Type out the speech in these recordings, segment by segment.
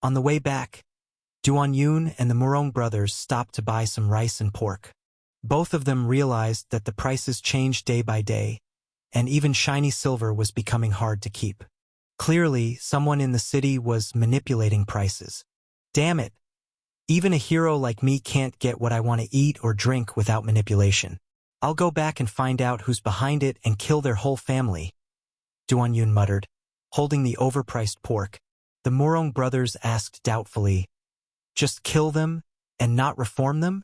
On the way back, Duan Yun and the Murong brothers stopped to buy some rice and pork. Both of them realized that the prices changed day by day, and even shiny silver was becoming hard to keep. Clearly, someone in the city was manipulating prices. Damn it! Even a hero like me can't get what I want to eat or drink without manipulation. I'll go back and find out who's behind it and kill their whole family, Duan Yun muttered, holding the overpriced pork. The Murong brothers asked doubtfully, "Just kill them and not reform them?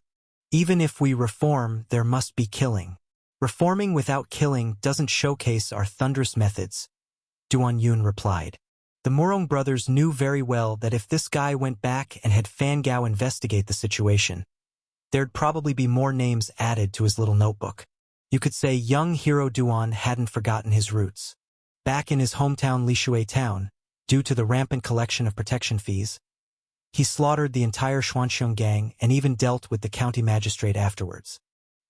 Even if we reform, there must be killing. Reforming without killing doesn't showcase our thunderous methods," Duan Yun replied. The Murong brothers knew very well that if this guy went back and had Fan Gao investigate the situation, there'd probably be more names added to his little notebook. You could say young hero Duan hadn't forgotten his roots. Back in his hometown Lishui town, due to the rampant collection of protection fees, he slaughtered the entire Xuanxiong gang and even dealt with the county magistrate afterwards.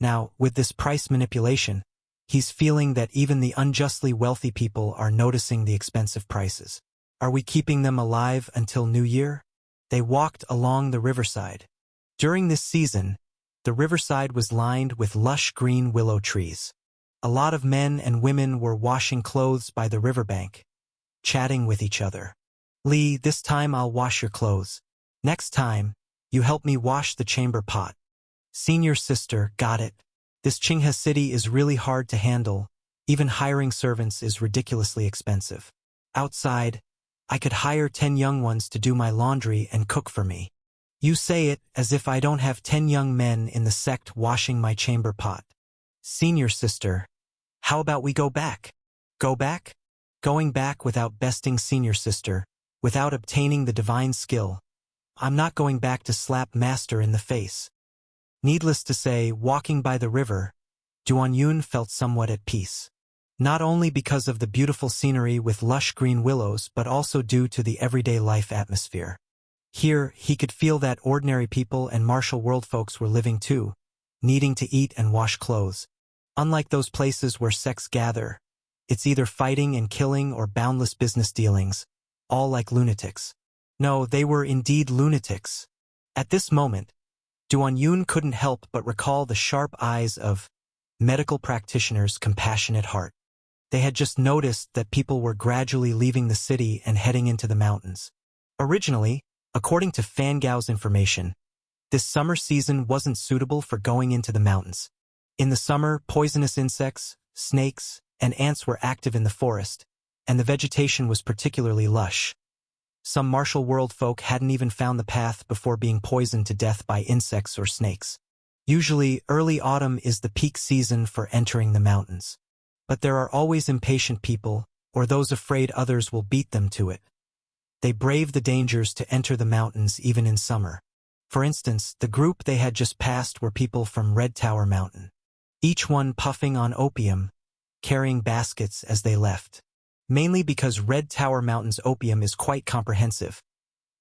Now, with this price manipulation, he's feeling that even the unjustly wealthy people are noticing the expensive prices. Are we keeping them alive until New Year? They walked along the riverside. During this season, the riverside was lined with lush green willow trees. A lot of men and women were washing clothes by the riverbank, chatting with each other. "Lee, this time I'll wash your clothes. Next time, you help me wash the chamber pot." "Senior sister, got it. This Qinghe city is really hard to handle. Even hiring servants is ridiculously expensive. Outside, I could hire 10 young ones to do my laundry and cook for me." "You say it as if I don't have 10 young men in the sect washing my chamber pot." "Senior sister, how about we go back?" "Go back?" Going back without besting senior sister, without obtaining the divine skill. I'm not going back to slap master in the face. Needless to say, walking by the river, Duan Yun felt somewhat at peace. Not only because of the beautiful scenery with lush green willows, but also due to the everyday life atmosphere. Here, he could feel that ordinary people and martial world folks were living too, needing to eat and wash clothes. Unlike those places where sects gather, it's either fighting and killing or boundless business dealings, all like lunatics. No, they were indeed lunatics. At this moment, Duan Yun couldn't help but recall the sharp eyes of medical practitioners' compassionate heart. They had just noticed that people were gradually leaving the city and heading into the mountains. Originally, according to Fan Gao's information, this summer season wasn't suitable for going into the mountains. In the summer, poisonous insects, snakes, and ants were active in the forest, and the vegetation was particularly lush. Some martial world folk hadn't even found the path before being poisoned to death by insects or snakes. Usually, early autumn is the peak season for entering the mountains. But there are always impatient people, or those afraid others will beat them to it. They brave the dangers to enter the mountains even in summer. For instance, the group they had just passed were people from Red Tower Mountain. Each one puffing on opium, carrying baskets as they left. Mainly because Red Tower Mountain's opium is quite comprehensive.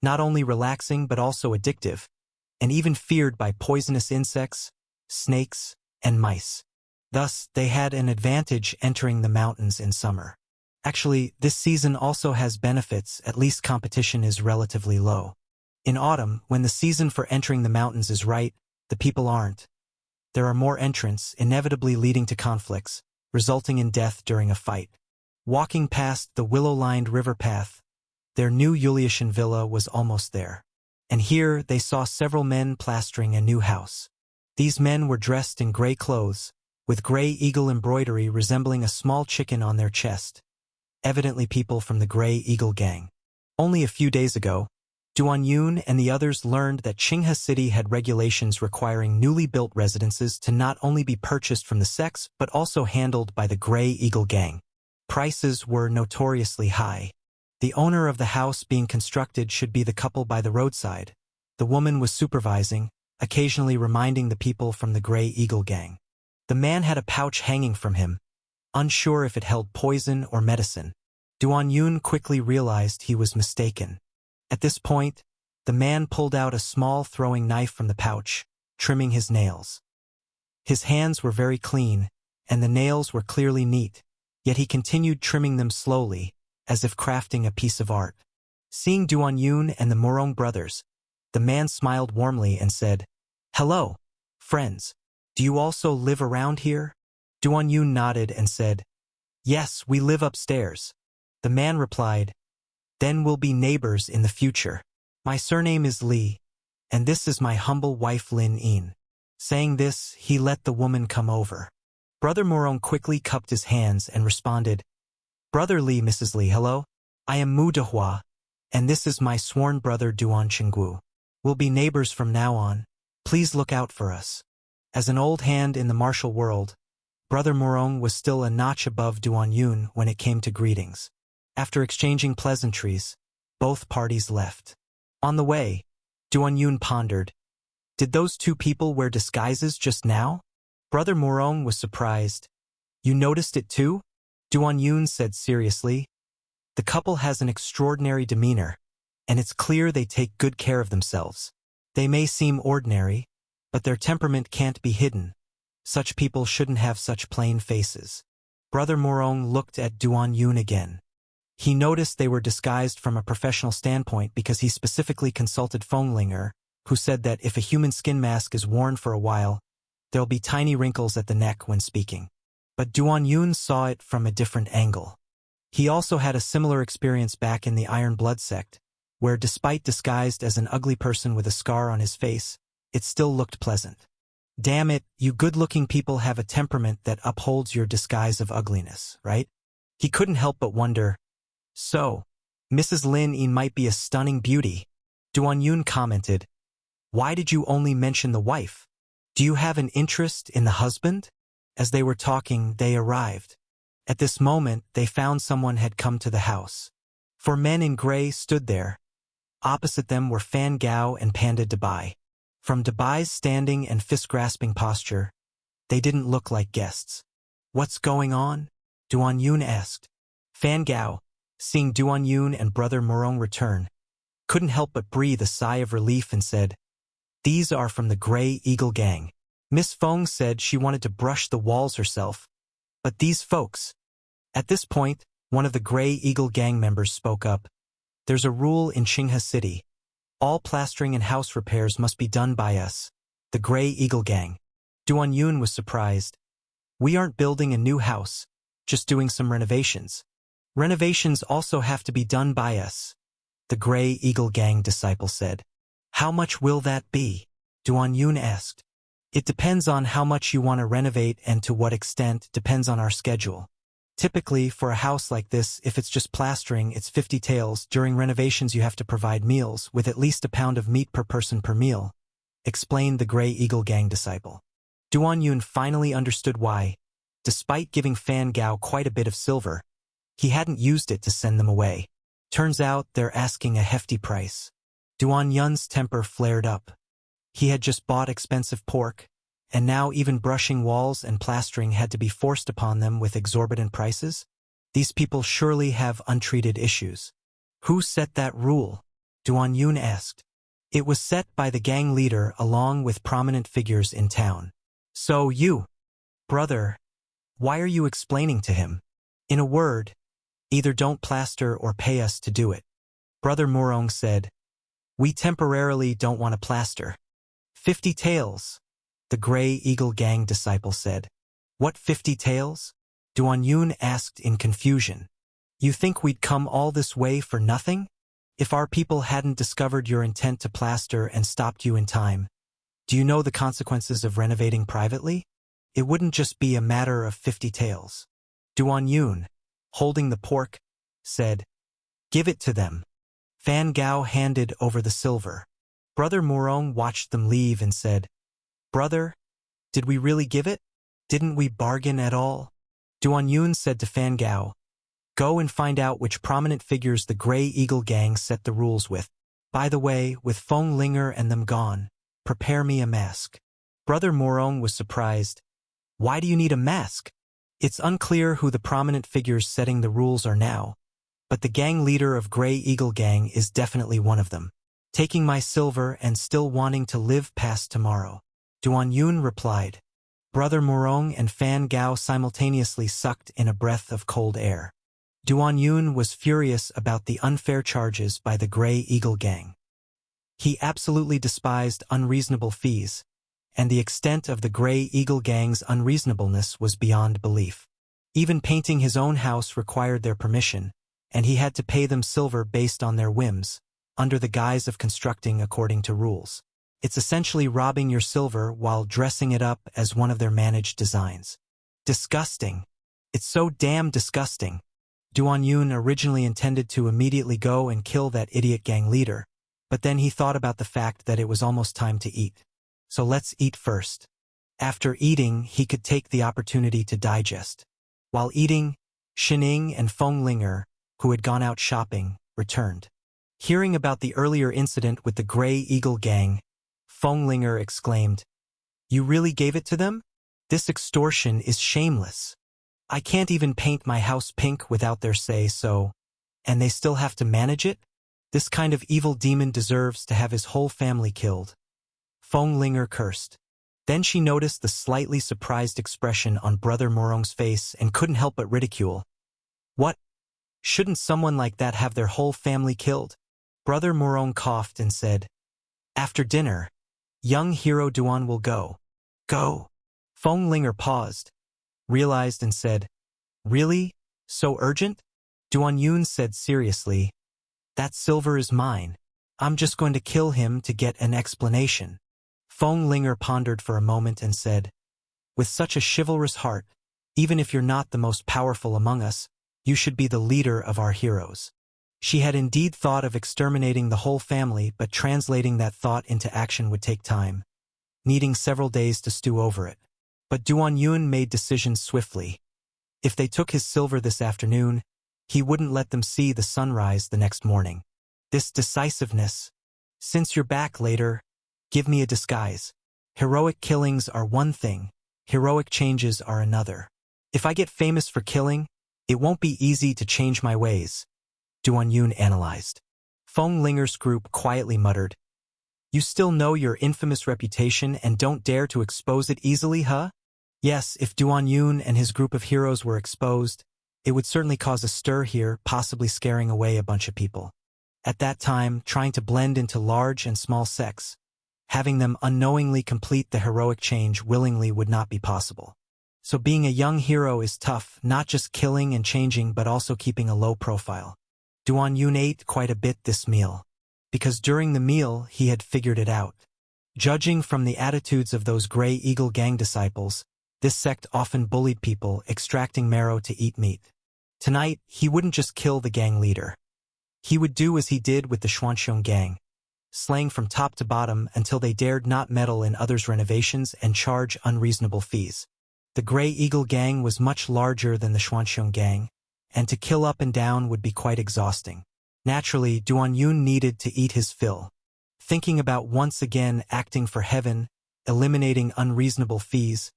Not only relaxing but also addictive, and even feared by poisonous insects, snakes, and mice. Thus, they had an advantage entering the mountains in summer. Actually, this season also has benefits, at least competition is relatively low. In autumn, when the season for entering the mountains is right, the people aren't. There are more entrants, inevitably leading to conflicts, resulting in death during a fight. Walking past the willow-lined river path, their new Yuliushan villa was almost there. And here they saw several men plastering a new house. These men were dressed in gray clothes, with gray eagle embroidery resembling a small chicken on their chest. Evidently people from the Gray Eagle gang. Only a few days ago, Duan Yun and the others learned that Qinghe City had regulations requiring newly built residences to not only be purchased from the sects but also handled by the Gray Eagle gang. Prices were notoriously high. The owner of the house being constructed should be the couple by the roadside. The woman was supervising, occasionally reminding the people from the Gray Eagle gang. The man had a pouch hanging from him, unsure if it held poison or medicine. Duan Yun quickly realized he was mistaken. At this point, the man pulled out a small throwing knife from the pouch, trimming his nails. His hands were very clean, and the nails were clearly neat, yet he continued trimming them slowly, as if crafting a piece of art. Seeing Duan Yun and the Morong brothers, the man smiled warmly and said, "Hello, friends. Do you also live around here?" Duan Yun nodded and said, "Yes, we live upstairs." The man replied, "Then we'll be neighbors in the future. My surname is Li, and this is my humble wife Lin Yin." Saying this, he let the woman come over. Brother Morong quickly cupped his hands and responded, "Brother Li, Mrs. Li, hello. I am Mu Dehua, and this is my sworn brother Duan Chenggu. We'll be neighbors from now on. Please look out for us." As an old hand in the martial world, Brother Morong was still a notch above Duan Yun when it came to greetings. After exchanging pleasantries, both parties left. On the way, Duan Yun pondered, "Did those two people wear disguises just now?" Brother Morong was surprised. "You noticed it too?" Duan Yun said seriously. "The couple has an extraordinary demeanor, and it's clear they take good care of themselves. They may seem ordinary, but their temperament can't be hidden. Such people shouldn't have such plain faces." Brother Morong looked at Duan Yun again. He noticed they were disguised from a professional standpoint because he specifically consulted Feng Linger, who said that if a human skin mask is worn for a while, there'll be tiny wrinkles at the neck when speaking. But Duan Yun saw it from a different angle. He also had a similar experience back in the Iron Blood sect, where despite disguised as an ugly person with a scar on his face, it still looked pleasant. Damn it, you good-looking people have a temperament that upholds your disguise of ugliness, right? He couldn't help but wonder, "So, Mrs. Lin Yin might be a stunning beauty." Duan Yun commented, "Why did you only mention the wife? Do you have an interest in the husband?" As they were talking, they arrived. At this moment, they found someone had come to the house. 4 men in gray stood there. Opposite them were Fan Gao and Panda Dabai. From Dabai's standing and fist-grasping posture, they didn't look like guests. "What's going on?" Duan Yun asked. Fan Gao, seeing Duan Yun and Brother Morong return, couldn't help but breathe a sigh of relief and said, "These are from the Grey Eagle Gang." Miss Feng said she wanted to brush the walls herself, but these folks. At this point, one of the Grey Eagle Gang members spoke up. "There's a rule in Qinghe City. All plastering and house repairs must be done by us, the Grey Eagle Gang." Duan Yun was surprised. "We aren't building a new house, just doing some renovations. Renovations also have to be done by us," the Grey Eagle Gang disciple said. "How much will that be?" Duan Yun asked. "It depends on how much you want to renovate and to what extent depends on our schedule. Typically, for a house like this, if it's just plastering, it's 50 taels. During renovations you have to provide meals, with at least a pound of meat per person per meal," explained the Grey Eagle Gang disciple. Duan Yun finally understood why, despite giving Fan Gao quite a bit of silver, he hadn't used it to send them away. Turns out they're asking a hefty price. Duan Yun's temper flared up. He had just bought expensive pork, and now even brushing walls and plastering had to be forced upon them with exorbitant prices? These people surely have untreated issues. "Who set that rule?" Duan Yun asked. "It was set by the gang leader along with prominent figures in town." "So you, brother, why are you explaining to him? In a word, either don't plaster or pay us to do it." Brother Morong said, "We temporarily don't want to plaster." 50 taels. The Grey Eagle Gang disciple said. "What 50 taels?" Duan Yun asked in confusion. "You think we'd come all this way for nothing? If our people hadn't discovered your intent to plaster and stopped you in time, do you know the consequences of renovating privately? It wouldn't just be a matter of 50 taels." Duan Yun, holding the pork, said, "Give it to them." Fan Gao handed over the silver. Brother Morong watched them leave and said, "Brother, did we really give it? Didn't we bargain at all?" Duan Yun said to Fan Gao, "Go and find out which prominent figures the Grey Eagle Gang set the rules with. By the way, with Feng Linger and them gone, prepare me a mask." Brother Morong was surprised. "Why do you need a mask?" It's unclear who the prominent figures setting the rules are now, but the gang leader of Grey Eagle Gang is definitely one of them. "Taking my silver and still wanting to live past tomorrow," Duan Yun replied. Brother Morong and Fan Gao simultaneously sucked in a breath of cold air. Duan Yun was furious about the unfair charges by the Grey Eagle gang. He absolutely despised unreasonable fees, and the extent of the Grey Eagle gang's unreasonableness was beyond belief. Even painting his own house required their permission, and he had to pay them silver based on their whims, under the guise of constructing according to rules. It's essentially robbing your silver while dressing it up as one of their managed designs. Disgusting. It's so damn disgusting. Duan Yun originally intended to immediately go and kill that idiot gang leader, but then he thought about the fact that it was almost time to eat. So let's eat first. After eating, he could take the opportunity to digest. While eating, Shining and Feng Linger, who had gone out shopping, returned. Hearing about the earlier incident with the Grey Eagle gang, Feng Linger exclaimed, "You really gave it to them? This extortion is shameless. I can't even paint my house pink without their say-so, and they still have to manage it? This kind of evil demon deserves to have his whole family killed." Feng Linger cursed. Then she noticed the slightly surprised expression on Brother Morong's face and couldn't help but ridicule. "What? Shouldn't someone like that have their whole family killed?" Brother Morong coughed and said, "After dinner, young hero Duan will go." "Go?" Feng Linger paused, realized and said, "Really? So urgent?" Duan Yun said seriously, "That silver is mine. I'm just going to kill him to get an explanation." Feng Linger pondered for a moment and said, "With such a chivalrous heart, even if you're not the most powerful among us, you should be the leader of our heroes." She had indeed thought of exterminating the whole family, but translating that thought into action would take time, needing several days to stew over it. But Duan Yun made decisions swiftly. If they took his silver this afternoon, he wouldn't let them see the sunrise the next morning. This decisiveness. "Since you're back later, give me a disguise. Heroic killings are one thing, heroic changes are another. If I get famous for killing, it won't be easy to change my ways," Duan Yun analyzed. Feng Linger's group quietly muttered, "You still know your infamous reputation and don't dare to expose it easily, huh?" Yes, if Duan Yun and his group of heroes were exposed, it would certainly cause a stir here, possibly scaring away a bunch of people. At that time, trying to blend into large and small sects, having them unknowingly complete the heroic change willingly would not be possible. So being a young hero is tough, not just killing and changing but also keeping a low profile. Duan Yun ate quite a bit this meal, because during the meal he had figured it out. Judging from the attitudes of those Grey Eagle gang disciples, this sect often bullied people, extracting marrow to eat meat. Tonight, he wouldn't just kill the gang leader. He would do as he did with the Xuanxiong gang, slaying from top to bottom until they dared not meddle in others' renovations and charge unreasonable fees. The Grey Eagle gang was much larger than the Xuanxiong gang, and to kill up and down would be quite exhausting. Naturally, Duan Yun needed to eat his fill. Thinking about once again acting for heaven, eliminating unreasonable fees,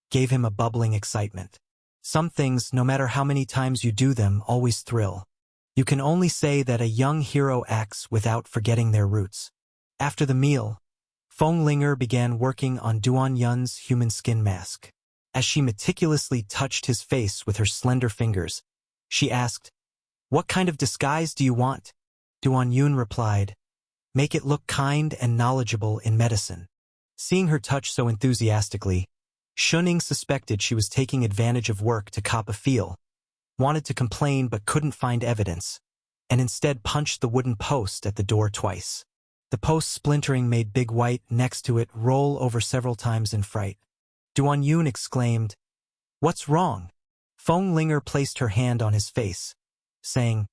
gave him a bubbling excitement. Some things, no matter how many times you do them, always thrill. You can only say that a young hero acts without forgetting their roots. After the meal, Feng Linger began working on Duan Yun's human skin mask. As she meticulously touched his face with her slender fingers, she asked, "What kind of disguise do you want?" Duan Yun replied, "Make it look kind and knowledgeable in medicine." Seeing her touch so enthusiastically, Shuning suspected she was taking advantage of work to cop a feel, wanted to complain but couldn't find evidence, and instead punched the wooden post at the door twice. The post splintering made Big White next to it roll over several times in fright. Duan Yun exclaimed, "What's wrong?" Feng Linger placed her hand on his face, saying,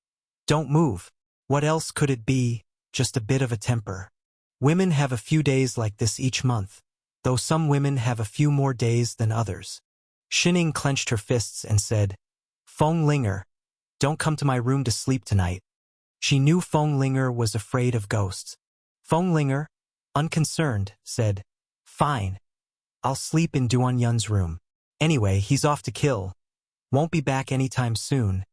"Don't move. What else could it be? Just a bit of a temper. Women have a few days like this each month, though some women have a few more days than others." Shining clenched her fists and said, "Feng Linger, don't come to my room to sleep tonight." She knew Feng Linger was afraid of ghosts. Feng Linger, unconcerned, said, "Fine. I'll sleep in Duan Yun's room. Anyway, he's off to kill. Won't be back anytime soon.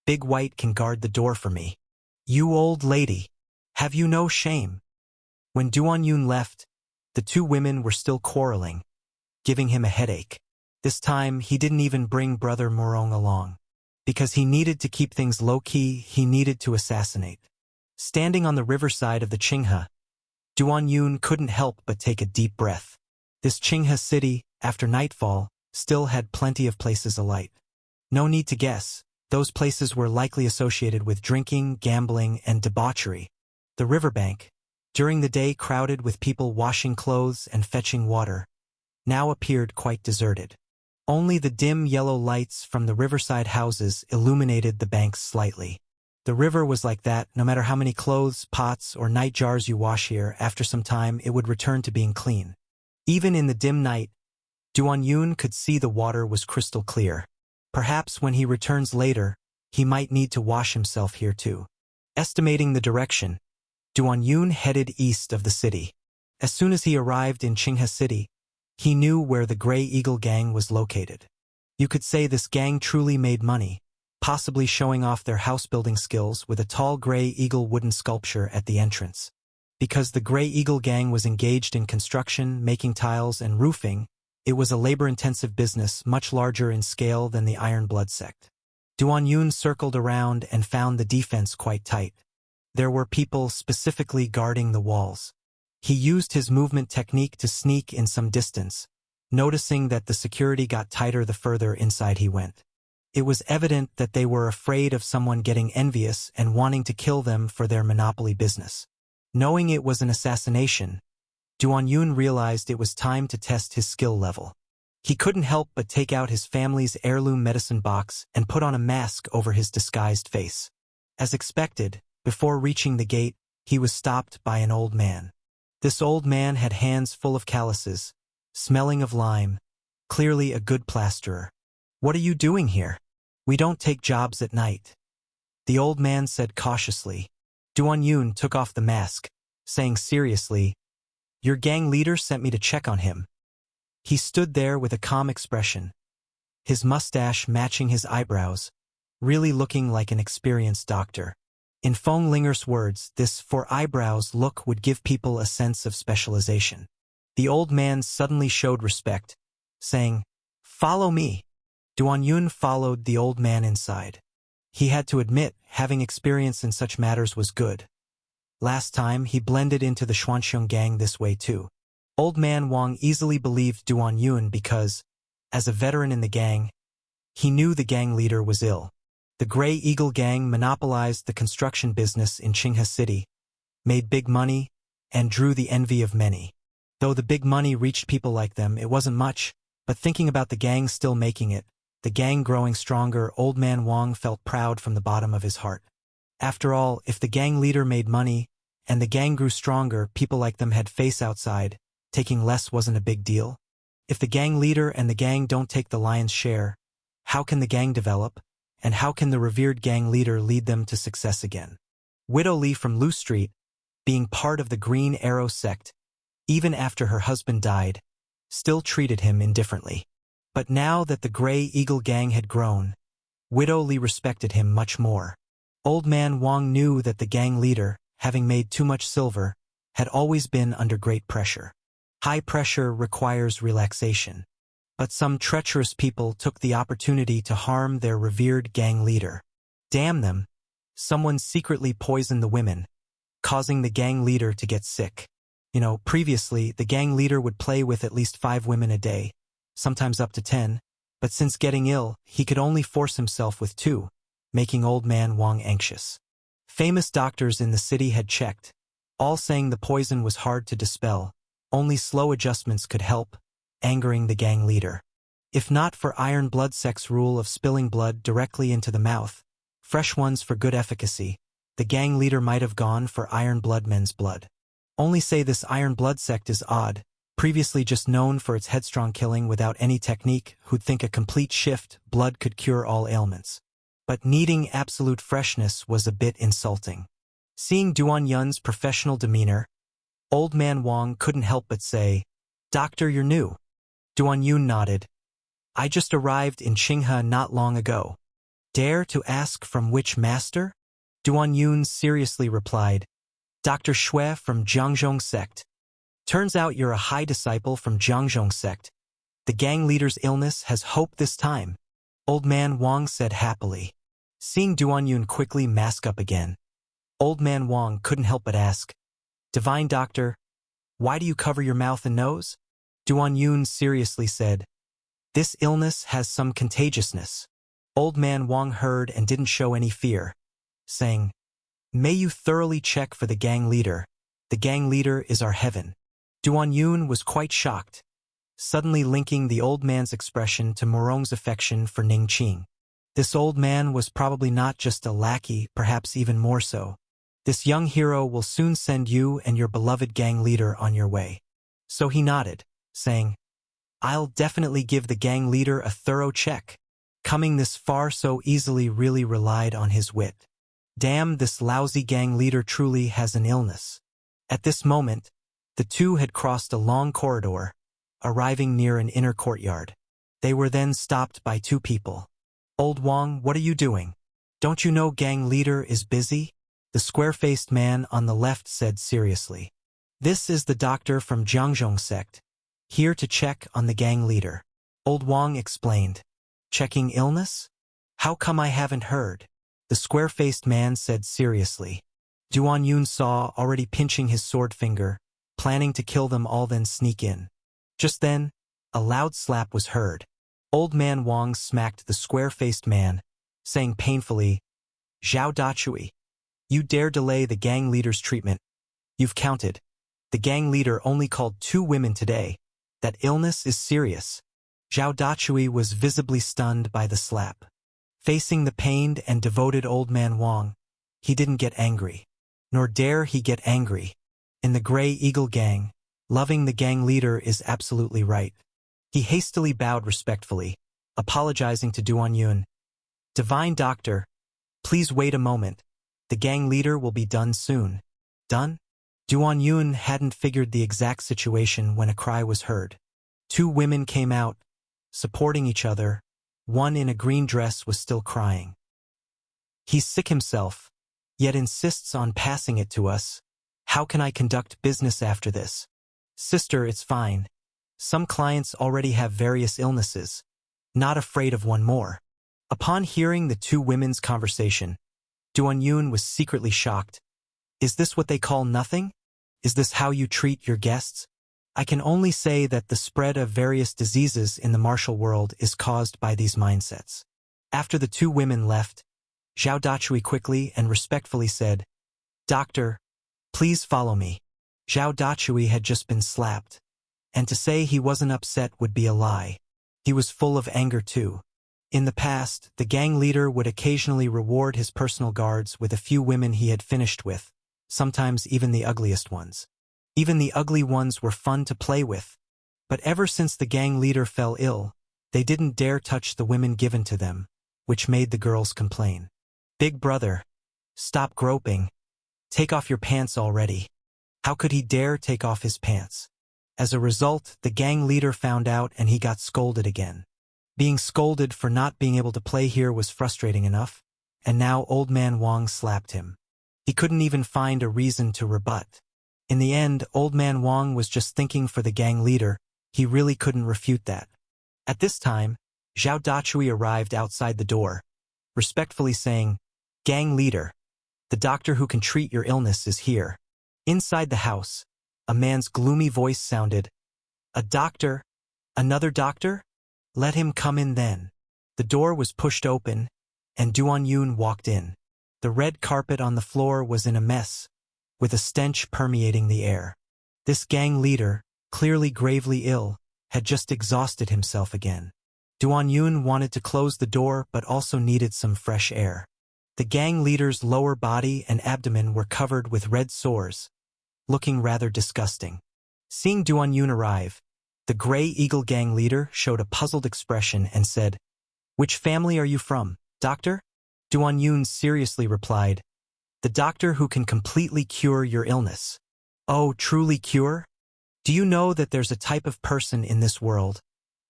Big White can guard the door for me." "You old lady. Have you no shame?" When Duan Yun left, the two women were still quarreling, giving him a headache. This time, he didn't even bring Brother Morong along. Because he needed to keep things low-key, he needed to assassinate. Standing on the riverside of the Qinghe, Duan Yun couldn't help but take a deep breath. This Qinghe city, after nightfall, still had plenty of places alight. No need to guess, those places were likely associated with drinking, gambling, and debauchery. The riverbank, during the day crowded with people washing clothes and fetching water, now appeared quite deserted. Only the dim yellow lights from the riverside houses illuminated the banks slightly. The river was like that, no matter how many clothes, pots, or night jars you wash here, after some time it would return to being clean. Even in the dim night, Duan Yun could see the water was crystal clear. Perhaps when he returns later, he might need to wash himself here too. Estimating the direction, Duan Yun headed east of the city. As soon as he arrived in Qinghe City, he knew where the Grey Eagle gang was located. You could say this gang truly made money, possibly showing off their house-building skills with a tall Grey Eagle wooden sculpture at the entrance. Because the Grey Eagle gang was engaged in construction, making tiles, and roofing, it was a labor-intensive business much larger in scale than the Iron Blood sect. Duan Yun circled around and found the defense quite tight. There were people specifically guarding the walls. He used his movement technique to sneak in some distance, noticing that the security got tighter the further inside he went. It was evident that they were afraid of someone getting envious and wanting to kill them for their monopoly business. Knowing it was an assassination, Duan Yun realized it was time to test his skill level. He couldn't help but take out his family's heirloom medicine box and put on a mask over his disguised face. As expected, before reaching the gate, he was stopped by an old man. This old man had hands full of calluses, smelling of lime, clearly a good plasterer. "What are you doing here? We don't take jobs at night," the old man said cautiously. Duan Yun took off the mask, saying seriously, "Your gang leader sent me to check on him." He stood there with a calm expression, his mustache matching his eyebrows, really looking like an experienced doctor. In Feng Linger's words, this "for eyebrows" look would give people a sense of specialization. The old man suddenly showed respect, saying, "Follow me." Duan Yun followed the old man inside. He had to admit, having experience in such matters was good. Last time, he blended into the Xuanxiong gang this way too. Old man Wang easily believed Duan Yun because, as a veteran in the gang, he knew the gang leader was ill. The Grey Eagle gang monopolized the construction business in Qinghe City, made big money, and drew the envy of many. Though the big money reached people like them, it wasn't much, but thinking about the gang still making it, the gang growing stronger, old man Wang felt proud from the bottom of his heart. After all, if the gang leader made money, and the gang grew stronger, people like them had face outside, taking less wasn't a big deal. If the gang leader and the gang don't take the lion's share, how can the gang develop, and how can the revered gang leader lead them to success again? Widow Li from Lu Street, being part of the Green Arrow sect, even after her husband died, still treated him indifferently. But now that the Grey Eagle gang had grown, Widow Li respected him much more. Old man Wang knew that the gang leader, having made too much silver, had always been under great pressure. High pressure requires relaxation. But some treacherous people took the opportunity to harm their revered gang leader. Damn them! Someone secretly poisoned the women, causing the gang leader to get sick. Previously, the gang leader would play with at least 5 women a day, sometimes up to 10, but since getting ill, he could only force himself with 2, making old man Wang anxious. Famous doctors in the city had checked, all saying the poison was hard to dispel, only slow adjustments could help, angering the gang leader. If not for Iron Blood sect's rule of spilling blood directly into the mouth, fresh ones for good efficacy, the gang leader might have gone for Iron Blood men's blood. Only say this Iron Blood sect is odd, previously just known for its headstrong killing without any technique, who'd think a complete shift blood could cure all ailments. But needing absolute freshness was a bit insulting. Seeing Duan Yun's professional demeanor, old man Wang couldn't help but say, "Doctor, you're new." Duan Yun nodded. "I just arrived in Qinghe not long ago." "Dare to ask from which master?" Duan Yun seriously replied, "Dr. Xue from Jiangzhong sect." "Turns out you're a high disciple from Jiangzhong sect. The gang leader's illness has hope this time." Old Man Wang said happily. Seeing Duan Yun quickly mask up again, Old Man Wang couldn't help but ask, Divine Doctor, why do you cover your mouth and nose? Duan Yun seriously said, This illness has some contagiousness. Old Man Wang heard and didn't show any fear, saying, May you thoroughly check for the gang leader. The gang leader is our heaven. Duan Yun was quite shocked, suddenly linking the old man's expression to Morong's affection for Ning Qing. This old man was probably not just a lackey, perhaps even more so. This young hero will soon send you and your beloved gang leader on your way. So he nodded, saying, I'll definitely give the gang leader a thorough check. Coming this far so easily really relied on his wit. Damn, this lousy gang leader truly has an illness. At this moment, the two had crossed a long corridor, arriving near an inner courtyard. They were then stopped by two people. Old Wang, what are you doing? Don't you know gang leader is busy? The square-faced man on the left said seriously. This is the doctor from Jiangzhong sect, here to check on the gang leader. Old Wang explained. Checking illness? How come I haven't heard? The square-faced man said seriously. Duan Yun saw already pinching his sword finger, planning to kill them all then sneak in. Just then, a loud slap was heard. Old Man Wang smacked the square-faced man, saying painfully, Zhao Dachui, you dare delay the gang leader's treatment. You've counted. The gang leader only called 2 women today. That illness is serious. Zhao Dachui was visibly stunned by the slap. Facing the pained and devoted Old Man Wang, he didn't get angry. Nor dare he get angry. In the Grey Eagle gang, loving the gang leader is absolutely right. He hastily bowed respectfully, apologizing to Duan Yun. Divine Doctor, please wait a moment. The gang leader will be done soon. Done? Duan Yun hadn't figured the exact situation when a cry was heard. 2 women came out, supporting each other. One in a green dress was still crying. He's sick himself, yet insists on passing it to us. How can I conduct business after this? Sister, it's fine. Some clients already have various illnesses. Not afraid of one more. Upon hearing the 2 women's conversation, Duan Yun was secretly shocked. Is this what they call nothing? Is this how you treat your guests? I can only say that the spread of various diseases in the martial world is caused by these mindsets. After the 2 women left, Zhao Dachui quickly and respectfully said, Doctor, please follow me. Zhao Dachui had just been slapped, and to say he wasn't upset would be a lie. He was full of anger too. In the past, the gang leader would occasionally reward his personal guards with a few women he had finished with, sometimes even the ugliest ones. Even the ugly ones were fun to play with. But ever since the gang leader fell ill, they didn't dare touch the women given to them, which made the girls complain. Big brother, stop groping. Take off your pants already. How could he dare take off his pants? As a result, the gang leader found out and he got scolded again. Being scolded for not being able to play here was frustrating enough, and now Old Man Wang slapped him. He couldn't even find a reason to rebut. In the end, Old Man Wang was just thinking for the gang leader. He really couldn't refute that. At this time, Zhao Dachui arrived outside the door, respectfully saying, Gang leader, the doctor who can treat your illness is here. Inside the house, a man's gloomy voice sounded, A doctor? Another doctor? Let him come in then. The door was pushed open, and Duan Yun walked in. The red carpet on the floor was in a mess, with a stench permeating the air. This gang leader, clearly gravely ill, had just exhausted himself again. Duan Yun wanted to close the door but also needed some fresh air. The gang leader's lower body and abdomen were covered with red sores, looking rather disgusting. Seeing Duan Yun arrive, the Grey Eagle gang leader showed a puzzled expression and said, Which family are you from, doctor? Duan Yun seriously replied, The doctor who can completely cure your illness. Oh, truly cure? Do you know that there's a type of person in this world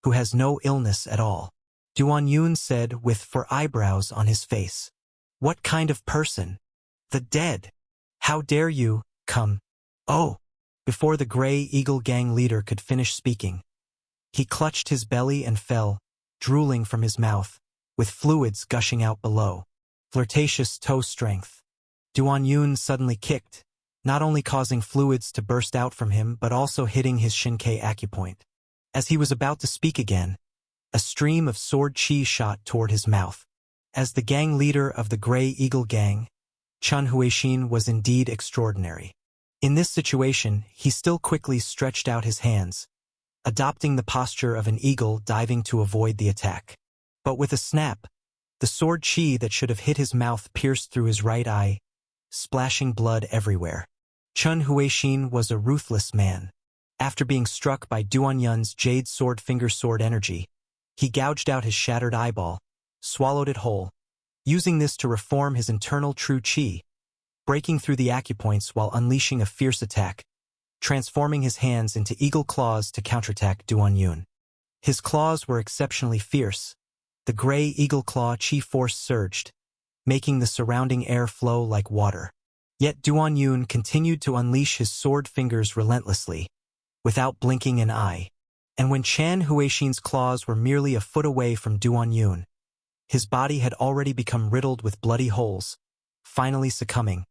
who has no illness at all? Duan Yun said with 4 eyebrows on his face. What kind of person? The dead. How dare you, come. Oh! Before the Grey Eagle gang leader could finish speaking, he clutched his belly and fell, drooling from his mouth, with fluids gushing out below. Flirtatious toe strength. Duan Yun suddenly kicked, not only causing fluids to burst out from him but also hitting his Shinkei acupoint. As he was about to speak again, a stream of sword chi shot toward his mouth. As the gang leader of the Grey Eagle Gang, Chun Huixin was indeed extraordinary. In this situation, he still quickly stretched out his hands, adopting the posture of an eagle diving to avoid the attack. But with a snap, the sword chi that should have hit his mouth pierced through his right eye, splashing blood everywhere. Chun Huixin was a ruthless man. After being struck by Duan Yun's jade sword finger sword energy, he gouged out his shattered eyeball, swallowed it whole, using this to reform his internal true chi, breaking through the acupoints while unleashing a fierce attack, transforming his hands into eagle claws to counterattack Duan Yun. His claws were exceptionally fierce. The gray eagle claw chi force surged, making the surrounding air flow like water. Yet Duan Yun continued to unleash his sword fingers relentlessly, without blinking an eye. And when Chan Huixin's claws were merely a foot away from Duan Yun, his body had already become riddled with bloody holes, finally succumbing,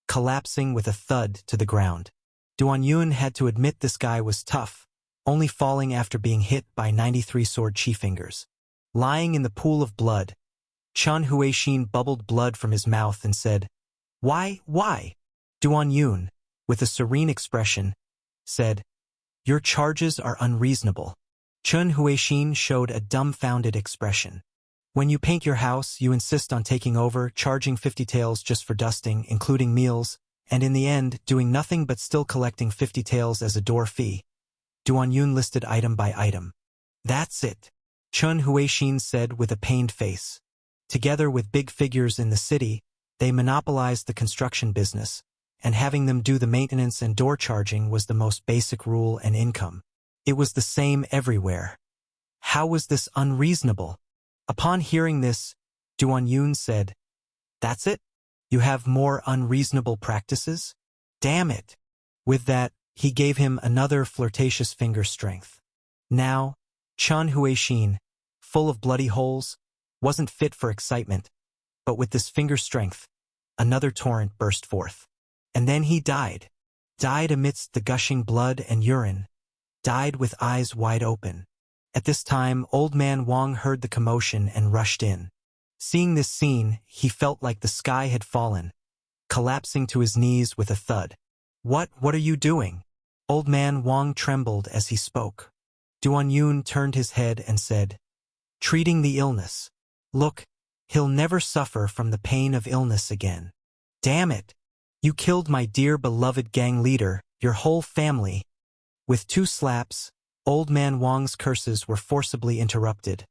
collapsing with a thud to the ground. Duan Yun had to admit this guy was tough, only falling after being hit by 93 sword chi fingers. Lying in the pool of blood, Chun Huixin bubbled blood from his mouth and said, Why? Duan Yun, with a serene expression, said, Your charges are unreasonable. Chun Huixin showed a dumbfounded expression. When you paint your house, you insist on taking over, charging 50 taels just for dusting, including meals, and in the end, doing nothing but still collecting 50 taels as a door fee. Duan Yun listed item by item. That's it, Chun Huixin said with a pained face. Together with big figures in the city, they monopolized the construction business, and having them do the maintenance and door charging was the most basic rule and income. It was the same everywhere. How was this unreasonable? Upon hearing this, Duan Yun said, That's it? You have more unreasonable practices? Damn it! With that, he gave him another flirtatious finger strength. Now, Chun Huixin, full of bloody holes, wasn't fit for excitement, but with this finger strength, another torrent burst forth. And then he died. Died amidst the gushing blood and urine. Died with eyes wide open. At this time, Old Man Wang heard the commotion and rushed in. Seeing this scene, he felt like the sky had fallen, collapsing to his knees with a thud. What are you doing? Old Man Wang trembled as he spoke. Duan Yun turned his head and said, Treating the illness. Look, he'll never suffer from the pain of illness again. Damn it! You killed my dear beloved gang leader, your whole family. With 2 slaps, Old Man Wang's curses were forcibly interrupted,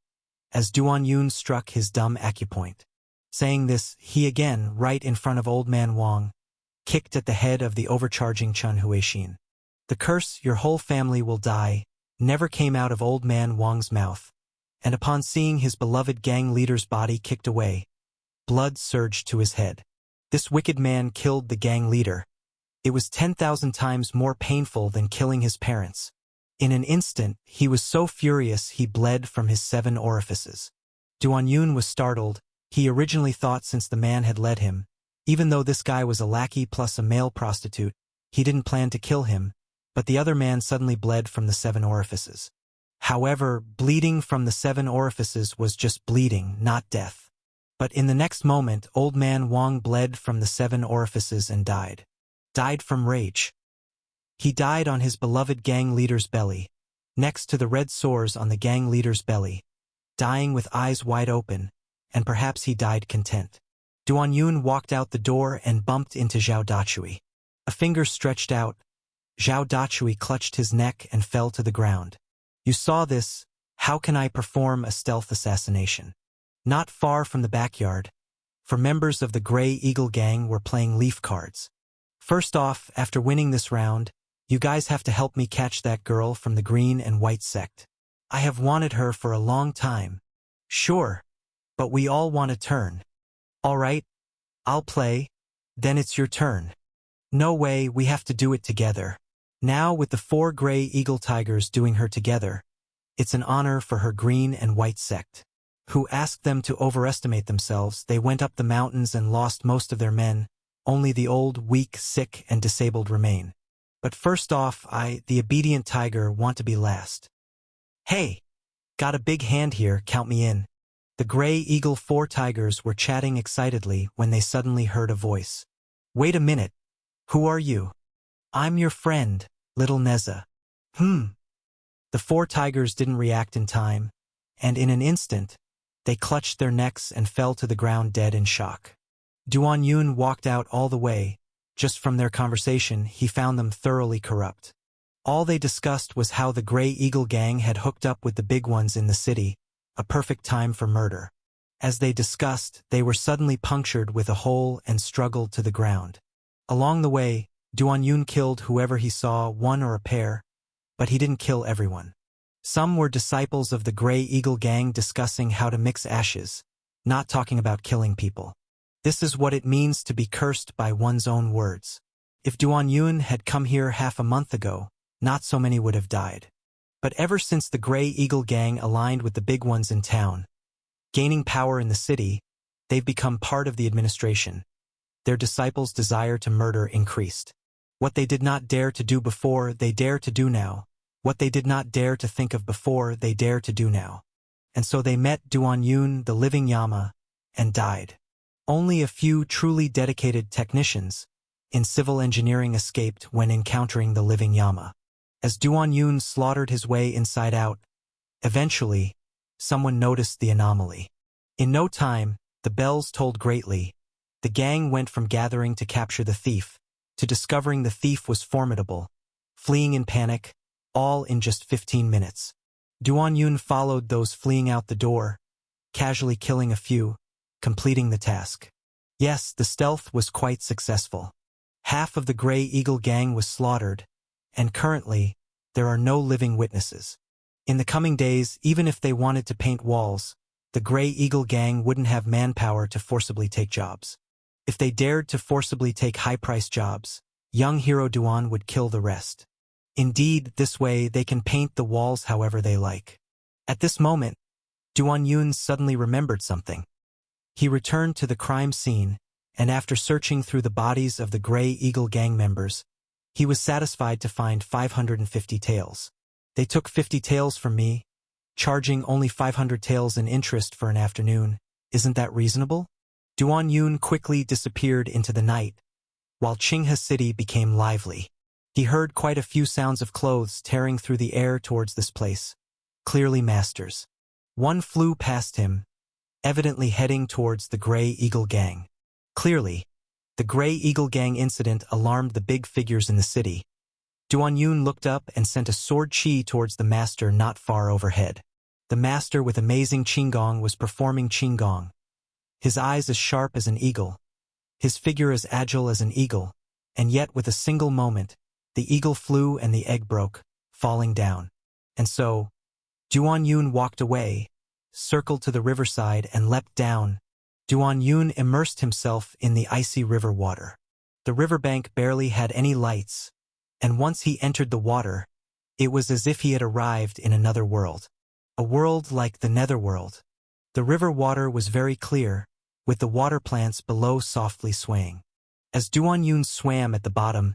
as Duan Yun struck his dumb acupoint. Saying this, he again, right in front of Old Man Wang, kicked at the head of the overcharging Chun Huixin. The curse, your whole family will die, never came out of Old Man Wang's mouth, and upon seeing his beloved gang leader's body kicked away, blood surged to his head. This wicked man killed the gang leader. It was 10,000 times more painful than killing his parents. In an instant, he was so furious he bled from his 7 orifices. Duan Yun was startled. He originally thought since the man had led him, even though this guy was a lackey plus a male prostitute, he didn't plan to kill him, but the other man suddenly bled from the 7 orifices. However, bleeding from the 7 orifices was just bleeding, not death. But in the next moment, Old Man Wang bled from the 7 orifices and died. Died from rage. He died on his beloved gang leader's belly, next to the red sores on the gang leader's belly, dying with eyes wide open, and perhaps he died content. Duan Yun walked out the door and bumped into Zhao Dachui. A finger stretched out. Zhao Dachui clutched his neck and fell to the ground. You saw this. How can I perform a stealth assassination? Not far from the backyard, for members of the Grey Eagle Gang were playing leaf cards. First off, after winning this round, you guys have to help me catch that girl from the green and white sect. I have wanted her for a long time. Sure, but we all want a turn. All right, I'll play. Then it's your turn. No way, we have to do it together. Now with the 4 Grey Eagle Tigers doing her together, it's an honor for her green and white sect. who asked them to overestimate themselves. They went up the mountains and lost most of their men. Only the old, weak, sick, and disabled remain. But first off, I, the obedient tiger, want to be last. Hey! Got a big hand here, count me in. The gray eagle 4 tigers were chatting excitedly when they suddenly heard a voice. Wait a minute. Who are you? I'm your friend, little Neza. The 4 tigers didn't react in time, and in an instant, they clutched their necks and fell to the ground dead in shock. Duan Yun walked out all the way. Just from their conversation, he found them thoroughly corrupt. All they discussed was how the Grey Eagle gang had hooked up with the big ones in the city, a perfect time for murder. As they discussed, they were suddenly punctured with a hole and struggled to the ground. Along the way, Duan Yun killed whoever he saw, one or a pair, but he didn't kill everyone. Some were disciples of the Grey Eagle gang discussing how to mix ashes, not talking about killing people. This is what it means to be cursed by one's own words. If Duan Yun had come here half a month ago, not so many would have died. But ever since the Grey Eagle gang aligned with the big ones in town, gaining power in the city, they've become part of the administration. Their disciples' desire to murder increased. What they did not dare to do before, they dare to do now. What they did not dare to think of before, they dare to do now. And so they met Duan Yun, the living Yama, and died. Only a few truly dedicated technicians in civil engineering escaped when encountering the living Yama. As Duan Yun slaughtered his way inside out, eventually, someone noticed the anomaly. In no time, the bells tolled greatly. The gang went from gathering to capture the thief, to discovering the thief was formidable, fleeing in panic, all in just 15 minutes. Duan Yun followed those fleeing out the door, casually killing a few, completing the task. Yes, the stealth was quite successful. Half of the Grey Eagle gang was slaughtered, and currently, there are no living witnesses. In the coming days, even if they wanted to paint walls, the Grey Eagle gang wouldn't have manpower to forcibly take jobs. If they dared to forcibly take high-priced jobs, young hero Duan would kill the rest. Indeed, this way they can paint the walls however they like. At this moment, Duan Yun suddenly remembered something. He returned to the crime scene, and after searching through the bodies of the Grey Eagle gang members, he was satisfied to find 550 taels. They took 50 taels from me, charging only 500 taels in interest for an afternoon. Isn't that reasonable? Duan Yun quickly disappeared into the night, while Qinghe City became lively. He heard quite a few sounds of clothes tearing through the air towards this place. Clearly masters. One flew past him, evidently heading towards the Grey Eagle gang. Clearly, the Grey Eagle gang incident alarmed the big figures in the city. Duan Yun looked up and sent a sword chi towards the master not far overhead. The master with amazing qinggong was performing qinggong. His eyes as sharp as an eagle, his figure as agile as an eagle, and yet with a single moment, the eagle flew and the egg broke, falling down. And so, Duan Yun walked away, circled to the riverside and leapt down. Duan Yun immersed himself in the icy river water. The riverbank barely had any lights, and once he entered the water, it was as if he had arrived in another world. A world like the netherworld. The river water was very clear, with the water plants below softly swaying. As Duan Yun swam at the bottom,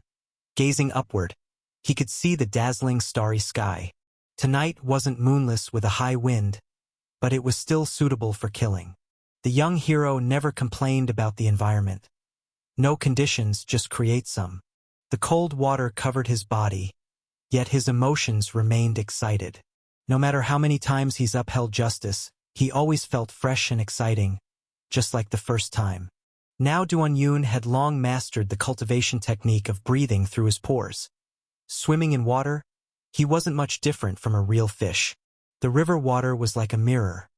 gazing upward, he could see the dazzling starry sky. Tonight wasn't moonless with a high wind, but it was still suitable for killing. The young hero never complained about the environment. No conditions, just create some. The cold water covered his body, yet his emotions remained excited. No matter how many times he's upheld justice, he always felt fresh and exciting, just like the first time. Now Duan Yun had long mastered the cultivation technique of breathing through his pores. Swimming in water, he wasn't much different from a real fish. The river water was like a mirror.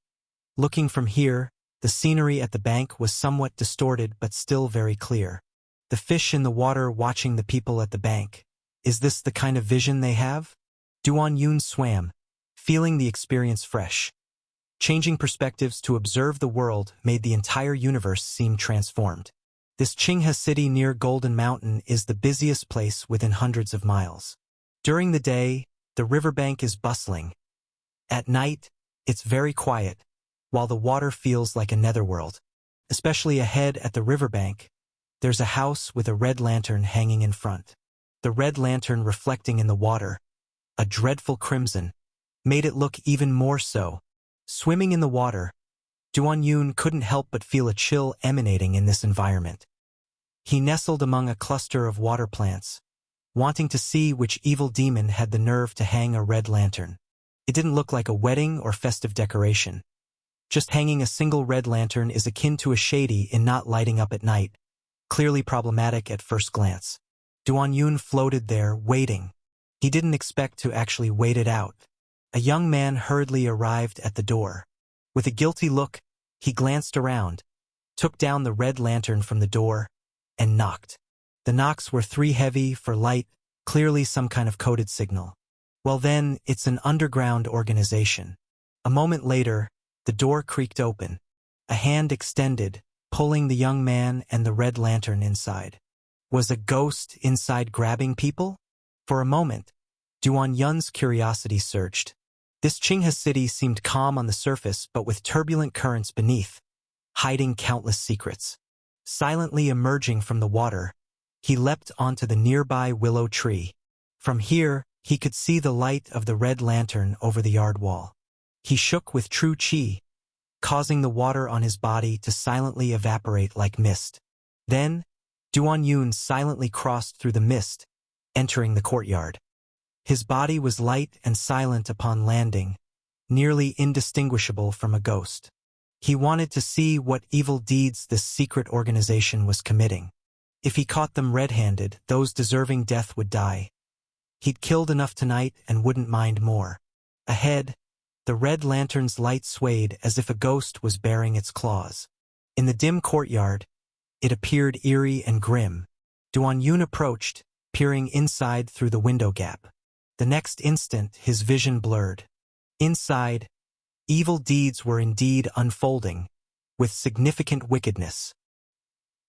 Looking from here, the scenery at the bank was somewhat distorted but still very clear. The fish in the water watching the people at the bank. Is this the kind of vision they have? Duan Yun swam, feeling the experience fresh. Changing perspectives to observe the world made the entire universe seem transformed. This Qinghe city near Golden Mountain is the busiest place within hundreds of miles. During the day, the riverbank is bustling. At night, it's very quiet, while the water feels like a netherworld. Especially ahead at the riverbank, there's a house with a red lantern hanging in front. The red lantern reflecting in the water, a dreadful crimson, made it look even more so. Swimming in the water, Duan-Yun couldn't help but feel a chill emanating in this environment. He nestled among a cluster of water plants, wanting to see which evil demon had the nerve to hang a red lantern. It didn't look like a wedding or festive decoration. Just hanging a single red lantern is akin to a shady in not lighting up at night, clearly problematic at first glance. Duan-Yun floated there, waiting. He didn't expect to actually wait it out. A young man hurriedly arrived at the door. With a guilty look, he glanced around, took down the red lantern from the door, and knocked. The knocks were 3 heavy for light, clearly some kind of coded signal. Well then, it's an underground organization. A moment later, the door creaked open. A hand extended, pulling the young man and the red lantern inside. Was a ghost inside grabbing people? For a moment, Duan-Yun's curiosity surged. This Qinghe city seemed calm on the surface but with turbulent currents beneath, hiding countless secrets. Silently emerging from the water, he leapt onto the nearby willow tree. From here, he could see the light of the red lantern over the yard wall. He shook with true qi, causing the water on his body to silently evaporate like mist. Then, Duan-Yun silently crossed through the mist, entering the courtyard. His body was light and silent upon landing, nearly indistinguishable from a ghost. He wanted to see what evil deeds this secret organization was committing. If he caught them red-handed, those deserving death would die. He'd killed enough tonight and wouldn't mind more. Ahead, the red lantern's light swayed as if a ghost was baring its claws. In the dim courtyard, it appeared eerie and grim. Duan-Yun approached, peering inside through the window gap. The next instant, his vision blurred. Inside, evil deeds were indeed unfolding, with significant wickedness.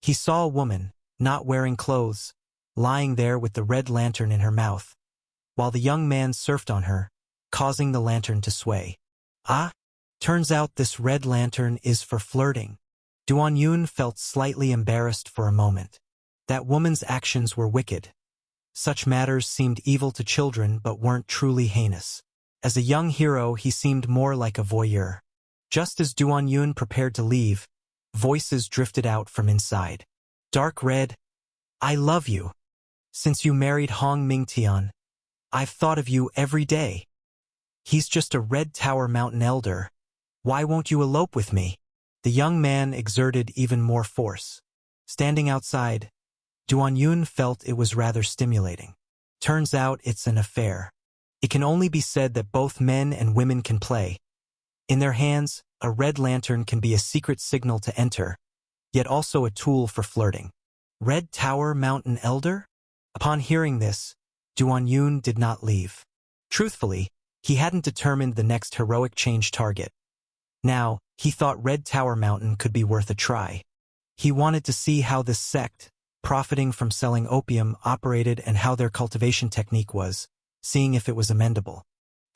He saw a woman, not wearing clothes, lying there with the red lantern in her mouth, while the young man surfed on her, causing the lantern to sway. Ah, turns out this red lantern is for flirting. Duan-Yun felt slightly embarrassed for a moment. That woman's actions were wicked. Such matters seemed evil to children but weren't truly heinous. As a young hero, he seemed more like a voyeur. Just as Duan-Yun prepared to leave, voices drifted out from inside. Dark red, I love you. Since you married Hong Mingtian, I've thought of you every day. He's just a Red Tower Mountain elder. Why won't you elope with me? The young man exerted even more force. Standing outside, Duan-Yun felt it was rather stimulating. Turns out it's an affair. It can only be said that both men and women can play. In their hands, a red lantern can be a secret signal to enter, yet also a tool for flirting. Red Tower Mountain Elder? Upon hearing this, Duan-Yun did not leave. Truthfully, he hadn't determined the next heroic change target. Now, he thought Red Tower Mountain could be worth a try. He wanted to see how this sect, profiting from selling opium, operated and how their cultivation technique was, seeing if it was amendable.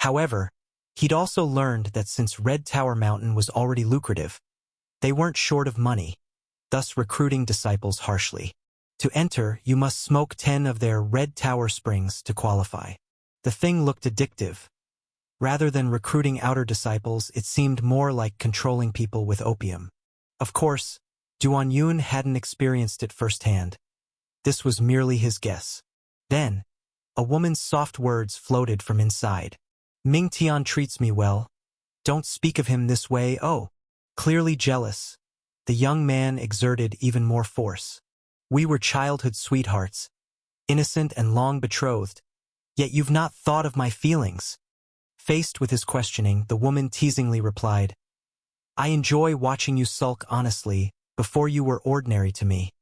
However, he'd also learned that since Red Tower Mountain was already lucrative, they weren't short of money, thus recruiting disciples harshly. To enter, you must smoke 10 of their Red Tower Springs to qualify. The thing looked addictive. Rather than recruiting outer disciples, it seemed more like controlling people with opium. Of course, Duan-Yun hadn't experienced it firsthand. This was merely his guess. Then, a woman's soft words floated from inside. Mingtian treats me well. Don't speak of him this way. Oh, clearly jealous. The young man exerted even more force. We were childhood sweethearts, innocent and long betrothed, yet you've not thought of my feelings. Faced with his questioning, the woman teasingly replied, I enjoy watching you sulk honestly. Before you were ordinary to me.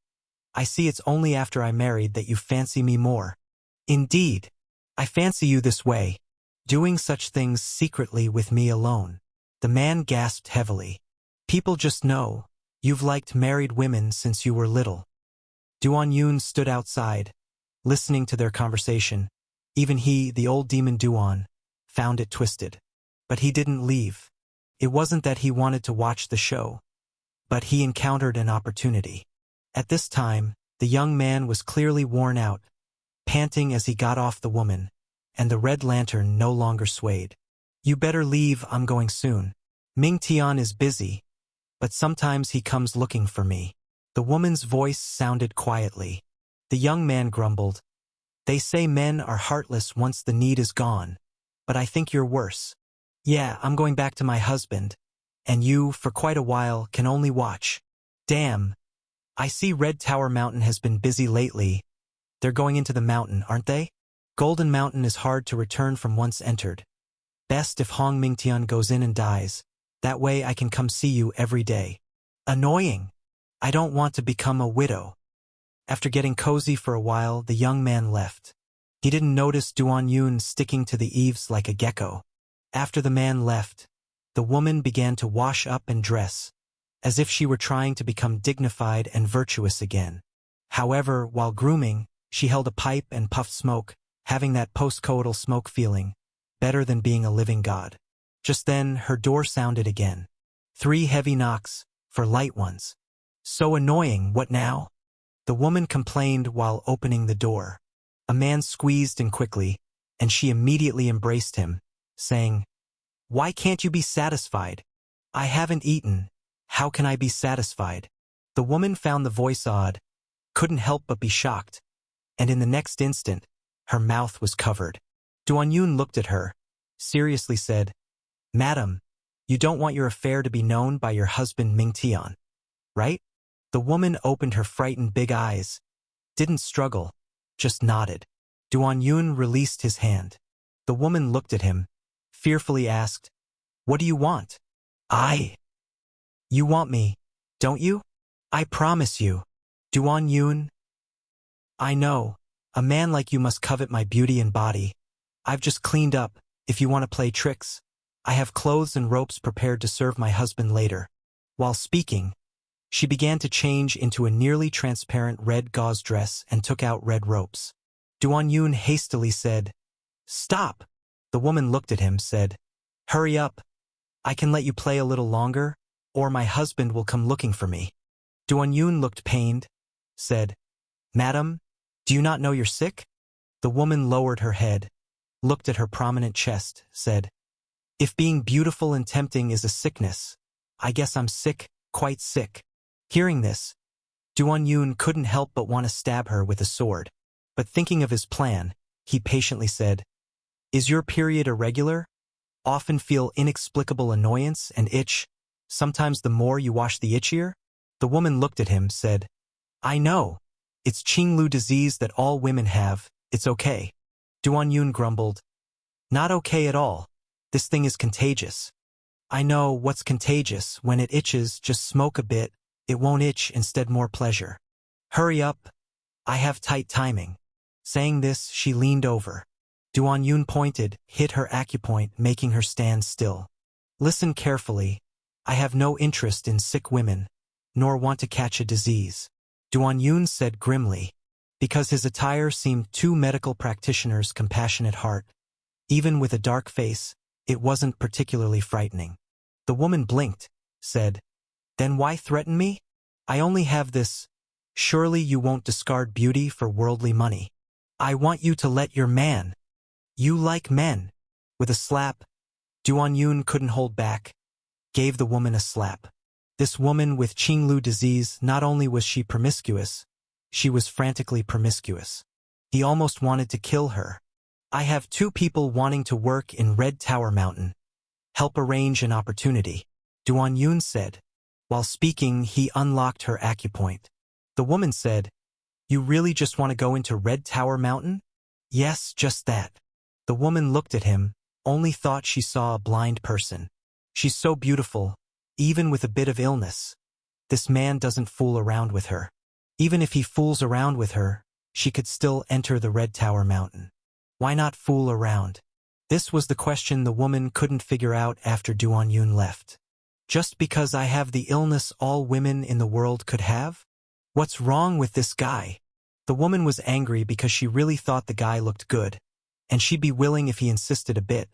I see it's only after I married that you fancy me more. Indeed, I fancy you this way, doing such things secretly with me alone. The man gasped heavily. People just know, you've liked married women since you were little. Duan-Yun stood outside, listening to their conversation. Even he, the old demon Duan, found it twisted. But he didn't leave. It wasn't that he wanted to watch the show, but he encountered an opportunity. At this time, the young man was clearly worn out, panting as he got off the woman, and the red lantern no longer swayed. "You better leave, I'm going soon. Ming Tian is busy, but sometimes he comes looking for me." The woman's voice sounded quietly. The young man grumbled, "They say men are heartless once the need is gone, but I think you're worse. Yeah, I'm going back to my husband, and you, for quite a while, can only watch." "Damn. I see Red Tower Mountain has been busy lately. They're going into the mountain, aren't they? Golden Mountain is hard to return from once entered. Best if Hong Mingtian goes in and dies. That way I can come see you every day." "Annoying. I don't want to become a widow." After getting cozy for a while, the young man left. He didn't notice Duan Yun sticking to the eaves like a gecko. After the man left, the woman began to wash up and dress, as if she were trying to become dignified and virtuous again. However, while grooming, she held a pipe and puffed smoke, having that post-coital smoke feeling, better than being a living god. Just then, her door sounded again. 3 heavy knocks, for light ones. "So annoying, what now?" the woman complained while opening the door. A man squeezed in quickly, and she immediately embraced him, saying, "Why can't you be satisfied? I haven't eaten. How can I be satisfied?" The woman found the voice odd, couldn't help but be shocked, and in the next instant, her mouth was covered. Duan Yun looked at her, seriously said, "Madam, you don't want your affair to be known by your husband Ming Tian, right?" The woman opened her frightened big eyes, didn't struggle, just nodded. Duan Yun released his hand. The woman looked at him, fearfully asked, "What do you want?" You want me, don't you?" "I promise you." "Duan Yun, I know, a man like you must covet my beauty and body. I've just cleaned up, if you want to play tricks. I have clothes and ropes prepared to serve my husband later." While speaking, she began to change into a nearly transparent red gauze dress and took out red ropes. Duan Yun hastily said, "Stop!" The woman looked at him, said, "Hurry up. I can let you play a little longer, or my husband will come looking for me." Duan Yun looked pained, said, "Madam, do you not know you're sick?" The woman lowered her head, looked at her prominent chest, said, "If being beautiful and tempting is a sickness, I guess I'm sick, quite sick." Hearing this, Duan Yun couldn't help but want to stab her with a sword, but thinking of his plan, he patiently said, "Is your period irregular? Often feel inexplicable annoyance and itch, sometimes the more you wash the itchier?" The woman looked at him, said, "I know. It's Qinglu disease that all women have, it's okay." Duan Yun grumbled, "Not okay at all. This thing is contagious." "I know what's contagious. When it itches, just smoke a bit. It won't itch, instead more pleasure. Hurry up. I have tight timing." Saying this, she leaned over. Duan Yun pointed, hit her acupoint, making her stand still. "Listen carefully. I have no interest in sick women, nor want to catch a disease," Duan Yun said grimly, because his attire seemed too medical practitioner's compassionate heart. Even with a dark face, it wasn't particularly frightening. The woman blinked, said, "Then why threaten me? I only have this. Surely you won't discard beauty for worldly money. I want you to let your man. You like men." With a slap, Duan Yun couldn't hold back, gave the woman a slap. This woman with Qinglu disease, not only was she promiscuous, she was frantically promiscuous. He almost wanted to kill her. "I have 2 people wanting to work in Red Tower Mountain. Help arrange an opportunity," Duan Yun said. While speaking, he unlocked her acupoint. The woman said, "You really just want to go into Red Tower Mountain?" "Yes, just that." The woman looked at him, only thought she saw a blind person. "She's so beautiful, even with a bit of illness. This man doesn't fool around with her. Even if he fools around with her, she could still enter the Red Tower Mountain. Why not fool around?" This was the question the woman couldn't figure out after Duan Yun left. "Just because I have the illness all women in the world could have? What's wrong with this guy?" The woman was angry because she really thought the guy looked good, and she'd be willing if he insisted a bit.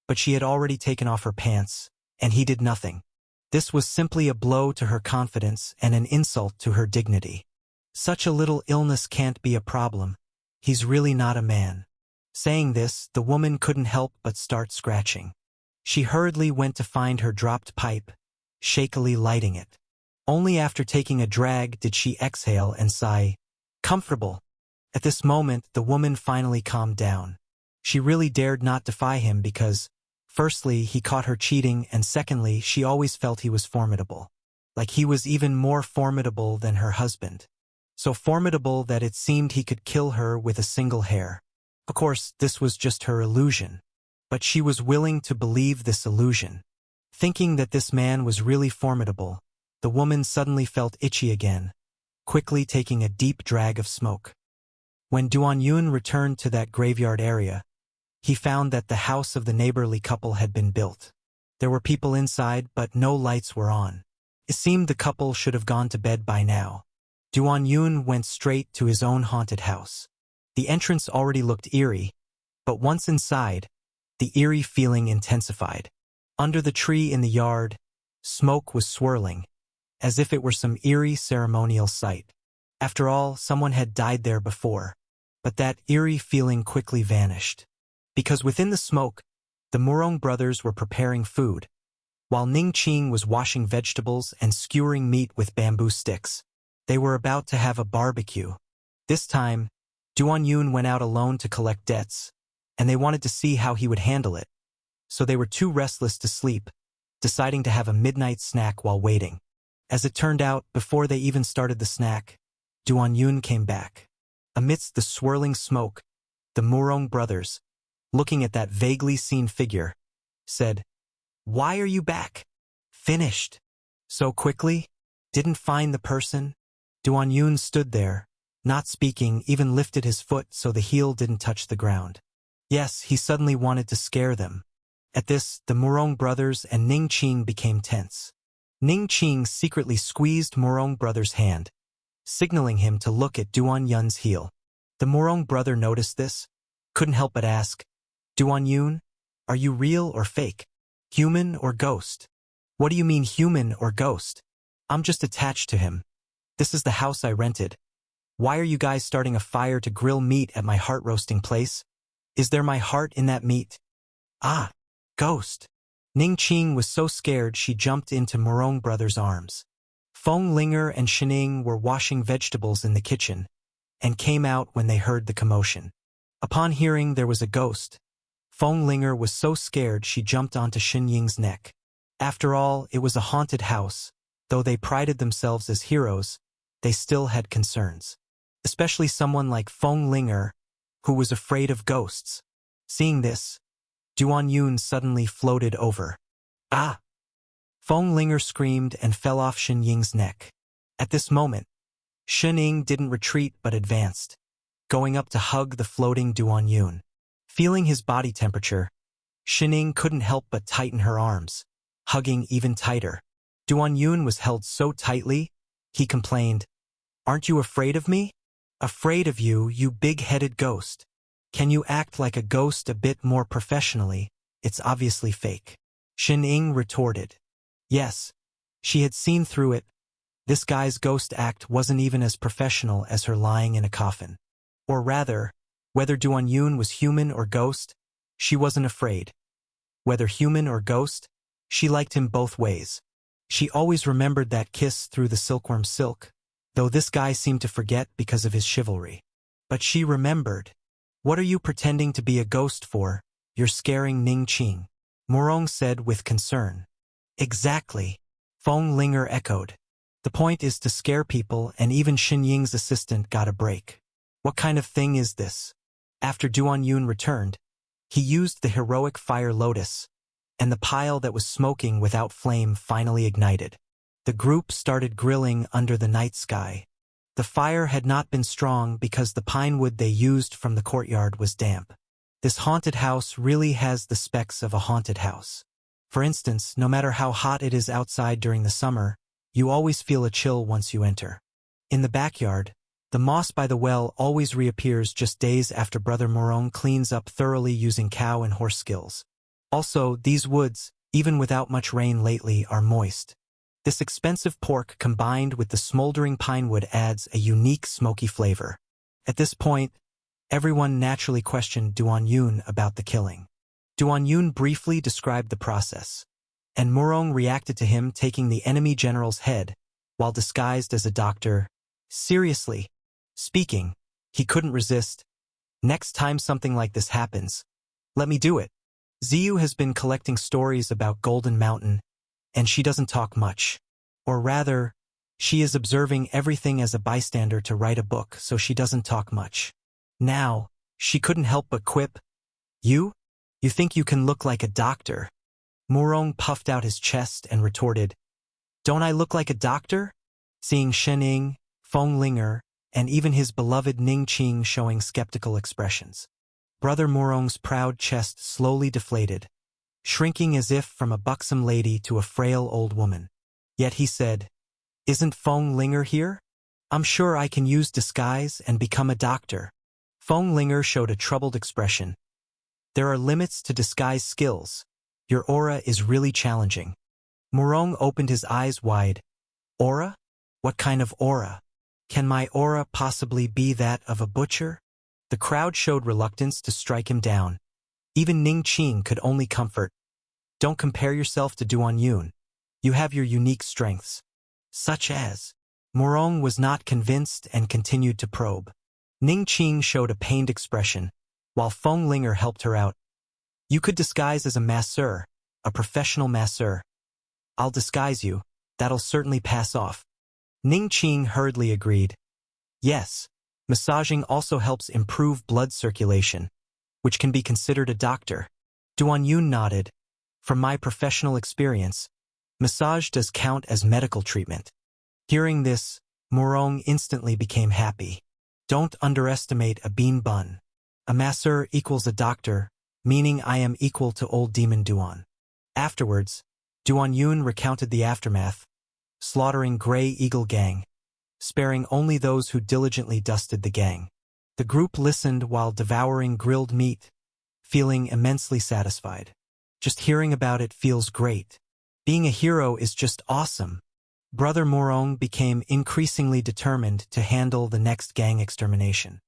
But she had already taken off her pants, and he did nothing. This was simply a blow to her confidence and an insult to her dignity. Such a little illness can't be a problem. He's really not a man. Saying this, the woman couldn't help but start scratching. She hurriedly went to find her dropped pipe, shakily lighting it. Only after taking a drag did she exhale and sigh, "Comfortable." At this moment, the woman finally calmed down. She really dared not defy him because, firstly, he caught her cheating, and secondly, she always felt he was formidable. Like he was even more formidable than her husband. So formidable that it seemed he could kill her with a single hair. Of course, this was just her illusion. But she was willing to believe this illusion. Thinking that this man was really formidable, the woman suddenly felt itchy again, quickly taking a deep drag of smoke. When Duan Yun returned to that graveyard area, he found that the house of the neighborly couple had been built. There were people inside, but no lights were on. It seemed the couple should have gone to bed by now. Duan Yun went straight to his own haunted house. The entrance already looked eerie, but once inside, the eerie feeling intensified. Under the tree in the yard, smoke was swirling, as if it were some eerie ceremonial site. After all, someone had died there before, but that eerie feeling quickly vanished. Because within the smoke, the Murong brothers were preparing food, while Ning Qing was washing vegetables and skewering meat with bamboo sticks. They were about to have a barbecue. This time, Duan Yun went out alone to collect debts, and they wanted to see how he would handle it. So they were too restless to sleep, deciding to have a midnight snack while waiting. As it turned out, before they even started the snack, Duan Yun came back. Amidst the swirling smoke, the Murong brothers, looking at that vaguely seen figure, said, "Why are you back? Finished. So quickly? Didn't find the person?" Duan Yun stood there, not speaking, even lifted his foot so the heel didn't touch the ground. Yes, he suddenly wanted to scare them. At this, the Murong brothers and Ning Qing became tense. Ning Qing secretly squeezed Murong brother's hand, signaling him to look at Duan Yun's heel. The Murong brother noticed this, couldn't help but ask, "Duan Yun, are you real or fake? Human or ghost?" "What do you mean human or ghost? I'm just attached to him. This is the house I rented. Why are you guys starting a fire to grill meat at my heart-roasting place? Is there my heart in that meat?" "Ah, ghost." Ning Qing was so scared she jumped into Murong brothers' arms. Feng Linger and Shining were washing vegetables in the kitchen, and came out when they heard the commotion. Upon hearing there was a ghost, Feng Linger was so scared she jumped onto Xin Ying's neck. After all, it was a haunted house. Though they prided themselves as heroes, they still had concerns. Especially someone like Feng Linger, who was afraid of ghosts. Seeing this, Duan Yun suddenly floated over. "Ah!" Feng Linger screamed and fell off Xin Ying's neck. At this moment, Xin Ying didn't retreat but advanced, going up to hug the floating Duan Yun. Feeling his body temperature, Xin Ying couldn't help but tighten her arms, hugging even tighter. Duan Yun was held so tightly, he complained, "Aren't you afraid of me?" "Afraid of you, you big-headed ghost. Can you act like a ghost a bit more professionally? It's obviously fake." Xin Ying retorted. Yes, she had seen through it. This guy's ghost act wasn't even as professional as her lying in a coffin. Or rather, whether Duan Yun was human or ghost, she wasn't afraid. Whether human or ghost, she liked him both ways. She always remembered that kiss through the silkworm silk, though this guy seemed to forget because of his chivalry. But she remembered. "What are you pretending to be a ghost for? You're scaring Ning Qing," Murong said with concern. "Exactly," Feng Linger echoed. "The point is to scare people, and even Xin Ying's assistant got a break. What kind of thing is this?" After Duan Yun returned, he used the heroic fire lotus, and the pile that was smoking without flame finally ignited. The group started grilling under the night sky. The fire had not been strong because the pine wood they used from the courtyard was damp. This haunted house really has the specs of a haunted house. For instance, no matter how hot it is outside during the summer, you always feel a chill once you enter. In the backyard, the moss by the well always reappears just days after Brother Murong cleans up thoroughly using cow and horse skills. Also, these woods, even without much rain lately, are moist. This expensive pork combined with the smoldering pine wood adds a unique smoky flavor. At this point, everyone naturally questioned Duan Yun about the killing. Duan Yun briefly described the process, and Murong reacted to him taking the enemy general's head while disguised as a doctor. Seriously speaking, he couldn't resist. Next time something like this happens, let me do it. Ziyu has been collecting stories about Golden Mountain, and she doesn't talk much. Or rather, she is observing everything as a bystander to write a book, so she doesn't talk much. Now, she couldn't help but quip, "You? You think you can look like a doctor?" Murong puffed out his chest and retorted, "Don't I look like a doctor?" Seeing Shening, Feng Linger, and even his beloved Ning Qing showing skeptical expressions. Brother Murong's proud chest slowly deflated, shrinking as if from a buxom lady to a frail old woman. Yet he said, "Isn't Feng Linger here? I'm sure I can use disguise and become a doctor." Feng Linger showed a troubled expression. "There are limits to disguise skills. Your aura is really challenging." Murong opened his eyes wide. "Aura? What kind of aura? Can my aura possibly be that of a butcher?" The crowd showed reluctance to strike him down. Even Ning Qing could only comfort, "Don't compare yourself to Duan Yun. You have your unique strengths." "Such as?" Murong was not convinced and continued to probe. Ning Qing showed a pained expression, while Feng Linger helped her out. "You could disguise as a masseur, a professional masseur." "I'll disguise you. That'll certainly pass off." Ning Qing hurriedly agreed. "Yes, massaging also helps improve blood circulation, which can be considered a doctor." Duan Yun nodded. "From my professional experience, massage does count as medical treatment." Hearing this, Murong instantly became happy. Don't underestimate a bean bun. A masseur equals a doctor, meaning I am equal to old demon Duan. Afterwards, Duan Yun recounted the aftermath, slaughtering Grey Eagle Gang, sparing only those who diligently dusted the gang. The group listened while devouring grilled meat, feeling immensely satisfied. Just hearing about it feels great. Being a hero is just awesome. Brother Murong became increasingly determined to handle the next gang extermination.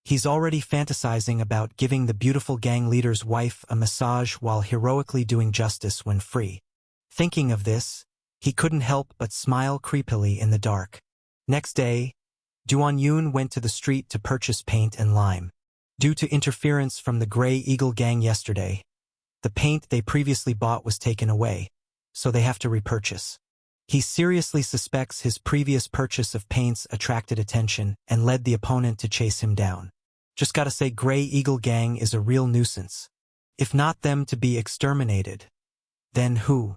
He's already fantasizing about giving the beautiful gang leader's wife a massage while heroically doing justice when free. Thinking of this, he couldn't help but smile creepily in the dark. Next day, Duan Yun went to the street to purchase paint and lime. Due to interference from the Grey Eagle Gang yesterday, the paint they previously bought was taken away, so they have to repurchase. He seriously suspects his previous purchase of paints attracted attention and led the opponent to chase him down. Just gotta say, Grey Eagle Gang is a real nuisance. If not them to be exterminated, then who?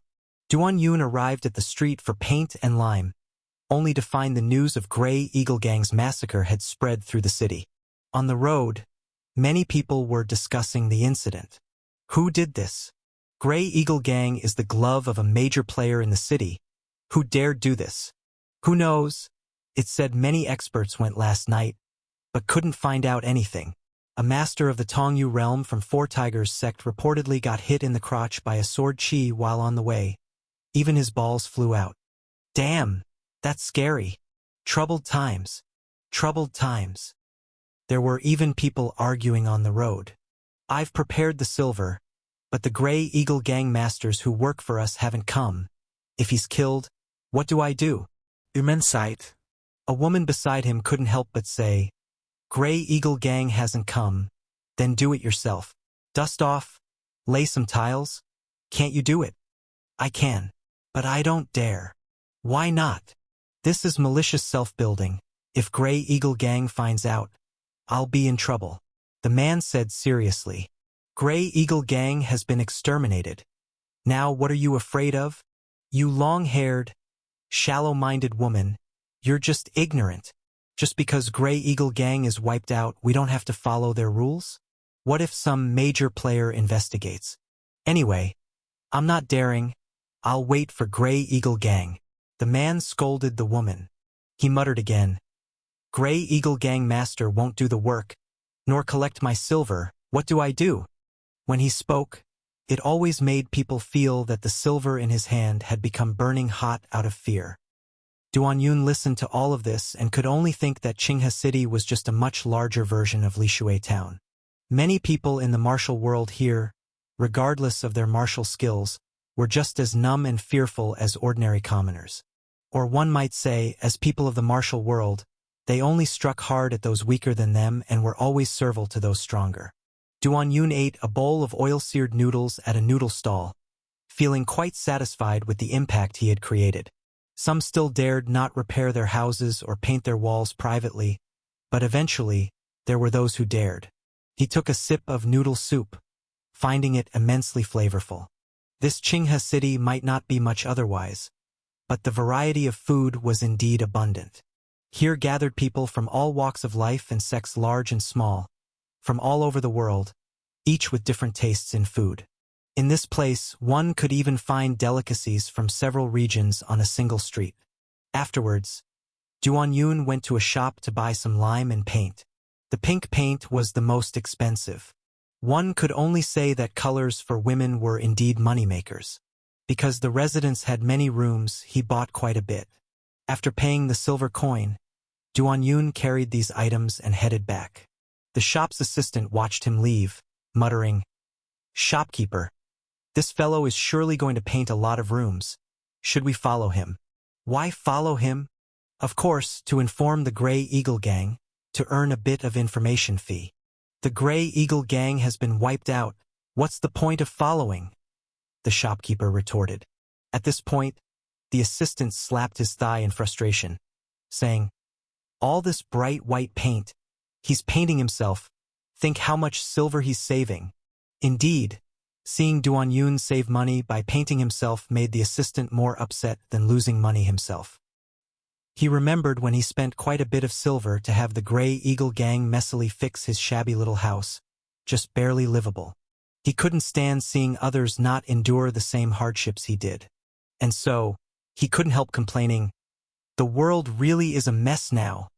Duan Yun arrived at the street for paint and lime, only to find the news of Grey Eagle Gang's massacre had spread through the city. On the road, many people were discussing the incident. Who did this? Grey Eagle Gang is the glove of a major player in the city. Who dared do this? Who knows? It said many experts went last night, but couldn't find out anything. A master of the Tongyu realm from Four Tigers sect reportedly got hit in the crotch by a sword chi while on the way. Even his balls flew out. Damn, that's scary. Troubled times. Troubled times. There were even people arguing on the road. I've prepared the silver, but the Grey Eagle Gang masters who work for us haven't come. If he's killed, what do I do? Sight. A woman beside him couldn't help but say, Grey Eagle Gang hasn't come, then do it yourself. Dust off, lay some tiles. Can't you do it? I can, but I don't dare. Why not? This is malicious self-building. If Grey Eagle Gang finds out, I'll be in trouble. The man said seriously. Grey Eagle Gang has been exterminated. Now what are you afraid of? You long-haired, shallow-minded woman, you're just ignorant. Just because Grey Eagle Gang is wiped out, we don't have to follow their rules? What if some major player investigates? Anyway, I'm not daring. I'll wait for Grey Eagle Gang. The man scolded the woman. He muttered again. Grey Eagle Gang master won't do the work, nor collect my silver. What do I do? When he spoke, It always made people feel that the silver in his hand had become burning hot out of fear. Duan Yun listened to all of this and could only think that Qinghe City was just a much larger version of Lishui Town. Many people in the martial world here, regardless of their martial skills, were just as numb and fearful as ordinary commoners. Or one might say, as people of the martial world, they only struck hard at those weaker than them and were always servile to those stronger. Duan Yun ate a bowl of oil-seared noodles at a noodle stall, feeling quite satisfied with the impact he had created. Some still dared not repair their houses or paint their walls privately, but eventually, there were those who dared. He took a sip of noodle soup, finding it immensely flavorful. This Qinghe City might not be much otherwise, but the variety of food was indeed abundant. Here gathered people from all walks of life and sects large and small, from all over the world, each with different tastes in food. In this place, one could even find delicacies from several regions on a single street. Afterwards, Duan Yun went to a shop to buy some lime and paint. The pink paint was the most expensive. One could only say that colors for women were indeed moneymakers. Because the residence had many rooms, he bought quite a bit. After paying the silver coin, Duan Yun carried these items and headed back. The shop's assistant watched him leave, muttering, "Shopkeeper, this fellow is surely going to paint a lot of rooms. Should we follow him?" Why follow him? Of course, to inform the Grey Eagle Gang, to earn a bit of information fee. The Grey Eagle Gang has been wiped out. What's the point of following? The shopkeeper retorted. At this point, the assistant slapped his thigh in frustration, saying, "All this bright white paint. He's painting himself. Think how much silver he's saving." Indeed, seeing Duan Yun save money by painting himself made the assistant more upset than losing money himself. He remembered when he spent quite a bit of silver to have the Grey Eagle Gang messily fix his shabby little house, just barely livable. He couldn't stand seeing others not endure the same hardships he did. And so, he couldn't help complaining, "The world really is a mess now."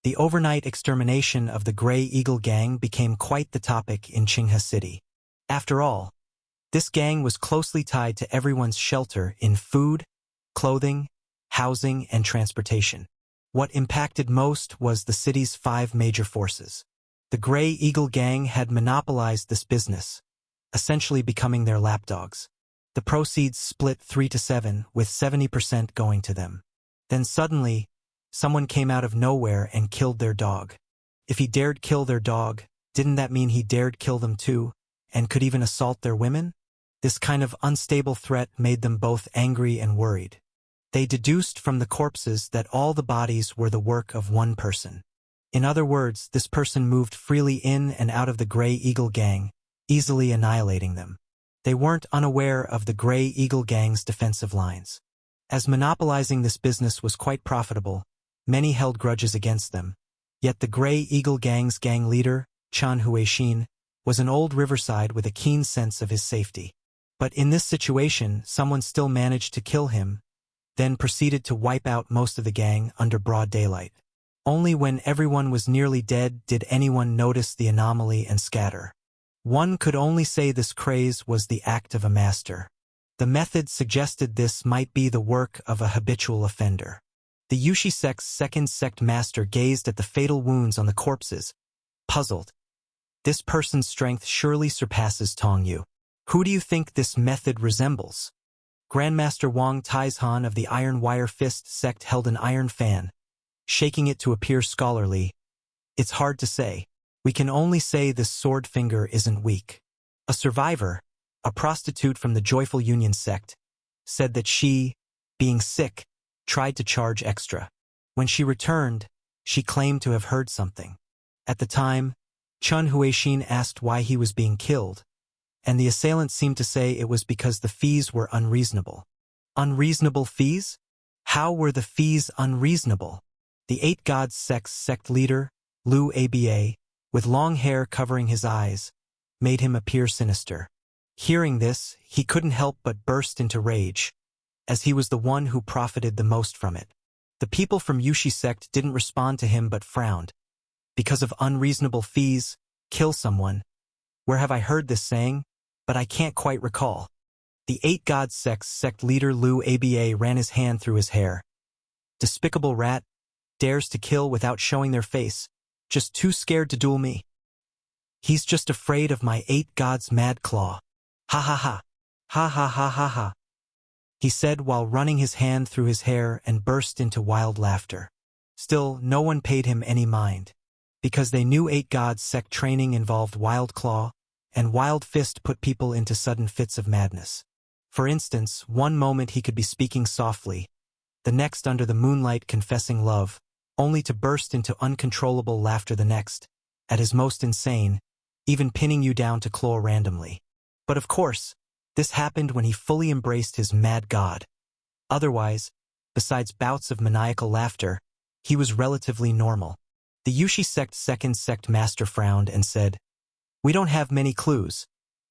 The overnight extermination of the Grey Eagle Gang became quite the topic in Qinghe City. After all, this gang was closely tied to everyone's shelter in food, clothing, housing, and transportation. What impacted most was the city's 5 major forces. The Grey Eagle Gang had monopolized this business, essentially becoming their lapdogs. The proceeds split 3-7, with 70% going to them. Then suddenly, someone came out of nowhere and killed their dog. If he dared kill their dog, didn't that mean he dared kill them too, and could even assault their women? This kind of unstable threat made them both angry and worried. They deduced from the corpses that all the bodies were the work of one person. In other words, this person moved freely in and out of the Grey Eagle Gang, easily annihilating them. They weren't unaware of the Grey Eagle Gang's defensive lines. As monopolizing this business was quite profitable, many held grudges against them. Yet the Grey Eagle Gang's gang leader, Chan Huixin, was an old riverside with a keen sense of his safety. But in this situation, someone still managed to kill him, then proceeded to wipe out most of the gang under broad daylight. Only when everyone was nearly dead did anyone notice the anomaly and scatter. One could only say this craze was the act of a master. The method suggested this might be the work of a habitual offender. The Yushi sect's second sect master gazed at the fatal wounds on the corpses, puzzled. This person's strength surely surpasses Tongyu. Who do you think this method resembles? Grandmaster Wang Taizhan of the Iron Wire Fist sect held an iron fan, shaking it to appear scholarly. It's hard to say. We can only say this sword finger isn't weak. A survivor, a prostitute from the Joyful Union sect, said that she, being sick, tried to charge extra. When she returned, she claimed to have heard something. At the time, Chun Huixin asked why he was being killed, and the assailant seemed to say it was because the fees were unreasonable. Unreasonable fees? How were the fees unreasonable? The Eight Gods sect's sect leader, Liu Aba, with long hair covering his eyes, made him appear sinister. Hearing this, he couldn't help but burst into rage, as he was the one who profited the most from it. The people from Yushi sect didn't respond to him but frowned. Because of unreasonable fees, kill someone. Where have I heard this saying? but I can't quite recall. The Eight Gods sect leader Liu Aba ran his hand through his hair. Despicable rat, dares to kill without showing their face, just too scared to duel me. He's just afraid of my Eight Gods' mad claw. Ha ha ha. Ha ha ha ha ha. He said while running his hand through his hair and burst into wild laughter. Still, no one paid him any mind, because they knew Eight Gods sect training involved Wild Claw, and Wild Fist put people into sudden fits of madness. For instance, one moment he could be speaking softly, the next under the moonlight confessing love, only to burst into uncontrollable laughter the next, at his most insane, even pinning you down to claw randomly. But of course, this happened when he fully embraced his mad god. Otherwise, besides bouts of maniacal laughter, he was relatively normal. The Yushi sect's second sect master frowned and said, "We don't have many clues,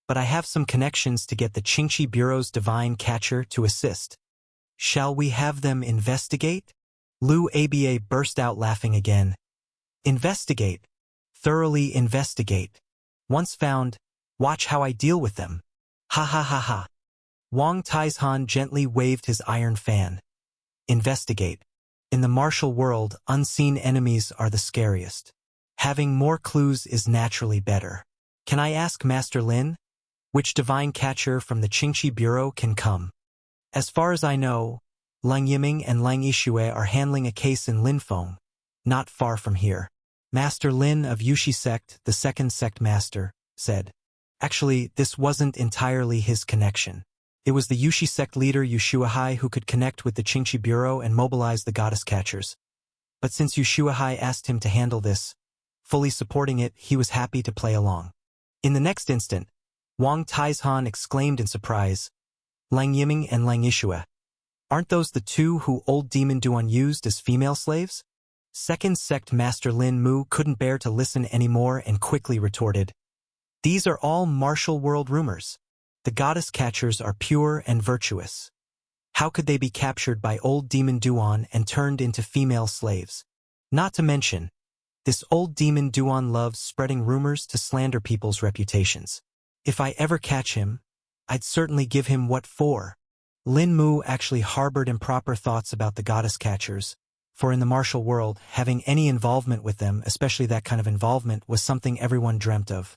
but I have some connections to get the Qingqi Bureau's divine catcher to assist. Shall we have them investigate?" Liu Aba burst out laughing again. "Investigate. Thoroughly investigate. Once found, watch how I deal with them. Ha ha ha ha." Wang Taizhan gently waved his iron fan. "Investigate. In the martial world, unseen enemies are the scariest. Having more clues is naturally better. Can I ask Master Lin, which divine catcher from the Qingqi Bureau can come? As far as I know, Lang Yiming and Lang Yixue are handling a case in Linfeng, not far from here." Master Lin of Yushi sect, the second sect master, said. Actually, this wasn't entirely his connection. It was the Yushi sect leader Yushuahai who could connect with the Qingqi Bureau and mobilize the goddess catchers. But since Yushuahai asked him to handle this, fully supporting it, he was happy to play along. In the next instant, Wang Taizhan exclaimed in surprise, "Lang Yiming and Lang Yixue. Aren't those the two who old Demon Duan used as female slaves?" Second sect master Lin Mu couldn't bear to listen anymore and quickly retorted, "These are all martial world rumors. The goddess catchers are pure and virtuous. How could they be captured by old Demon Duan and turned into female slaves? Not to mention, this old Demon Duan loves spreading rumors to slander people's reputations. If I ever catch him, I'd certainly give him what for." Lin Mu actually harbored improper thoughts about the goddess catchers, for in the martial world, having any involvement with them, especially that kind of involvement, was something everyone dreamt of.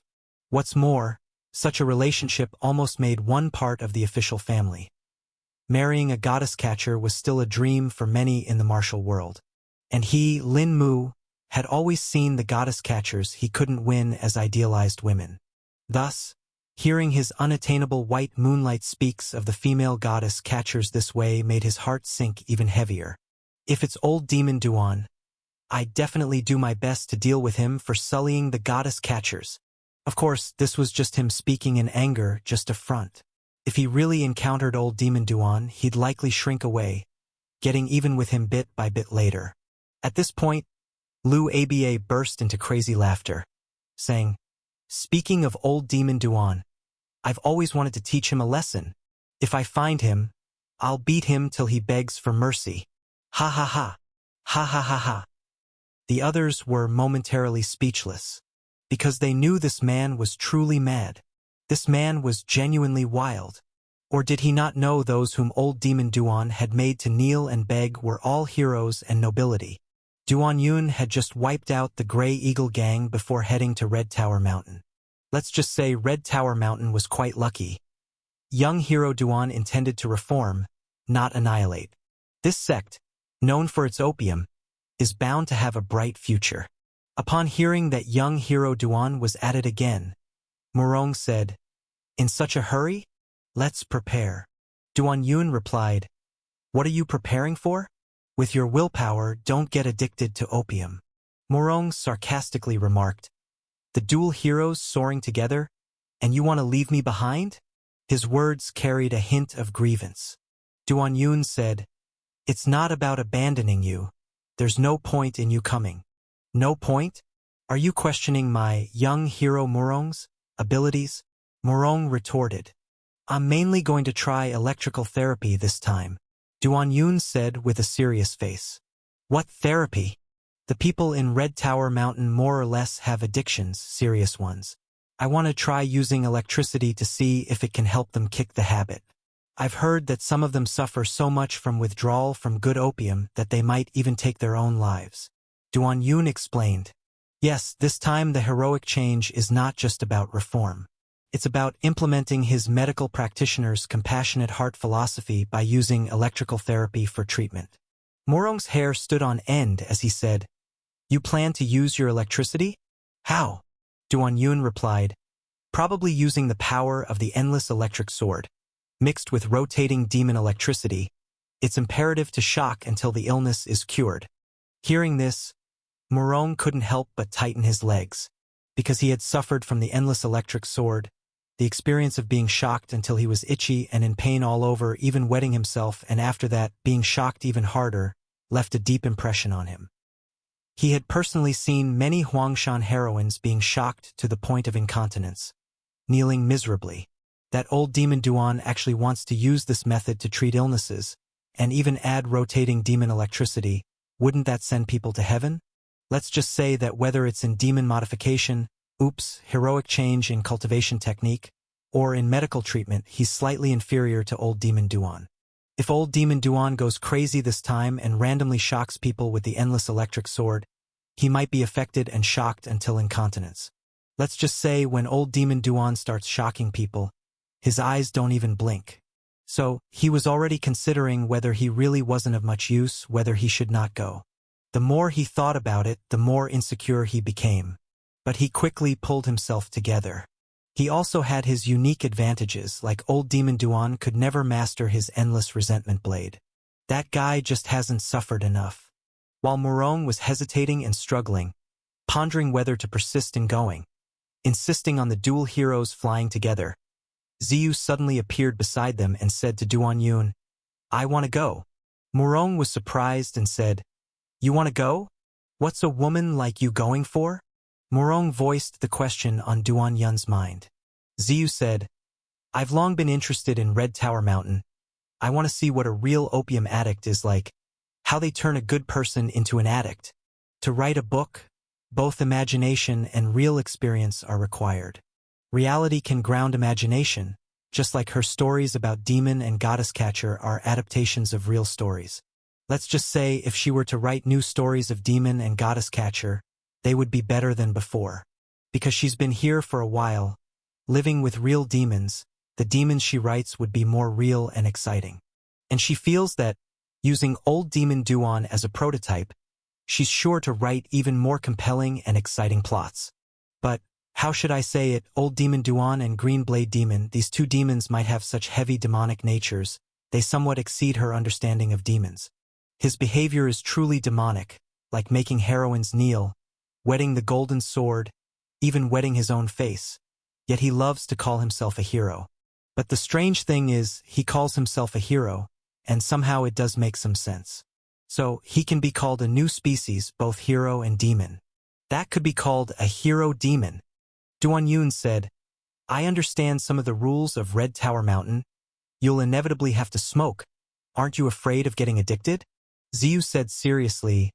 What's more, such a relationship almost made one part of the official family. Marrying a goddess catcher was still a dream for many in the martial world. And he, Lin Mu, had always seen the goddess catchers he couldn't win as idealized women. Thus, hearing his unattainable white moonlight speaks of the female goddess catchers this way made his heart sink even heavier. If it's old Demon Duan, I'd definitely do my best to deal with him for sullying the goddess catchers. Of course, this was just him speaking in anger, just a front. If he really encountered old Demon Duan, he'd likely shrink away, getting even with him bit by bit later. At this point, Liu Aba burst into crazy laughter, saying, "Speaking of old Demon Duan, I've always wanted to teach him a lesson. If I find him, I'll beat him till he begs for mercy. Ha ha ha. Ha ha ha ha." The others were momentarily speechless, because they knew this man was truly mad. This man was genuinely wild. Or did he not know those whom old Demon Duan had made to kneel and beg were all heroes and nobility? Duan Yun had just wiped out the Grey Eagle gang before heading to Red Tower Mountain. Let's just say Red Tower Mountain was quite lucky. Young hero Duan intended to reform, not annihilate. This sect, known for its opium, is bound to have a bright future. Upon hearing that young hero Duan was at it again, Murong said, "In such a hurry? Let's prepare." Duan Yun replied, "What are you preparing for? With your willpower, don't get addicted to opium." Murong sarcastically remarked, "The dual heroes soaring together, and you want to leave me behind?" His words carried a hint of grievance. Duan Yun said, "It's not about abandoning you. There's no point in you coming." "No point? Are you questioning my young hero Murong's abilities?" Murong retorted, "I'm mainly going to try electrical therapy this time," Duan Yun said with a serious face. "What therapy? The people in Red Tower Mountain more or less have addictions, serious ones. I want to try using electricity to see if it can help them kick the habit. I've heard that some of them suffer so much from withdrawal from good opium that they might even take their own lives. Duan Yun explained. Yes, this time the heroic change is not just about reform. It's about implementing his medical practitioner's compassionate heart philosophy by using electrical therapy for treatment. Morong's hair stood on end as he said, "You plan to use your electricity? How?" Duan Yun replied, "Probably using the power of the endless electric sword. Mixed with rotating demon electricity, it's imperative to shock until the illness is cured." Hearing this, Morong couldn't help but tighten his legs. Because he had suffered from the endless electric sword, the experience of being shocked until he was itchy and in pain all over, even wetting himself, and after that, being shocked even harder, left a deep impression on him. He had personally seen many Huangshan heroines being shocked to the point of incontinence, kneeling miserably. That old demon Duan actually wants to use this method to treat illnesses, and even add rotating demon electricity. Wouldn't that send people to heaven? Let's just say that whether it's in demon modification, heroic change in cultivation technique, or in medical treatment, he's slightly inferior to old demon Duan. If old demon Duan goes crazy this time and randomly shocks people with the endless electric sword, he might be affected and shocked until incontinence. Let's just say when old demon Duan starts shocking people, his eyes don't even blink. So, he was already considering whether he really wasn't of much use, whether he should not go. The more he thought about it, the more insecure he became. But he quickly pulled himself together. He also had his unique advantages, like old demon Duan could never master his endless resentment blade. That guy just hasn't suffered enough. While Morong was hesitating and struggling, pondering whether to persist in going, insisting on the dual heroes flying together, Ziyu suddenly appeared beside them and said to Duan Yun, "I want to go." Morong was surprised and said, "You want to go? What's a woman like you going for?" Morong voiced the question on Duan Yun's mind. Ziyu said, "I've long been interested in Red Tower Mountain. I want to see what a real opium addict is like, how they turn a good person into an addict. To write a book, both imagination and real experience are required. Reality can ground imagination, just like her stories about demon and goddess catcher are adaptations of real stories. Let's just say if she were to write new stories of demon and goddess catcher, they would be better than before. Because she's been here for a while, living with real demons, the demons she writes would be more real and exciting. And she feels that, using old demon Duan as a prototype, she's sure to write even more compelling and exciting plots. But, how should I say it, old demon Duan and green blade demon, these two demons might have such heavy demonic natures, they somewhat exceed her understanding of demons. His behavior is truly demonic, like making heroines kneel, wetting the golden sword, even wetting his own face. Yet he loves to call himself a hero. But the strange thing is, he calls himself a hero, and somehow it does make some sense. So, he can be called a new species, both hero and demon. That could be called a hero-demon. Duan Yun said, "I understand some of the rules of Red Tower Mountain. You'll inevitably have to smoke. Aren't you afraid of getting addicted?" Ziyu said seriously,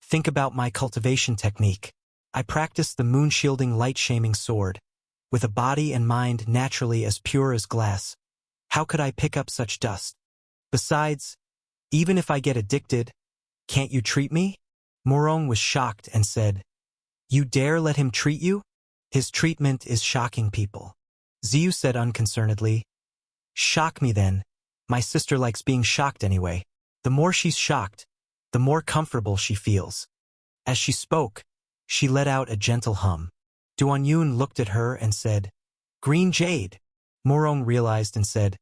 "Think about my cultivation technique. I practice the moon-shielding light-shaming sword, with a body and mind naturally as pure as glass. How could I pick up such dust? Besides, even if I get addicted, can't you treat me?" Morong was shocked and said, "You dare let him treat you? His treatment is shocking people." Ziyu said unconcernedly, "Shock me then. My sister likes being shocked anyway. The more she's shocked, the more comfortable she feels." As she spoke, she let out a gentle hum. Duan Yun looked at her and said, "Green Jade." Morong realized and said,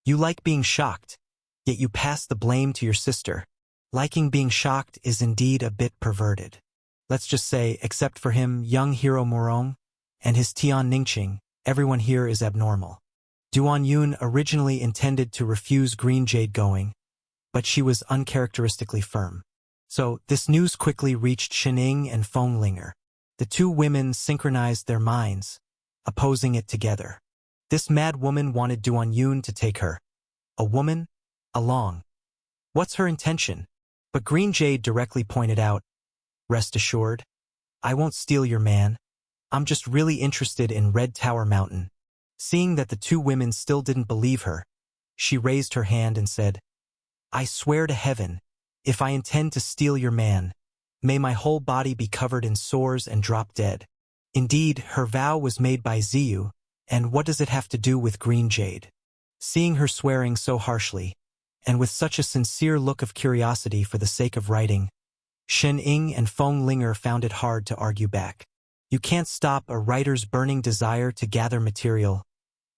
"You like being shocked, yet you pass the blame to your sister. Liking being shocked is indeed a bit perverted. Let's just say, except for him, young hero Morong, and his Tian Ningqing, everyone here is abnormal." Duan Yun originally intended to refuse Green Jade going, but she was uncharacteristically firm. So, this news quickly reached Shining and Fenglinger. The two women synchronized their minds, opposing it together. This mad woman wanted Duan Yun to take her, a woman, along. What's her intention? But Green Jade directly pointed out, "Rest assured, I won't steal your man. I'm just really interested in Red Tower Mountain. Seeing that the two women still didn't believe her, she raised her hand and said, I swear to heaven, if I intend to steal your man, may my whole body be covered in sores and drop dead. Indeed, her vow was made by Ziyu, and what does it have to do with green jade? Seeing her swearing so harshly, and with such a sincere look of curiosity for the sake of writing, Shen Ying and Feng Linger found it hard to argue back. You can't stop a writer's burning desire to gather material,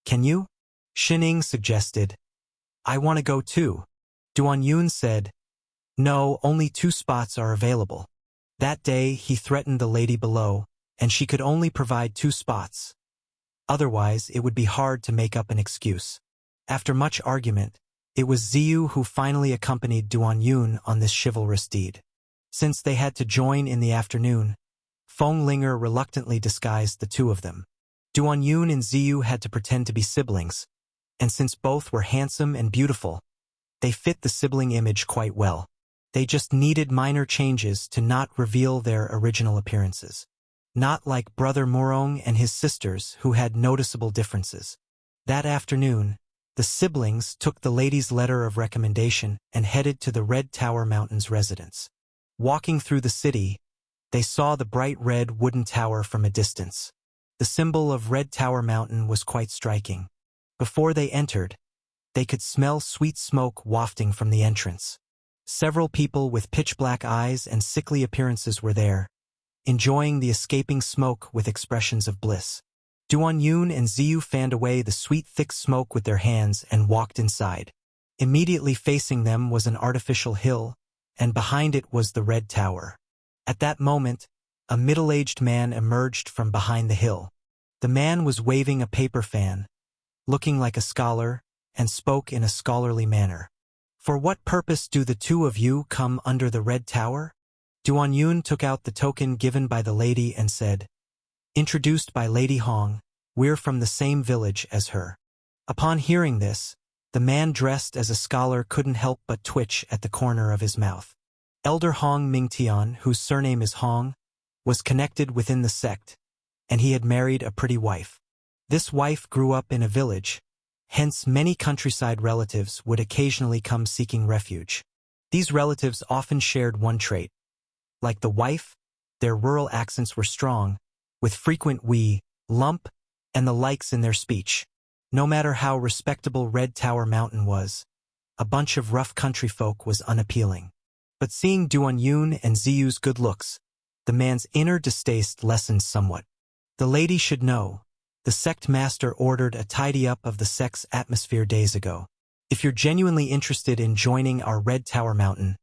can you? Shen Ying suggested. I want to go too. Duan Yun said, no, only 2 spots are available. That day he threatened the lady below, and she could only provide 2 spots. Otherwise, it would be hard to make up an excuse. After much argument, it was Ziyu who finally accompanied Duan Yun on this chivalrous deed. Since they had to join in the afternoon, Feng Linger reluctantly disguised the two of them. Duan Yun and Ziyu had to pretend to be siblings, and since both were handsome and beautiful, they fit the sibling image quite well. They just needed minor changes to not reveal their original appearances. Not like Brother Morong and his sisters who had noticeable differences. That afternoon, the siblings took the lady's letter of recommendation and headed to the Red Tower Mountain's residence. Walking through the city, they saw the bright red wooden tower from a distance. The symbol of Red Tower Mountain was quite striking. Before they entered, they could smell sweet smoke wafting from the entrance. Several people with pitch-black eyes and sickly appearances were there, enjoying the escaping smoke with expressions of bliss. Duan Yun and Ziyu fanned away the sweet thick smoke with their hands and walked inside. Immediately facing them was an artificial hill, and behind it was the Red Tower. At that moment, a middle-aged man emerged from behind the hill. The man was waving a paper fan, looking like a scholar, and spoke in a scholarly manner. For what purpose do the two of you come under the Red Tower? Duan Yun took out the token given by the lady and said, introduced by Lady Hong, we're from the same village as her. Upon hearing this, the man dressed as a scholar couldn't help but twitch at the corner of his mouth. Elder Hong Mingtian, whose surname is Hong, was connected within the sect, and he had married a pretty wife. This wife grew up in a village, hence many countryside relatives would occasionally come seeking refuge. These relatives often shared one trait. Like the wife, their rural accents were strong, with frequent we, lump, and the likes in their speech. No matter how respectable Red Tower Mountain was, a bunch of rough country folk was unappealing. But seeing Duan Yun and Ziyu's good looks, the man's inner distaste lessened somewhat. The lady should know, the sect master ordered a tidy-up of the sect's atmosphere days ago. If you're genuinely interested in joining our Red Tower Mountain,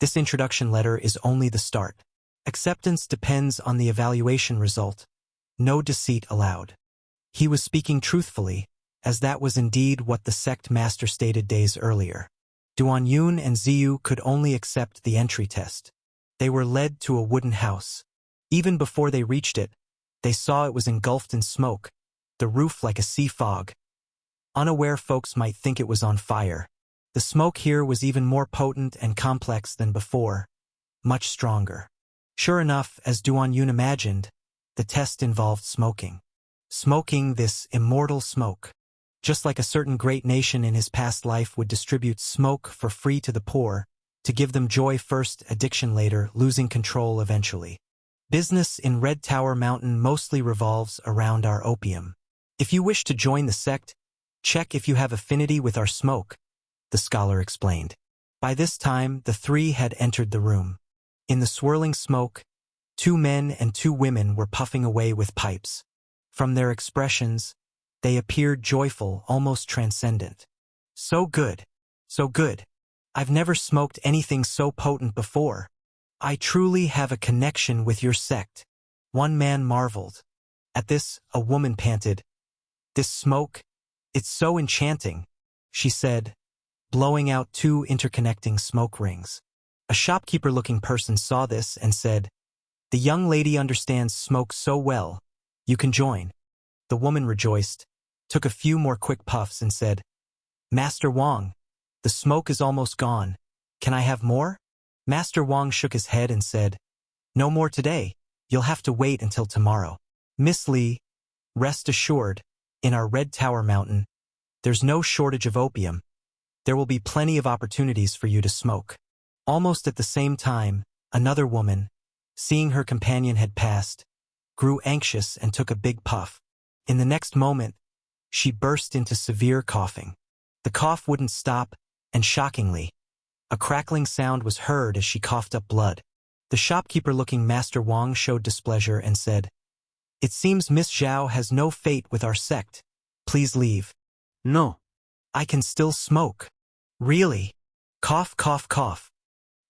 this introduction letter is only the start. Acceptance depends on the evaluation result. No deceit allowed. He was speaking truthfully, as that was indeed what the sect master stated days earlier. Duan Yun and Ziyu could only accept the entry test. They were led to a wooden house. Even before they reached it, they saw it was engulfed in smoke, the roof like a sea fog. Unaware folks might think it was on fire. The smoke here was even more potent and complex than before, much stronger. Sure enough, as Duan Yun imagined, the test involved smoking. Smoking this immortal smoke. Just like a certain great nation in his past life would distribute smoke for free to the poor, to give them joy first, addiction later, losing control eventually. Business in Red Tower Mountain mostly revolves around our opium. If you wish to join the sect, check if you have affinity with our smoke, the scholar explained. By this time, the three had entered the room. In the swirling smoke, 2 men and 2 women were puffing away with pipes. From their expressions, they appeared joyful, almost transcendent. So good, so good. I've never smoked anything so potent before. I truly have a connection with your sect. One man marveled. At this, a woman panted. This smoke, it's so enchanting, she said, blowing out 2 interconnecting smoke rings. A shopkeeper-looking person saw this and said, the young lady understands smoke so well, you can join. The woman rejoiced, took a few more quick puffs and said, Master Wang, the smoke is almost gone. Can I have more? Master Wang shook his head and said, no more today. You'll have to wait until tomorrow. Miss Lee, rest assured, in our Red Tower Mountain, there's no shortage of opium. There will be plenty of opportunities for you to smoke. Almost at the same time, another woman, seeing her companion had passed, grew anxious and took a big puff. In the next moment, she burst into severe coughing. The cough wouldn't stop, and shockingly, a crackling sound was heard as she coughed up blood. The shopkeeper-looking Master Wang showed displeasure and said, "It seems Miss Zhao has no fate with our sect. Please leave." No. "I can still smoke." "Really?" Cough, cough, cough.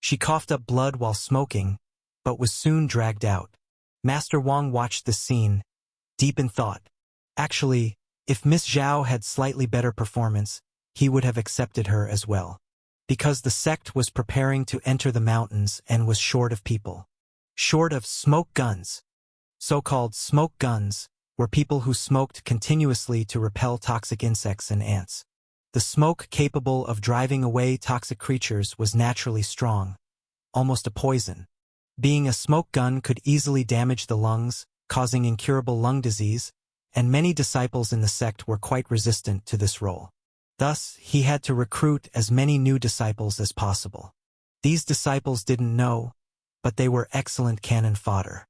She coughed up blood while smoking, but was soon dragged out. Master Wang watched the scene, deep in thought. Actually, if Miss Zhao had slightly better performance, he would have accepted her as well. Because the sect was preparing to enter the mountains and was short of people. Short of smoke guns. So-called smoke guns were people who smoked continuously to repel toxic insects and ants. The smoke capable of driving away toxic creatures was naturally strong, almost a poison. Being a smoke gun could easily damage the lungs, causing incurable lung disease, and many disciples in the sect were quite resistant to this role. Thus, he had to recruit as many new disciples as possible. These disciples didn't know, but they were excellent cannon fodder.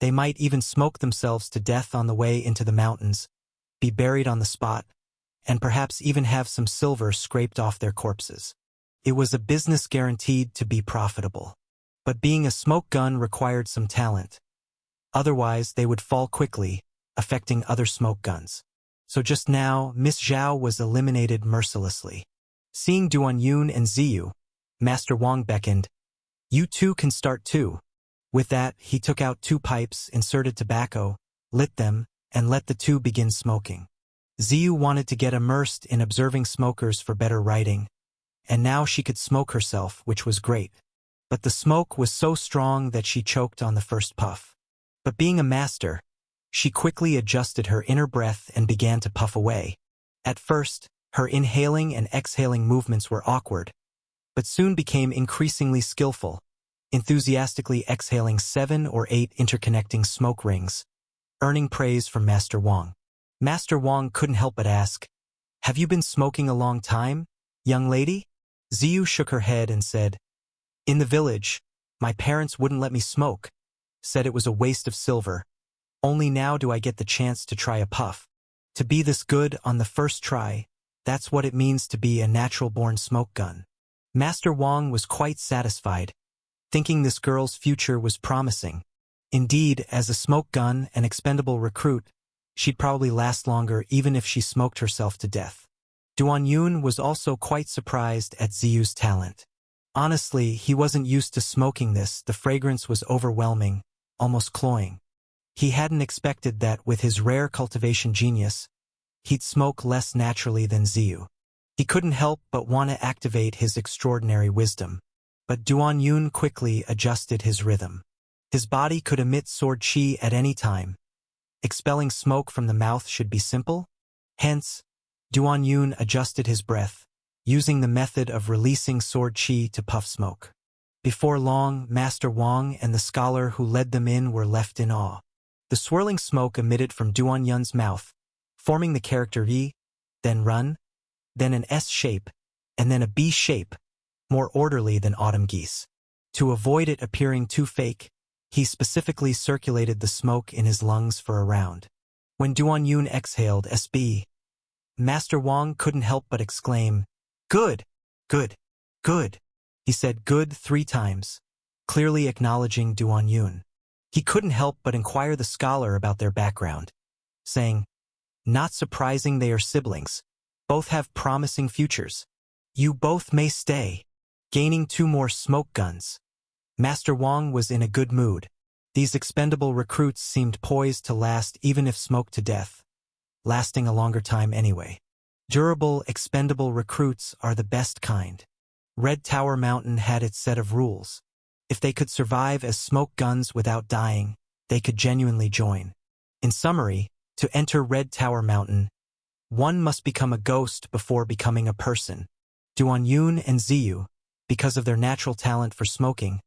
They might even smoke themselves to death on the way into the mountains, be buried on the spot, and perhaps even have some silver scraped off their corpses. It was a business guaranteed to be profitable. But being a smoke gun required some talent. Otherwise, they would fall quickly, affecting other smoke guns. So just now, Miss Zhao was eliminated mercilessly. Seeing Duan Yun and Ziyu, Master Wang beckoned, "You two can start too." With that, he took out 2 pipes, inserted tobacco, lit them, and let the 2 begin smoking. Ziyu wanted to get immersed in observing smokers for better writing, and now she could smoke herself, which was great. But the smoke was so strong that she choked on the first puff. But being a master, she quickly adjusted her inner breath and began to puff away. At first, her inhaling and exhaling movements were awkward, but soon became increasingly skillful, enthusiastically exhaling 7 or 8 interconnecting smoke rings, earning praise from Master Wang. Master Wang couldn't help but ask, "Have you been smoking a long time, young lady?" Ziyu shook her head and said, "In the village, my parents wouldn't let me smoke, said it was a waste of silver. Only now do I get the chance to try a puff. To be this good on the first try, that's what it means to be a natural-born smoke gun." Master Wang was quite satisfied, thinking this girl's future was promising. Indeed, as a smoke gun and expendable recruit, she'd probably last longer even if she smoked herself to death. Duan Yun was also quite surprised at Ziyu's talent. Honestly, he wasn't used to smoking this. The fragrance was overwhelming, almost cloying. He hadn't expected that with his rare cultivation genius, he'd smoke less naturally than Ziyu. He couldn't help but want to activate his extraordinary wisdom. But Duan Yun quickly adjusted his rhythm. His body could emit sword qi at any time. Expelling smoke from the mouth should be simple. Hence, Duan Yun adjusted his breath, using the method of releasing sword qi to puff smoke. Before long, Master Wang and the scholar who led them in were left in awe. The swirling smoke emitted from Duan Yun's mouth, forming the character V, then run, then an S shape, and then a B shape, more orderly than autumn geese. To avoid it appearing too fake, he specifically circulated the smoke in his lungs for a round. When Duan Yun exhaled SB, Master Wang couldn't help but exclaim, "Good, good, good." He said good 3 times, clearly acknowledging Duan Yun. He couldn't help but inquire the scholar about their background, saying, "Not surprising they are siblings. Both have promising futures. You both may stay." Gaining 2 more smoke guns, Master Wang was in a good mood. These expendable recruits seemed poised to last even if smoked to death, lasting a longer time anyway. Durable, expendable recruits are the best kind. Red Tower Mountain had its set of rules. If they could survive as smoke guns without dying, they could genuinely join. In summary, to enter Red Tower Mountain, one must become a ghost before becoming a person. Duan Yun and Ziyu, because of their natural talent for smoking,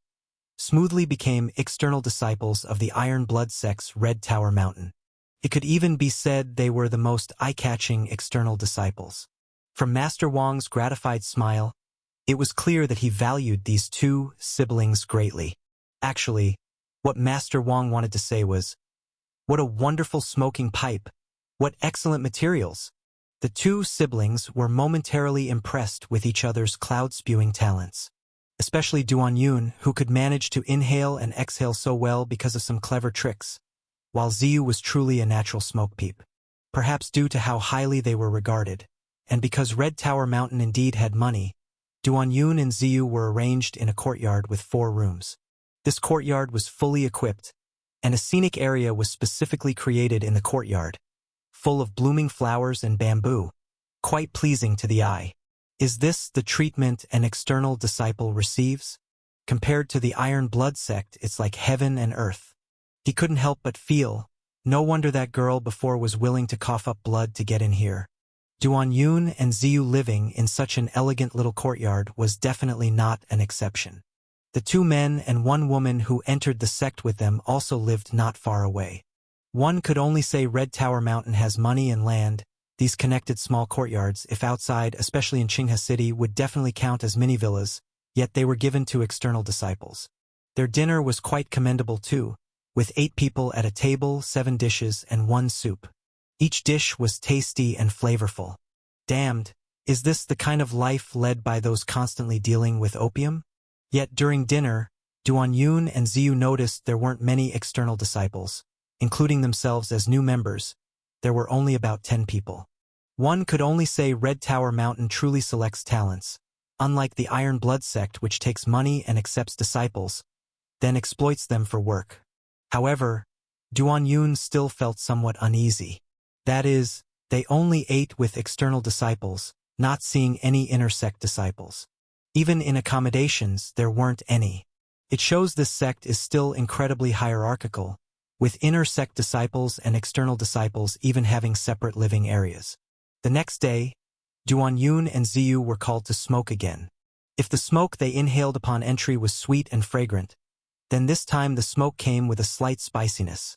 smoothly became external disciples of the Iron Blood sect's Red Tower Mountain. It could even be said they were the most eye-catching external disciples. From Master Wang's gratified smile, it was clear that he valued these two siblings greatly. Actually, what Master Wang wanted to say was, "What a wonderful smoking pipe! What excellent materials!" The two siblings were momentarily impressed with each other's cloud-spewing talents. Especially Duan Yun, who could manage to inhale and exhale so well because of some clever tricks, while Ziyu was truly a natural smoke peep. Perhaps due to how highly they were regarded, and because Red Tower Mountain indeed had money, Duan Yun and Ziyu were arranged in a courtyard with 4 rooms. This courtyard was fully equipped, and a scenic area was specifically created in the courtyard, full of blooming flowers and bamboo, quite pleasing to the eye. Is this the treatment an external disciple receives? Compared to the Iron Blood sect, it's like heaven and earth. He couldn't help but feel, no wonder that girl before was willing to cough up blood to get in here. Duan Yun and Ziyu living in such an elegant little courtyard was definitely not an exception. The 2 men and 1 woman who entered the sect with them also lived not far away. One could only say Red Tower Mountain has money and land. These connected small courtyards, if outside, especially in Qinghe City, would definitely count as mini-villas, yet they were given to external disciples. Their dinner was quite commendable too, with 8 people at a table, 7 dishes, and 1 soup. Each dish was tasty and flavorful. Damned, is this the kind of life led by those constantly dealing with opium? Yet during dinner, Duan Yun and Ziyu noticed there weren't many external disciples, including themselves as new members. There were only about 10 people. One could only say Red Tower Mountain truly selects talents, unlike the Iron Blood sect which takes money and accepts disciples, then exploits them for work. However, Duan Yun still felt somewhat uneasy. That is, they only ate with external disciples, not seeing any inner-sect disciples. Even in accommodations, there weren't any. It shows this sect is still incredibly hierarchical, with inner-sect disciples and external disciples even having separate living areas. The next day, Duan Yun and Ziyu were called to smoke again. If the smoke they inhaled upon entry was sweet and fragrant, then this time the smoke came with a slight spiciness.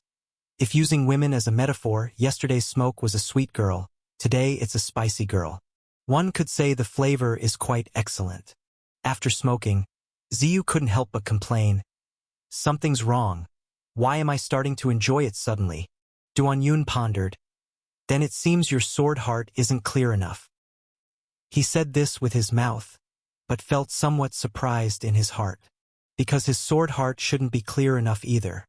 If using women as a metaphor, yesterday's smoke was a sweet girl, today it's a spicy girl. One could say the flavor is quite excellent. After smoking, Ziyu couldn't help but complain, "Something's wrong. Why am I starting to enjoy it suddenly?" Duan Yun pondered, "Then it seems your sword heart isn't clear enough." He said this with his mouth, but felt somewhat surprised in his heart, because his sword heart shouldn't be clear enough either.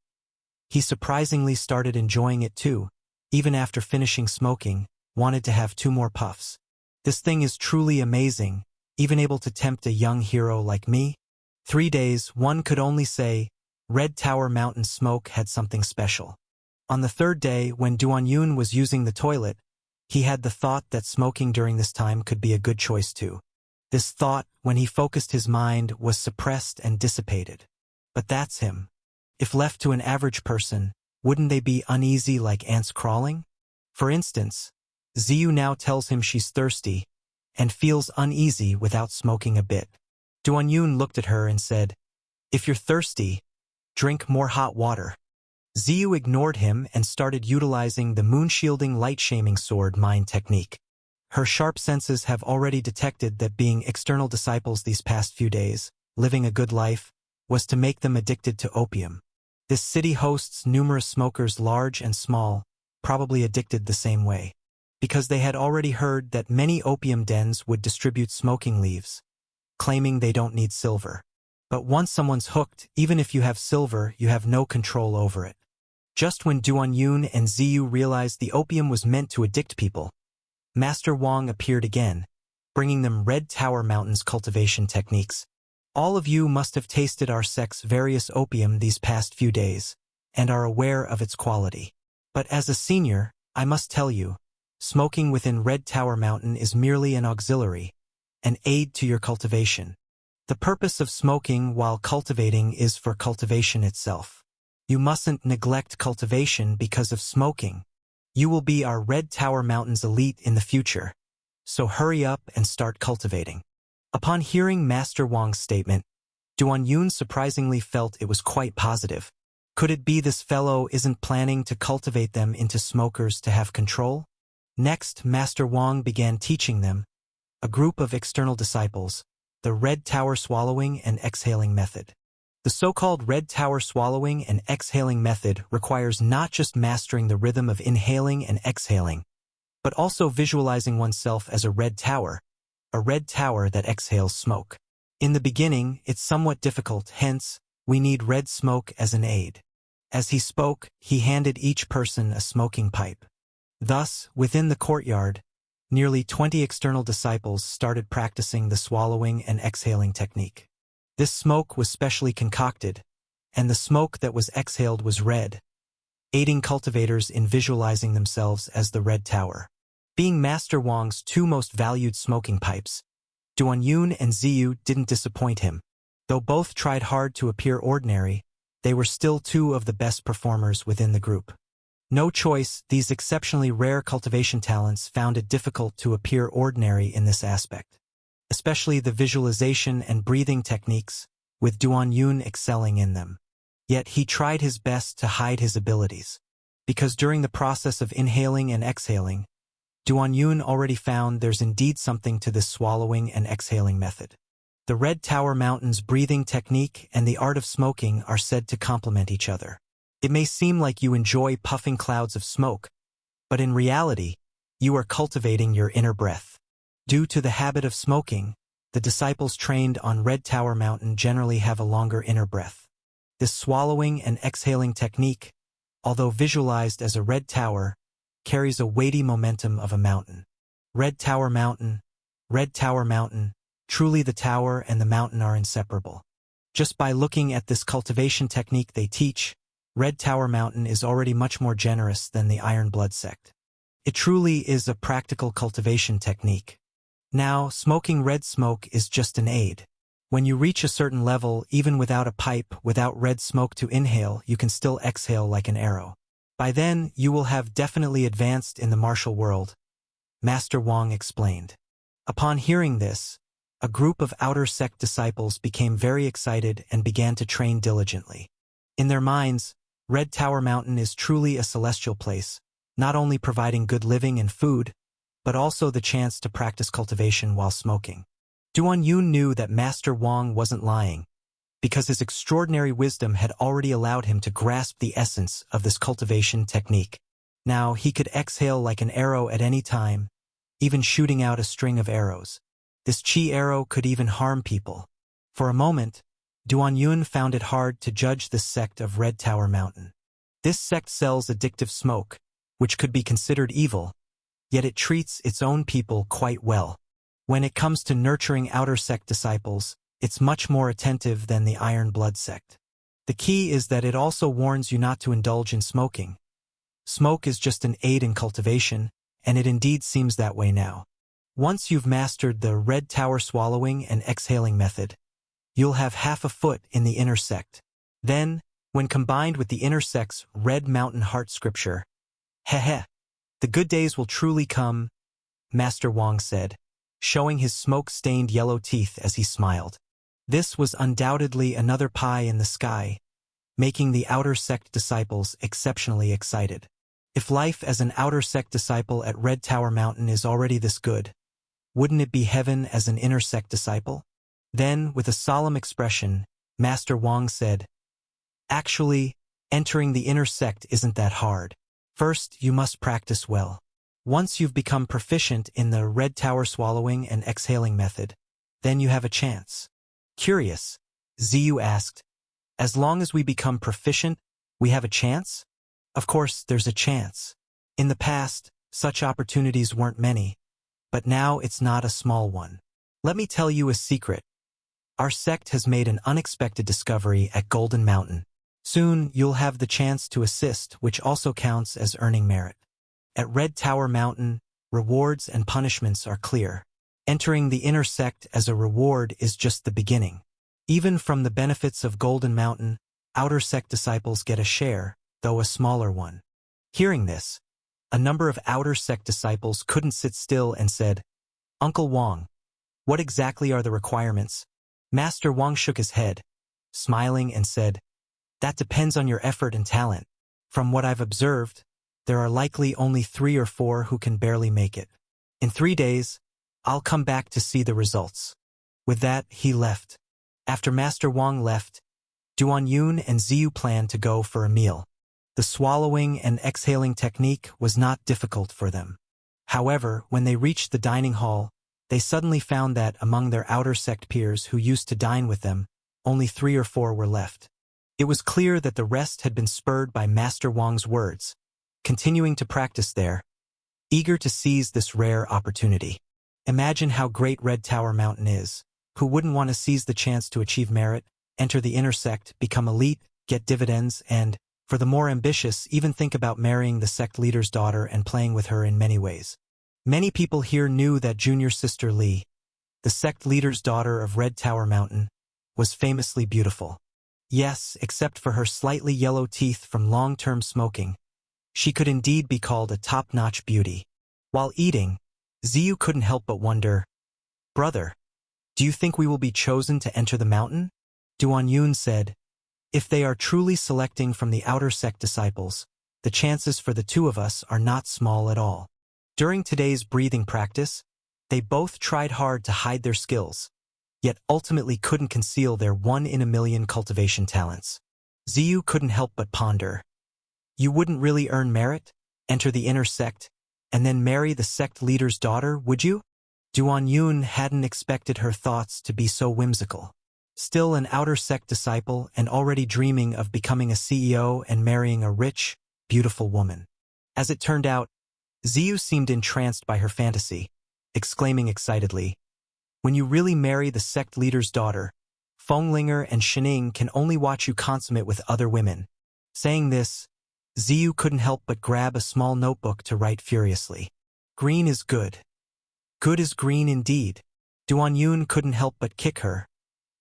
He surprisingly started enjoying it too, even after finishing smoking, wanted to have 2 more puffs. This thing is truly amazing, even able to tempt a young hero like me. 3 days, one could only say, Red Tower Mountain smoke had something special. On the 3rd day, when Duan Yun was using the toilet, he had the thought that smoking during this time could be a good choice too. This thought, when he focused his mind, was suppressed and dissipated. But that's him. If left to an average person, wouldn't they be uneasy like ants crawling? For instance, Ziyu now tells him she's thirsty and feels uneasy without smoking a bit. Duan Yun looked at her and said, "If you're thirsty, drink more hot water." Ziyu ignored him and started utilizing the moon-shielding light-shaming sword mind technique. Her sharp senses have already detected that being external disciples these past few days, living a good life, was to make them addicted to opium. This city hosts numerous smokers large and small, probably addicted the same way, because they had already heard that many opium dens would distribute smoking leaves, claiming they don't need silver. But once someone's hooked, even if you have silver, you have no control over it. Just when Duan Yun and Ziyu realized the opium was meant to addict people, Master Wang appeared again, bringing them Red Tower Mountain's cultivation techniques. All of you must have tasted our sect's various opium these past few days, and are aware of its quality. But as a senior, I must tell you, smoking within Red Tower Mountain is merely an auxiliary, an aid to your cultivation. The purpose of smoking while cultivating is for cultivation itself. You mustn't neglect cultivation because of smoking. You will be our Red Tower Mountain's elite in the future. So hurry up and start cultivating. Upon hearing Master Wang's statement, Duan Yun surprisingly felt it was quite positive. Could it be this fellow isn't planning to cultivate them into smokers to have control? Next, Master Wang began teaching them, a group of external disciples, the Red Tower swallowing and exhaling method. The so-called Red Tower swallowing and exhaling method requires not just mastering the rhythm of inhaling and exhaling, but also visualizing oneself as a red tower that exhales smoke. In the beginning, it's somewhat difficult, hence, we need red smoke as an aid. As he spoke, he handed each person a smoking pipe. Thus, within the courtyard, nearly 20 external disciples started practicing the swallowing and exhaling technique. This smoke was specially concocted, and the smoke that was exhaled was red, aiding cultivators in visualizing themselves as the Red Tower. Being Master Wang's two most valued smoking pipes, Duanyun and Ziyu didn't disappoint him. Though both tried hard to appear ordinary, they were still two of the best performers within the group. No choice, these exceptionally rare cultivation talents found it difficult to appear ordinary in this aspect, especially the visualization and breathing techniques, with Duanyun excelling in them. Yet he tried his best to hide his abilities, because during the process of inhaling and exhaling, Duanyun already found there's indeed something to this swallowing and exhaling method. The Red Tower Mountain's breathing technique and the art of smoking are said to complement each other. It may seem like you enjoy puffing clouds of smoke, but in reality, you are cultivating your inner breath. Due to the habit of smoking, the disciples trained on Red Tower Mountain generally have a longer inner breath. This swallowing and exhaling technique, although visualized as a red tower, carries a weighty momentum of a mountain. Red Tower Mountain, truly the tower and the mountain are inseparable. Just by looking at this cultivation technique they teach, Red Tower Mountain is already much more generous than the Iron Blood sect. It truly is a practical cultivation technique. Now, smoking red smoke is just an aid. When you reach a certain level, even without a pipe, without red smoke to inhale, you can still exhale like an arrow. By then, you will have definitely advanced in the martial world, Master Wang explained. Upon hearing this, a group of outer sect disciples became very excited and began to train diligently. In their minds, Red Tower Mountain is truly a celestial place, not only providing good living and food, but also the chance to practice cultivation while smoking. Duanyun knew that Master Wang wasn't lying, because his extraordinary wisdom had already allowed him to grasp the essence of this cultivation technique. Now he could exhale like an arrow at any time, even shooting out a string of arrows. This chi arrow could even harm people. For a moment, Duanyun found it hard to judge this sect of Red Tower Mountain. This sect sells addictive smoke, which could be considered evil, yet it treats its own people quite well. When it comes to nurturing outer sect disciples, it's much more attentive than the Iron Blood sect. The key is that it also warns you not to indulge in smoking. Smoke is just an aid in cultivation, and it indeed seems that way now. Once you've mastered the Red Tower swallowing and exhaling method, you'll have half a foot in the inner sect. Then, when combined with the inner sect's Red Mountain Heart scripture, the good days will truly come, Master Wang said, showing his smoke-stained yellow teeth as he smiled. This was undoubtedly another pie in the sky, making the outer sect disciples exceptionally excited. If life as an outer sect disciple at Red Tower Mountain is already this good, wouldn't it be heaven as an inner sect disciple? Then, with a solemn expression, Master Wang said, "Actually, entering the inner sect isn't that hard. First, you must practice well. Once you've become proficient in the Red Tower swallowing and exhaling method, then you have a chance." Curious, Ziyu asked, "As long as we become proficient, we have a chance?" Of course, there's a chance. In the past, such opportunities weren't many, but now it's not a small one. Let me tell you a secret. Our sect has made an unexpected discovery at Golden Mountain. Soon, you'll have the chance to assist, which also counts as earning merit. At Red Tower Mountain, rewards and punishments are clear. Entering the inner sect as a reward is just the beginning. Even from the benefits of Golden Mountain, outer sect disciples get a share, though a smaller one. Hearing this, a number of outer sect disciples couldn't sit still and said, "Uncle Wang, what exactly are the requirements?" Master Wang shook his head, smiling and said, That depends on your effort and talent. From what I've observed, there are likely only 3 or 4 who can barely make it. In 3 days, I'll come back to see the results. With that, he left. After Master Wang left, Duan Yun and Ziyu planned to go for a meal. The swallowing and exhaling technique was not difficult for them. However, when they reached the dining hall, they suddenly found that among their outer sect peers who used to dine with them, only 3 or 4 were left. It was clear that the rest had been spurred by Master Wang's words, continuing to practice there, eager to seize this rare opportunity. Imagine how great Red Tower Mountain is. Who wouldn't want to seize the chance to achieve merit, enter the inner sect, become elite, get dividends, and, for the more ambitious, even think about marrying the sect leader's daughter and playing with her in many ways. Many people here knew that junior sister Li, the sect leader's daughter of Red Tower Mountain, was famously beautiful. Yes, except for her slightly yellow teeth from long-term smoking, she could indeed be called a top-notch beauty. While eating, Ziyu couldn't help but wonder, "Brother, do you think we will be chosen to enter the mountain?" Duan Yun said, "If they are truly selecting from the outer sect disciples, the chances for the 2 of us are not small at all." During today's breathing practice, they both tried hard to hide their skills, yet ultimately couldn't conceal their 1 in a million cultivation talents. Ziyu couldn't help but ponder. You wouldn't really earn merit, enter the inner sect, and then marry the sect leader's daughter, would you? Duan Yun hadn't expected her thoughts to be so whimsical. Still an outer sect disciple and already dreaming of becoming a CEO and marrying a rich, beautiful woman. As it turned out, Ziyu seemed entranced by her fantasy, exclaiming excitedly, "When you really marry the sect leader's daughter, Fenglinger and Shining can only watch you consummate with other women." Saying this, Ziyu couldn't help but grab a small notebook to write furiously. Green is good. Good is green indeed. Duan Yun couldn't help but kick her,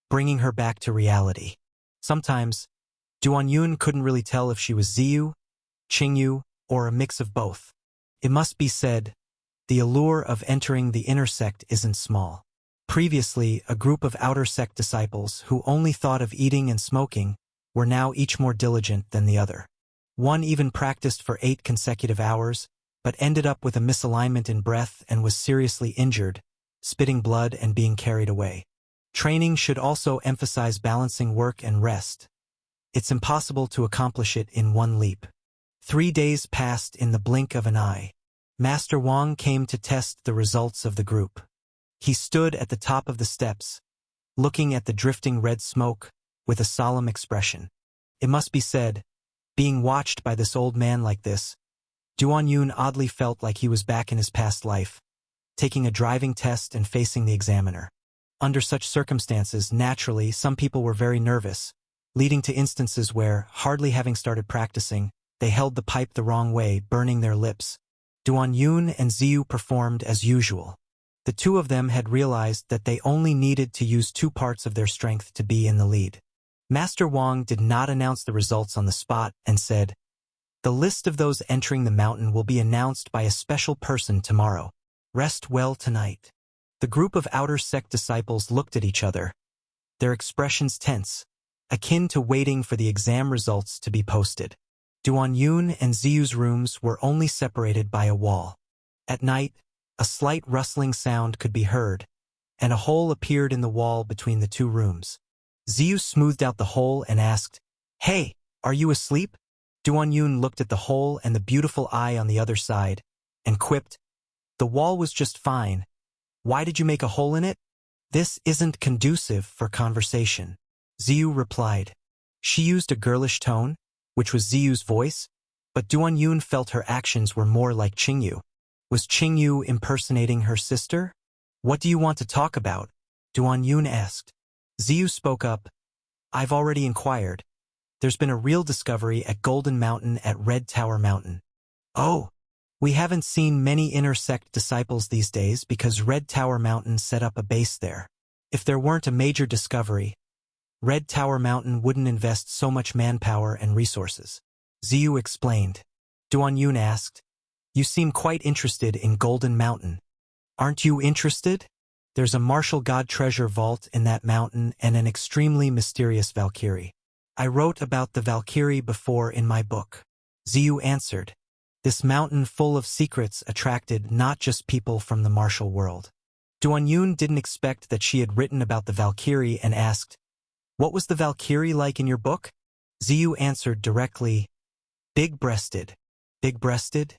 bringing her back to reality. Sometimes, Duan Yun couldn't really tell if she was Ziyu, Qingyu, or a mix of both. It must be said, the allure of entering the inner sect isn't small. Previously, a group of outer sect disciples who only thought of eating and smoking were now each more diligent than the other. One even practiced for 8 consecutive hours, but ended up with a misalignment in breath and was seriously injured, spitting blood and being carried away. Training should also emphasize balancing work and rest. It's impossible to accomplish it in one leap. 3 days passed in the blink of an eye. Master Wang came to test the results of the group. He stood at the top of the steps, looking at the drifting red smoke with a solemn expression. It must be said, being watched by this old man like this, Duan Yun oddly felt like he was back in his past life, taking a driving test and facing the examiner. Under such circumstances, naturally, some people were very nervous, leading to instances where, hardly having started practicing, they held the pipe the wrong way, burning their lips. Duan Yun and Ziyu performed as usual. The 2 of them had realized that they only needed to use 2 parts of their strength to be in the lead. Master Wang did not announce the results on the spot and said, "The list of those entering the mountain will be announced by a special person tomorrow. Rest well tonight." The group of outer sect disciples looked at each other, their expressions tense, akin to waiting for the exam results to be posted. Duan Yun and Ziyu's rooms were only separated by a wall. At night, a slight rustling sound could be heard, and a hole appeared in the wall between the 2 rooms. Ziyu smoothed out the hole and asked, "Hey, are you asleep?" Duan Yun looked at the hole and the beautiful eye on the other side, and quipped, "The wall was just fine. Why did you make a hole in it?" "This isn't conducive for conversation," Ziyu replied. She used a girlish tone, which was Ziyu's voice, but Duan Yun felt her actions were more like Qingyu. Was Qingyu impersonating her sister? "What do you want to talk about?" Duan Yun asked. Ziyu spoke up, "I've already inquired. There's been a real discovery at Golden Mountain at Red Tower Mountain." "Oh, we haven't seen many inner sect disciples these days because Red Tower Mountain set up a base there. If there weren't a major discovery, Red Tower Mountain wouldn't invest so much manpower and resources," Ziyu explained. Duan Yun asked, "You seem quite interested in Golden Mountain. Aren't you interested? There's a martial god treasure vault in that mountain and an extremely mysterious Valkyrie. I wrote about the Valkyrie before in my book. Ziyu answered. This mountain full of secrets attracted not just people from the martial world. Duan didn't expect that she had written about the Valkyrie and asked, "What was the Valkyrie like in your book?" Ziyu answered directly, "Big-breasted." Big-breasted?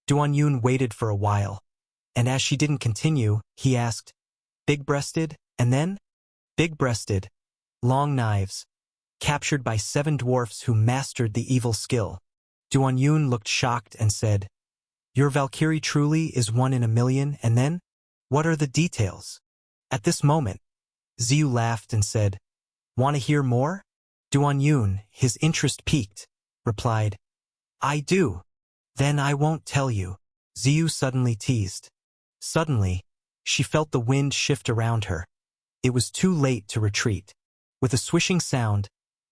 Duan waited for a while, and as she didn't continue, he asked, "Big-breasted, and then?" "Big-breasted. Long knives. Captured by 7 dwarfs who mastered the evil skill." Duan looked shocked and said, "Your Valkyrie truly is 1 in a million, and then? What are the details?" At this moment, Ziyu laughed and said, "Want to hear more?" Duan, his interest piqued, replied, "I do." "Then I won't tell you," Ziyu suddenly teased. Suddenly, she felt the wind shift around her. It was too late to retreat. With a swishing sound,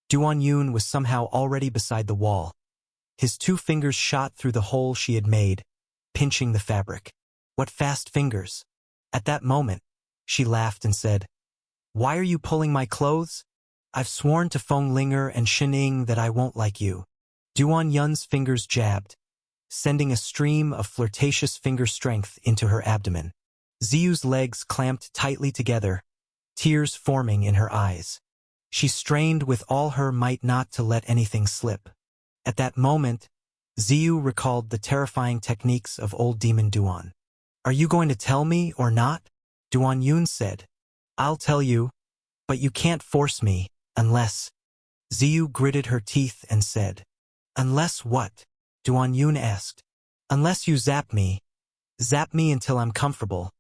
Duan was somehow already beside the wall. His 2 fingers shot through the hole she had made, pinching the fabric. What fast fingers! At that moment, she laughed and said, "Why are you pulling my clothes? I've sworn to Feng Linger and Xining that I won't like you." Duan fingers jabbed, sending a stream of flirtatious finger strength into her abdomen. Ziyu's legs clamped tightly together, tears forming in her eyes. She strained with all her might not to let anything slip. At that moment, Ziyu recalled the terrifying techniques of old demon Duan. "Are you going to tell me or not?" Duan said. "I'll tell you, but you can't force me, unless—" Ziyu gritted her teeth and said, "Unless what?" Duan asked. "Unless you zap me until I'm comfortable,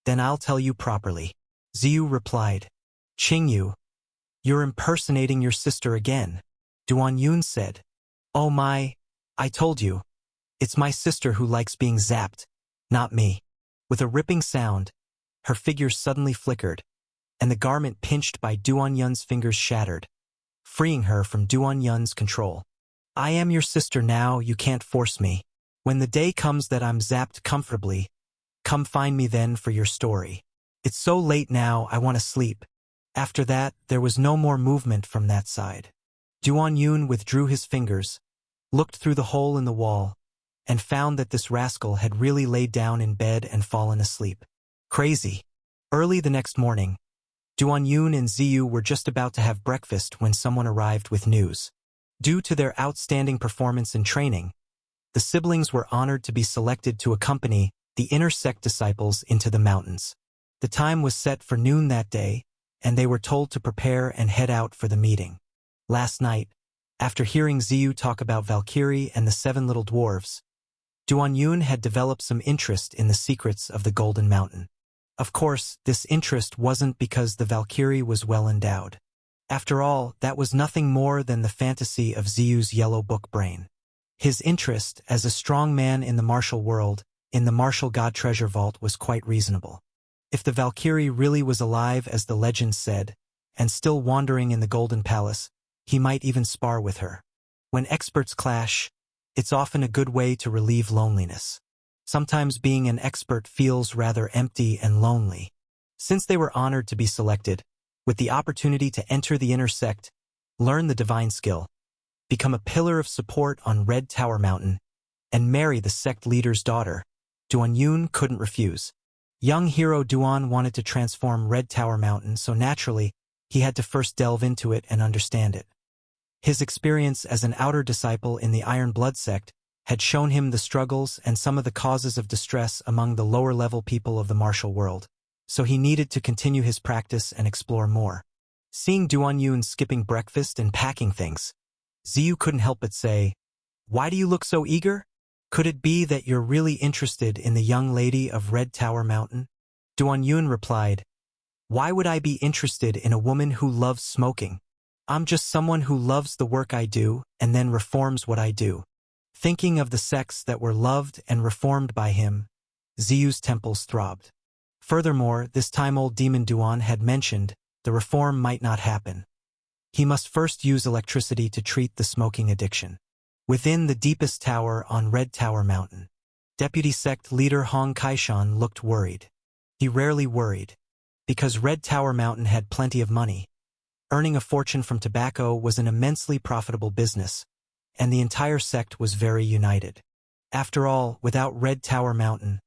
then I'll tell you properly." Ziyu replied, "Qingyu, you're impersonating your sister again." Duan said, "Oh my, I told you. It's my sister who likes being zapped, not me." With a ripping sound, her figure suddenly flickered, and the garment pinched by Duan fingers shattered, freeing her from Duan control. "I am your sister now, you can't force me. When the day comes that I'm zapped comfortably, come find me then for your story. It's so late now, I want to sleep." After that, there was no more movement from that side. Duan withdrew his fingers, looked through the hole in the wall, and found that this rascal had really laid down in bed and fallen asleep. Crazy. Early the next morning, Duan and Ziyu were just about to have breakfast when someone arrived with news. Due to their outstanding performance in training, the siblings were honored to be selected to accompany the inner sect disciples into the mountains. The time was set for noon that day, and they were told to prepare and head out for the meeting. Last night, after hearing Ziyu talk about Valkyrie and the 7 little dwarves, Duan had developed some interest in the secrets of the Golden Mountain. Of course, this interest wasn't because the Valkyrie was well endowed. After all, that was nothing more than the fantasy of Ziyu's yellow book brain. His interest, as a strong man in the martial world, in the martial god treasure vault, was quite reasonable. If the Valkyrie really was alive as the legend said, and still wandering in the Golden Palace, he might even spar with her. When experts clash, it's often a good way to relieve loneliness. Sometimes being an expert feels rather empty and lonely. Since they were honored to be selected, with the opportunity to enter the inner sect, learn the divine skill, become a pillar of support on Red Tower Mountain, and marry the sect leader's daughter, Duan couldn't refuse. Young hero Duan wanted to transform Red Tower Mountain, so naturally, he had to first delve into it and understand it. His experience as an outer disciple in the Iron Blood sect had shown him the struggles and some of the causes of distress among the lower-level people of the martial world, so he needed to continue his practice and explore more. Seeing Duan skipping breakfast and packing things, Ziyu couldn't help but say, "Why do you look so eager? Could it be that you're really interested in the young lady of Red Tower Mountain?" Duan replied, "Why would I be interested in a woman who loves smoking? I'm just someone who loves the work I do and then reforms what I do." Thinking of the sects that were loved and reformed by him, Ziyu's temples throbbed. Furthermore, this time old demon Duan had mentioned the reform might not happen. He must first use electricity to treat the smoking addiction. Within the deepest tower on Red Tower Mountain, Deputy Sect Leader Hong Kaishan looked worried. He rarely worried, because Red Tower Mountain had plenty of money. Earning a fortune from tobacco was an immensely profitable business, and the entire sect was very united. After all, without Red Tower Mountain,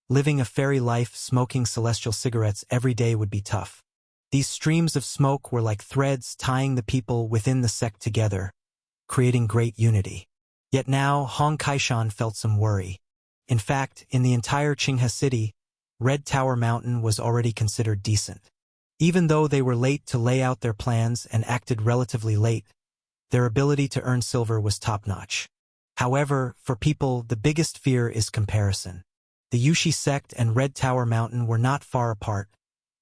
living a fairy life smoking celestial cigarettes every day would be tough. These streams of smoke were like threads tying the people within the sect together, creating great unity. Yet now, Hong Kaishan felt some worry. In fact, in the entire Qinghe city, Red Tower Mountain was already considered decent. Even though they were late to lay out their plans and acted relatively late, their ability to earn silver was top-notch. However, for people, the biggest fear is comparison. The Yushi sect and Red Tower Mountain were not far apart,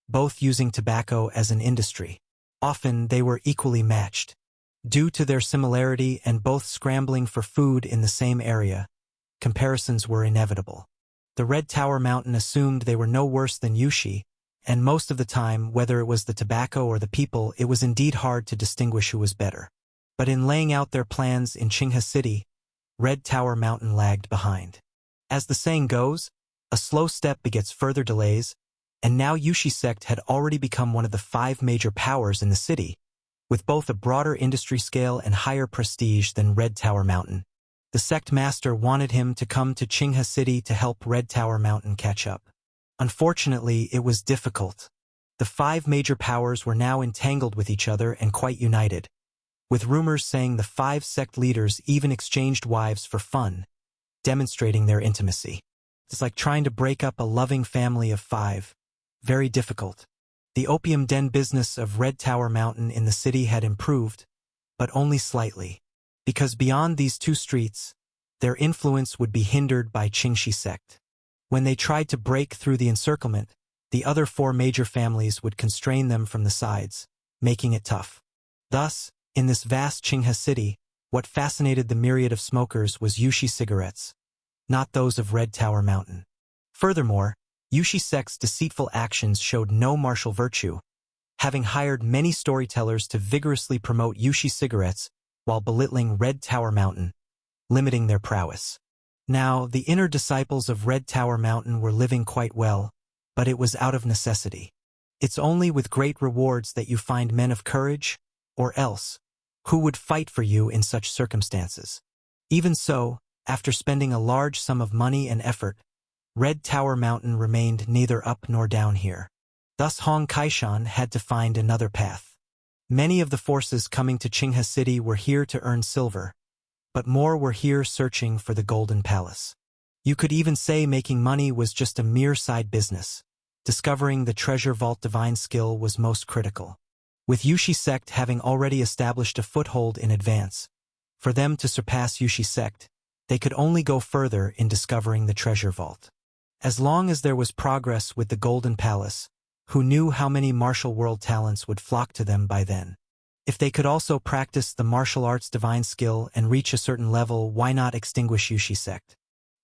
both using tobacco as an industry. Often, they were equally matched. Due to their similarity and both scrambling for food in the same area, comparisons were inevitable. The Red Tower Mountain assumed they were no worse than Yushi, and most of the time, whether it was the tobacco or the people, it was indeed hard to distinguish who was better. But in laying out their plans in Qinghe City, Red Tower Mountain lagged behind. As the saying goes, a slow step begets further delays, and now Yushi sect had already become one of the 5 major powers in the city, with both a broader industry scale and higher prestige than Red Tower Mountain. The sect master wanted him to come to Qinghe City to help Red Tower Mountain catch up. Unfortunately, it was difficult. The 5 major powers were now entangled with each other and quite united, with rumors saying the 5 sect leaders even exchanged wives for fun, demonstrating their intimacy. It's like trying to break up a loving family of 5. Very difficult. The opium den business of Red Tower Mountain in the city had improved, but only slightly, because beyond these 2 streets, their influence would be hindered by Qingshi sect. When they tried to break through the encirclement, the other 4 major families would constrain them from the sides, making it tough. Thus, in this vast Qinghe city, what fascinated the myriad of smokers was Yushi cigarettes, not those of Red Tower Mountain. Furthermore, Yushi sect's deceitful actions showed no martial virtue, having hired many storytellers to vigorously promote Yushi cigarettes while belittling Red Tower Mountain, limiting their prowess. Now, the inner disciples of Red Tower Mountain were living quite well, but it was out of necessity. It's only with great rewards that you find men of courage, or else, who would fight for you in such circumstances? Even so, after spending a large sum of money and effort, Red Tower Mountain remained neither up nor down here. Thus Hong Kaishan had to find another path. Many of the forces coming to Qinghe City were here to earn silver, but more were here searching for the Golden Palace. You could even say making money was just a mere side business. Discovering the treasure vault divine skill was most critical. With Yushi sect having already established a foothold in advance, for them to surpass Yushi sect, they could only go further in discovering the treasure vault. As long as there was progress with the Golden Palace, who knew how many martial world talents would flock to them by then? If they could also practice the martial arts divine skill and reach a certain level, why not extinguish Yushi sect?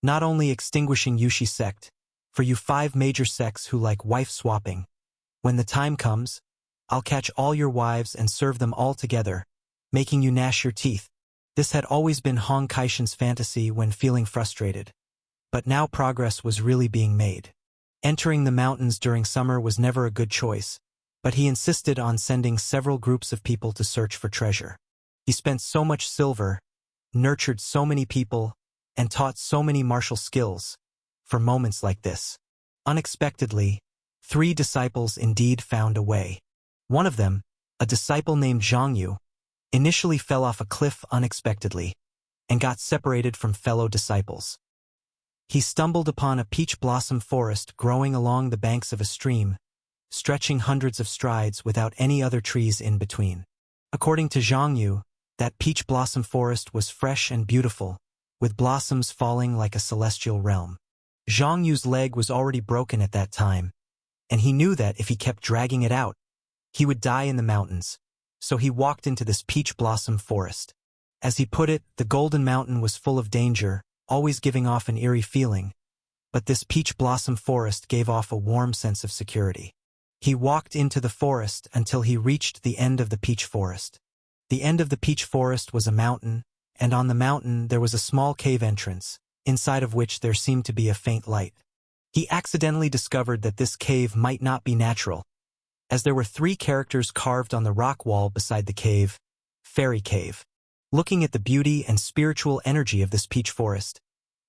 Not only extinguishing Yushi sect, for you 5 major sects who like wife swapping, when the time comes, I'll catch all your wives and serve them all together, making you gnash your teeth. This had always been Hong Kaishan's fantasy when feeling frustrated. But now progress was really being made. Entering the mountains during summer was never a good choice, but he insisted on sending several groups of people to search for treasure. He spent so much silver, nurtured so many people, and taught so many martial skills, for moments like this. Unexpectedly, 3 disciples indeed found a way. One of them, a disciple named Zhang Yu, initially fell off a cliff unexpectedly, and got separated from fellow disciples. He stumbled upon a peach blossom forest growing along the banks of a stream, stretching hundreds of strides without any other trees in between. According to Zhang Yu, that peach blossom forest was fresh and beautiful, with blossoms falling like a celestial realm. Zhang Yu's leg was already broken at that time, and he knew that if he kept dragging it out, he would die in the mountains, so he walked into this peach blossom forest. As he put it, the Golden Mountain was full of danger, always giving off an eerie feeling, but this peach blossom forest gave off a warm sense of security. He walked into the forest until he reached the end of the peach forest. The end of the peach forest was a mountain, and on the mountain there was a small cave entrance, inside of which there seemed to be a faint light. He accidentally discovered that this cave might not be natural, as there were 3 characters carved on the rock wall beside the cave, Fairy Cave. Looking at the beauty and spiritual energy of this peach forest,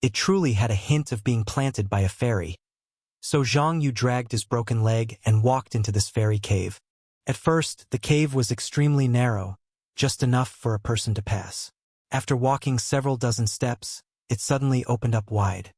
it truly had a hint of being planted by a fairy. So Zhang Yu dragged his broken leg and walked into this fairy cave. At first, the cave was extremely narrow, just enough for a person to pass. After walking several dozen steps, it suddenly opened up wide.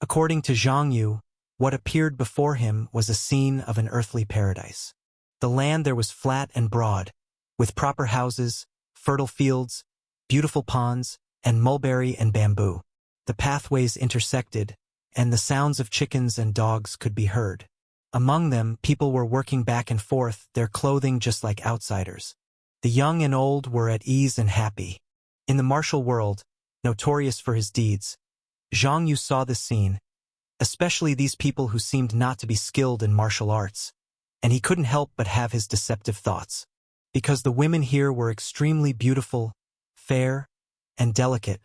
According to Zhang Yu, what appeared before him was a scene of an earthly paradise. The land there was flat and broad, with proper houses, fertile fields, beautiful ponds, and mulberry and bamboo. The pathways intersected, and the sounds of chickens and dogs could be heard. Among them, people were working back and forth, their clothing just like outsiders. The young and old were at ease and happy. In the martial world, notorious for his deeds, Zhang Yu saw this scene, especially these people who seemed not to be skilled in martial arts, and he couldn't help but have his deceptive thoughts. Because the women here were extremely beautiful, fair, and delicate,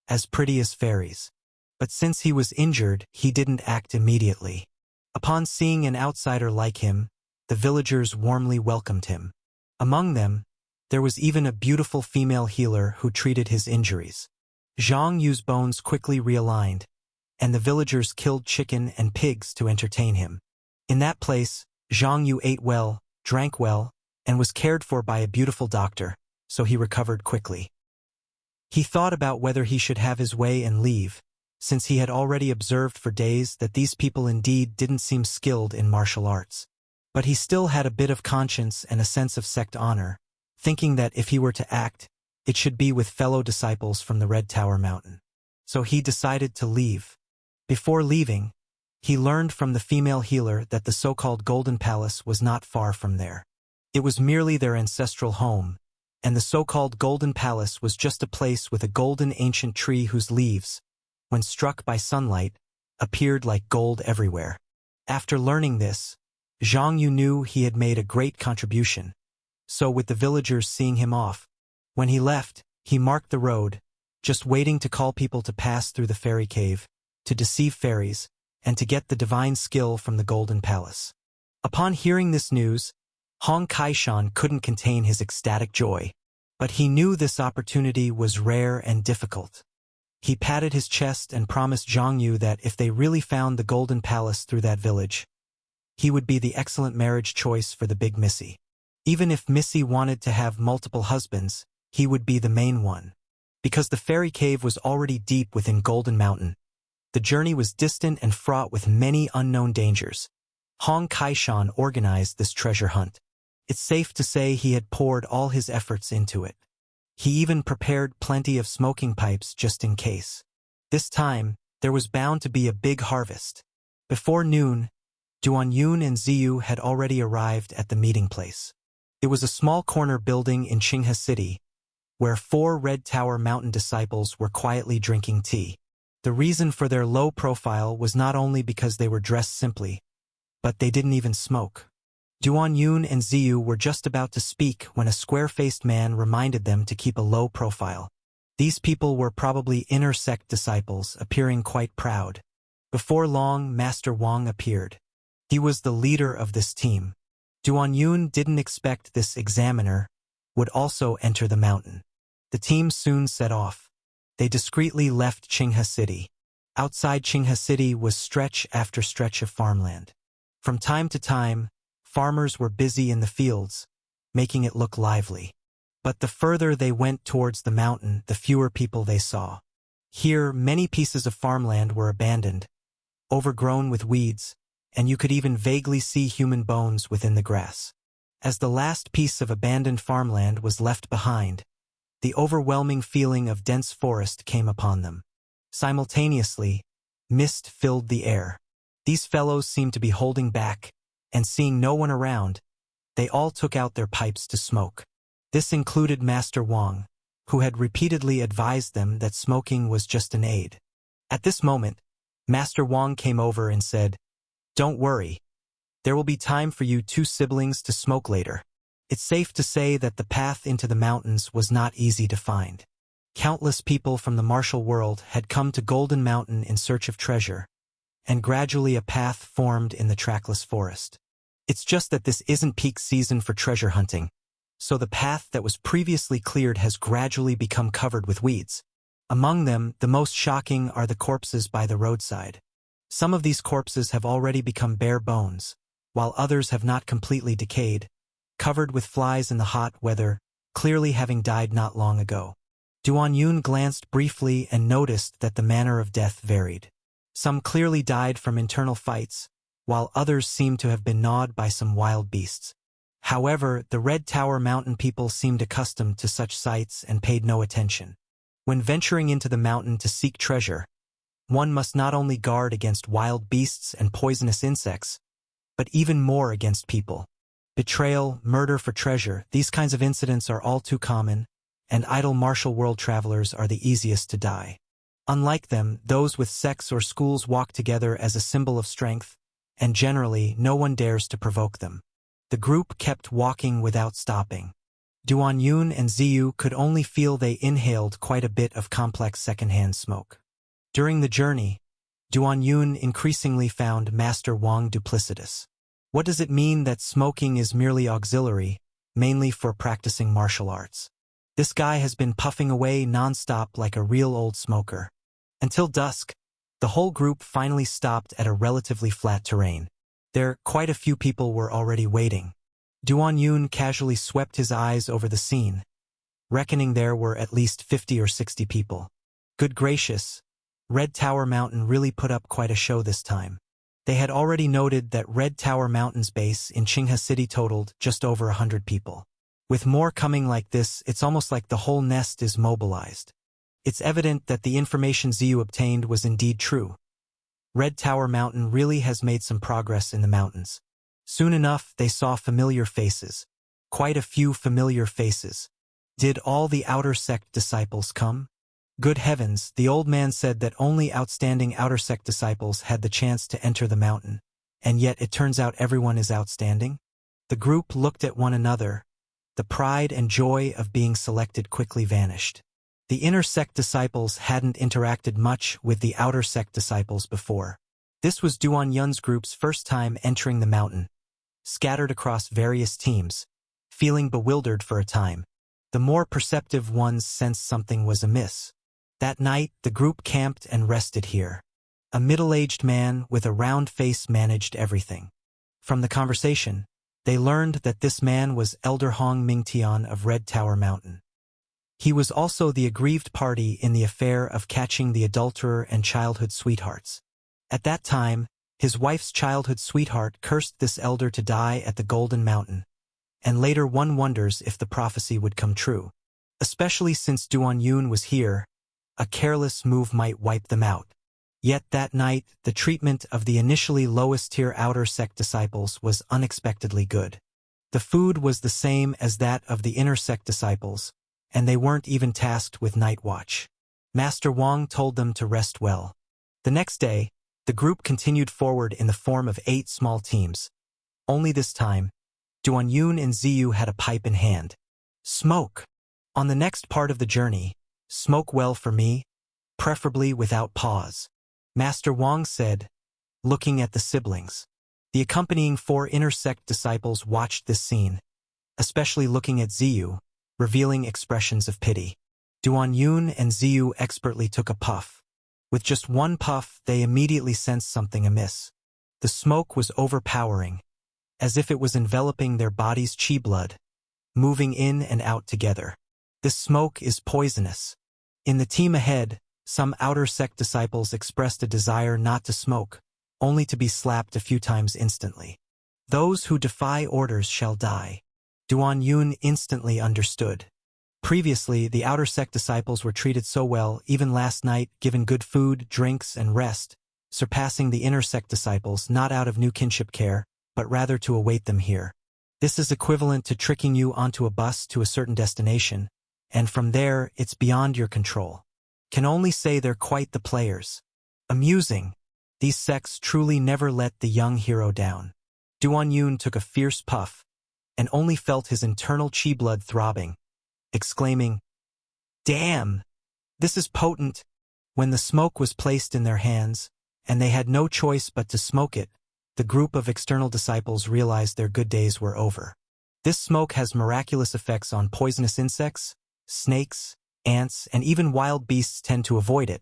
as pretty as fairies. But since he was injured, he didn't act immediately. Upon seeing an outsider like him, the villagers warmly welcomed him. Among them, there was even a beautiful female healer who treated his injuries. Zhang Yu's bones quickly realigned, and the villagers killed chicken and pigs to entertain him. In that place, Zhang Yu ate well, drank well, and was cared for by a beautiful doctor, so he recovered quickly. He thought about whether he should have his way and leave, since he had already observed for days that these people indeed didn't seem skilled in martial arts. But he still had a bit of conscience and a sense of sect honor, thinking that if he were to act, it should be with fellow disciples from the Red Tower Mountain. So he decided to leave. Before leaving, he learned from the female healer that the so-called Golden Palace was not far from there. It was merely their ancestral home, and the so-called Golden Palace was just a place with a golden ancient tree whose leaves, when struck by sunlight, appeared like gold everywhere. After learning this, Zhang Yu knew he had made a great contribution. So with the villagers seeing him off, when he left, he marked the road, just waiting to call people to pass through the fairy cave, to deceive fairies, and to get the divine skill from the Golden Palace. Upon hearing this news, Hong Kaishan couldn't contain his ecstatic joy. But he knew this opportunity was rare and difficult. He patted his chest and promised Zhang Yu that if they really found the Golden Palace through that village, he would be the excellent marriage choice for the big Missy. Even if Missy wanted to have multiple husbands, he would be the main one. Because the fairy cave was already deep within Golden Mountain, the journey was distant and fraught with many unknown dangers. Hong Kaishan organized this treasure hunt. It's safe to say he had poured all his efforts into it. He even prepared plenty of smoking pipes just in case. This time, there was bound to be a big harvest. Before noon, Duan Yun and Ziyu had already arrived at the meeting place. It was a small corner building in Qinghe City, where 4 Red Tower Mountain disciples were quietly drinking tea. The reason for their low profile was not only because they were dressed simply, but they didn't even smoke. Duan Yun and Ziyu were just about to speak when a square-faced man reminded them to keep a low profile. These people were probably inner sect disciples, appearing quite proud. Before long, Master Wang appeared. He was the leader of this team. Duan Yun didn't expect this examiner would also enter the mountain. The team soon set off. They discreetly left Qinghe City. Outside Qinghe City was stretch after stretch of farmland. From time to time, farmers were busy in the fields, making it look lively. But the further they went towards the mountain, the fewer people they saw. Here, many pieces of farmland were abandoned, overgrown with weeds, and you could even vaguely see human bones within the grass. As the last piece of abandoned farmland was left behind, the overwhelming feeling of dense forest came upon them. Simultaneously, mist filled the air. These fellows seemed to be holding back, and seeing no one around, they all took out their pipes to smoke. This included Master Wang, who had repeatedly advised them that smoking was just an aid. At this moment, Master Wang came over and said, "Don't worry. There will be time for you 2 siblings to smoke later." It's safe to say that the path into the mountains was not easy to find. Countless people from the martial world had come to Golden Mountain in search of treasure, and gradually a path formed in the trackless forest. It's just that this isn't peak season for treasure hunting, so the path that was previously cleared has gradually become covered with weeds. Among them, the most shocking are the corpses by the roadside. Some of these corpses have already become bare bones, while others have not completely decayed, covered with flies in the hot weather, clearly having died not long ago. Duan Yun glanced briefly and noticed that the manner of death varied. Some clearly died from internal fights, while others seemed to have been gnawed by some wild beasts. However, the Red Tower Mountain people seemed accustomed to such sights and paid no attention. When venturing into the mountain to seek treasure, one must not only guard against wild beasts and poisonous insects, but even more against people. Betrayal, murder for treasure, these kinds of incidents are all too common, and idle martial world travelers are the easiest to die. Unlike them, those with sects or schools walk together as a symbol of strength, and generally no one dares to provoke them. The group kept walking without stopping. Duan Yun and Ziyu could only feel they inhaled quite a bit of complex secondhand smoke. During the journey, Duan Yun increasingly found Master Wang duplicitous. What does it mean that smoking is merely auxiliary, mainly for practicing martial arts? This guy has been puffing away non-stop like a real old smoker. Until dusk, the whole group finally stopped at a relatively flat terrain. There, quite a few people were already waiting. Duan Yun casually swept his eyes over the scene, reckoning there were at least 50 or 60 people. Good gracious, Red Tower Mountain really put up quite a show this time. They had already noted that Red Tower Mountain's base in Qinghe City totaled just over 100 people. With more coming like this, it's almost like the whole nest is mobilized. It's evident that the information Ziyu obtained was indeed true. Red Tower Mountain really has made some progress in the mountains. Soon enough, they saw familiar faces. Quite a few familiar faces. Did all the outer sect disciples come? Good heavens, the old man said that only outstanding outer sect disciples had the chance to enter the mountain, and yet it turns out everyone is outstanding? The group looked at one another. The pride and joy of being selected quickly vanished. The inner sect disciples hadn't interacted much with the outer sect disciples before. This was Duan Yun's group's first time entering the mountain. Scattered across various teams, feeling bewildered for a time, the more perceptive ones sensed something was amiss. That night, the group camped and rested here. A middle-aged man with a round face managed everything. From the conversation, they learned that this man was Elder Hong Mingtian of Red Tower Mountain. He was also the aggrieved party in the affair of catching the adulterer and childhood sweethearts. At that time, his wife's childhood sweetheart cursed this elder to die at the Golden Mountain, and later one wonders if the prophecy would come true. Especially since Duan Yun was here, a careless move might wipe them out. Yet that night, the treatment of the initially lowest-tier outer sect disciples was unexpectedly good. The food was the same as that of the inner sect disciples, and they weren't even tasked with night watch. Master Wang told them to rest well. The next day, the group continued forward in the form of 8 small teams. Only this time, Duan Yun and Ziyu had a pipe in hand. Smoke! On the next part of the journey, smoke well for me, preferably without pause, Master Wang said, looking at the siblings. The accompanying 4 inner sect disciples watched this scene, especially looking at Ziyu, revealing expressions of pity. Duan Yun and Ziyu expertly took a puff. With just one puff, they immediately sensed something amiss. The smoke was overpowering, as if it was enveloping their body's chi blood, moving in and out together. This smoke is poisonous. In the team ahead, some outer sect disciples expressed a desire not to smoke, only to be slapped a few times instantly. Those who defy orders shall die. Duan Yun instantly understood. Previously, the outer sect disciples were treated so well, even last night, given good food, drinks, and rest, surpassing the inner sect disciples not out of new kinship care, but rather to await them here. This is equivalent to tricking you onto a bus to a certain destination, and from there, it's beyond your control. Can only say they're quite the players. Amusing. These sects truly never let the young hero down. Duan Yun took a fierce puff, and only felt his internal chi blood throbbing, exclaiming, "Damn! This is potent!" When the smoke was placed in their hands, and they had no choice but to smoke it, the group of external disciples realized their good days were over. This smoke has miraculous effects on poisonous insects, snakes, ants, and even wild beasts tend to avoid it,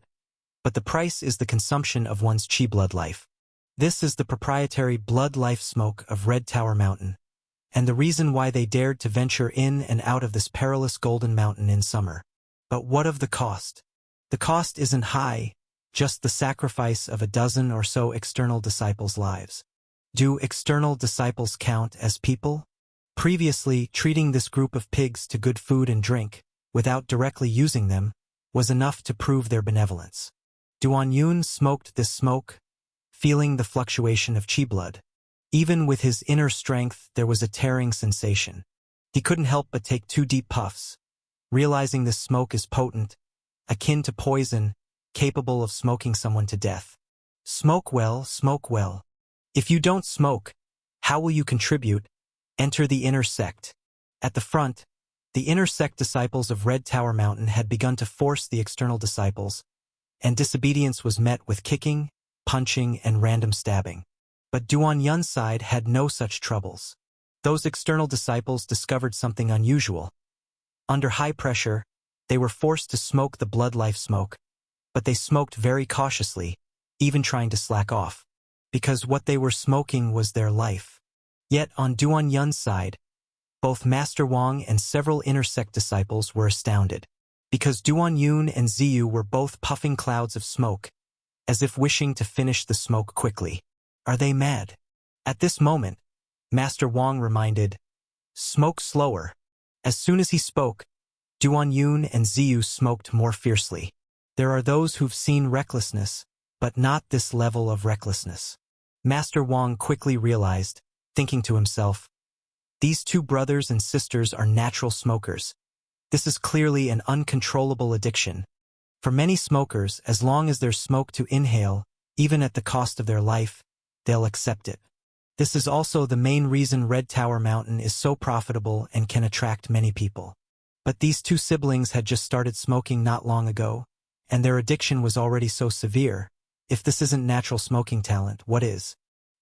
but the price is the consumption of one's chi blood life. This is the proprietary blood life smoke of Red Tower Mountain, and the reason why they dared to venture in and out of this perilous golden mountain in summer. But what of the cost? The cost isn't high, just the sacrifice of a dozen or so external disciples' lives. Do external disciples count as people? Previously, treating this group of pigs to good food and drink, without directly using them, was enough to prove their benevolence. Duan Yun smoked this smoke, feeling the fluctuation of chi blood. Even with his inner strength, there was a tearing sensation. He couldn't help but take 2 deep puffs, realizing this smoke is potent, akin to poison, capable of smoking someone to death. Smoke well, smoke well. If you don't smoke, how will you contribute? Enter the inner sect. At the front, the inner sect disciples of Red Tower Mountain had begun to force the external disciples, and disobedience was met with kicking, punching, and random stabbing. But Duan Yun's side had no such troubles. Those external disciples discovered something unusual. Under high pressure, they were forced to smoke the blood life smoke, but they smoked very cautiously, even trying to slack off, because what they were smoking was their life. Yet on Duan Yun's side, both Master Wang and several inner sect disciples were astounded, because Duan Yun and Ziyu were both puffing clouds of smoke, as if wishing to finish the smoke quickly. Are they mad? At this moment, Master Wang reminded, "Smoke slower." As soon as he spoke, Duan Yun and Ziyu smoked more fiercely. There are those who've seen recklessness, but not this level of recklessness. Master Wang quickly realized, thinking to himself, these 2 brothers and sisters are natural smokers. This is clearly an uncontrollable addiction. For many smokers, as long as there's smoke to inhale, even at the cost of their life, they'll accept it. This is also the main reason Red Tower Mountain is so profitable and can attract many people. But these 2 siblings had just started smoking not long ago, and their addiction was already so severe. If this isn't natural smoking talent, what is?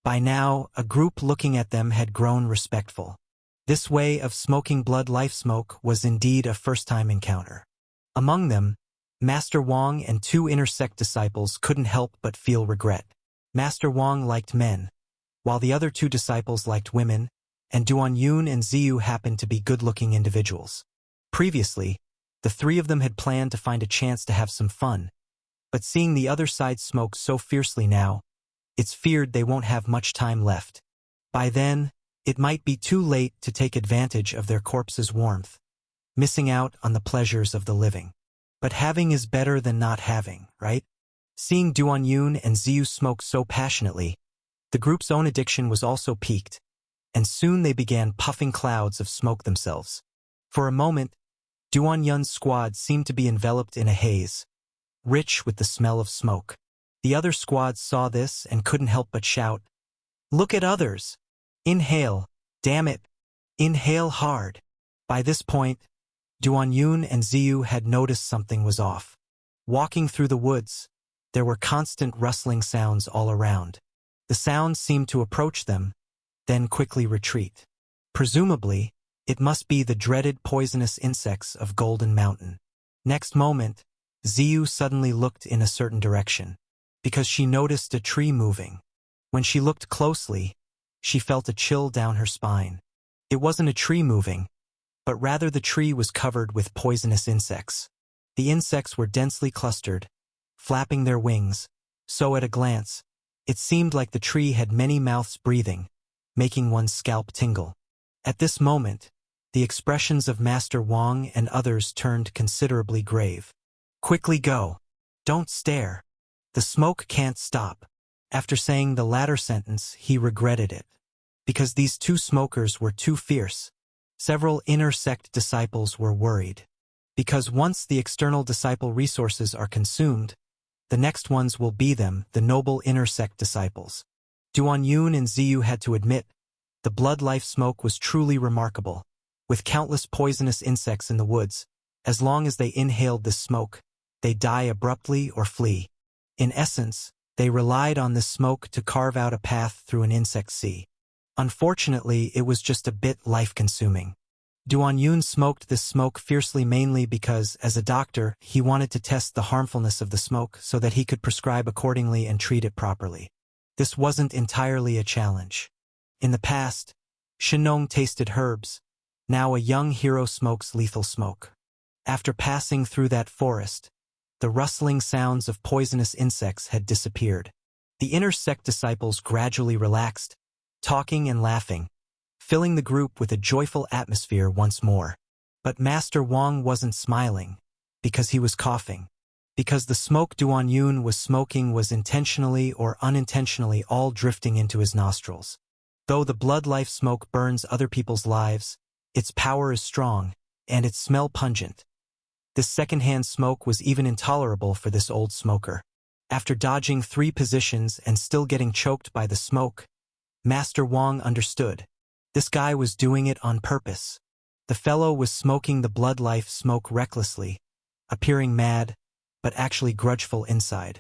By now, a group looking at them had grown respectful. This way of smoking blood life smoke was indeed a first-time encounter. Among them, Master Wang and 2 inner sect disciples couldn't help but feel regret. Master Wang liked men, while the other 2 disciples liked women, and Duan Yun and Ziyu happened to be good-looking individuals. Previously, the 3 of them had planned to find a chance to have some fun, but seeing the other side smoke so fiercely now, it's feared they won't have much time left. By then, it might be too late to take advantage of their corpse's warmth, missing out on the pleasures of the living. But having is better than not having, right? Seeing Duan Yun and Ziyu smoke so passionately, the group's own addiction was also piqued, and soon they began puffing clouds of smoke themselves. For a moment, Duan Yun's squad seemed to be enveloped in a haze, rich with the smell of smoke. The other squads saw this and couldn't help but shout, "Look at others! Inhale! Damn it! Inhale hard!" By this point, Duan Yun and Ziyu had noticed something was off. Walking through the woods, there were constant rustling sounds all around. The sounds seemed to approach them, then quickly retreat. Presumably, it must be the dreaded poisonous insects of Golden Mountain. Next moment, Ziyu suddenly looked in a certain direction, because she noticed a tree moving. When she looked closely, she felt a chill down her spine. It wasn't a tree moving, but rather the tree was covered with poisonous insects. The insects were densely clustered, flapping their wings, so at a glance, it seemed like the tree had many mouths breathing, making one's scalp tingle. At this moment, the expressions of Master Wang and others turned considerably grave. "Quickly go. Don't stare. The smoke can't stop." After saying the latter sentence, he regretted it, because these 2 smokers were too fierce. Several inner sect disciples were worried, because once the external disciple resources are consumed, the next ones will be them, the noble inner sect disciples. Duan Yun and Ziyu had to admit, the blood life smoke was truly remarkable. With countless poisonous insects in the woods, as long as they inhaled this smoke, they die abruptly or flee. In essence, They relied on this smoke to carve out a path through an insect sea. Unfortunately, it was just a bit life-consuming. Duan Yun smoked this smoke fiercely mainly because, as a doctor, he wanted to test the harmfulness of the smoke so that he could prescribe accordingly and treat it properly. This wasn't entirely a challenge. In the past, Shinong tasted herbs. Now a young hero smokes lethal smoke. After passing through that forest, the rustling sounds of poisonous insects had disappeared. The inner sect disciples gradually relaxed, talking and laughing, filling the group with a joyful atmosphere once more. But Master Wang wasn't smiling, because he was coughing. Because the smoke Duan Yun was smoking was intentionally or unintentionally all drifting into his nostrils. Though the blood life smoke burns other people's lives, its power is strong, and its smell pungent. This second-hand smoke was even intolerable for this old smoker. After dodging 3 positions and still getting choked by the smoke, Master Wang understood. This guy was doing it on purpose. The fellow was smoking the blood life smoke recklessly, appearing mad, but actually grudgeful inside.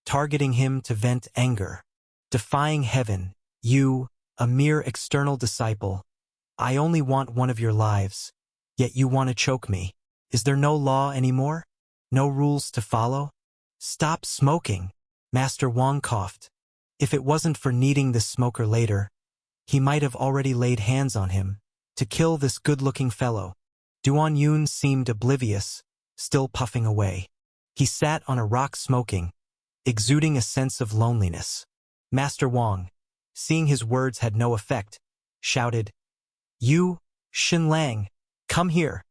Targeting him to vent anger. Defying heaven, you, a mere external disciple. I only want one of your lives, yet you want to choke me. Is there no law anymore? No rules to follow? Stop smoking, Master Wang coughed. If it wasn't for needing this smoker later, he might have already laid hands on him, to kill this good-looking fellow. Duan Yun seemed oblivious, still puffing away. He sat on a rock smoking, exuding a sense of loneliness. Master Wang, seeing his words had no effect, shouted, "You, Xin Lang, come here."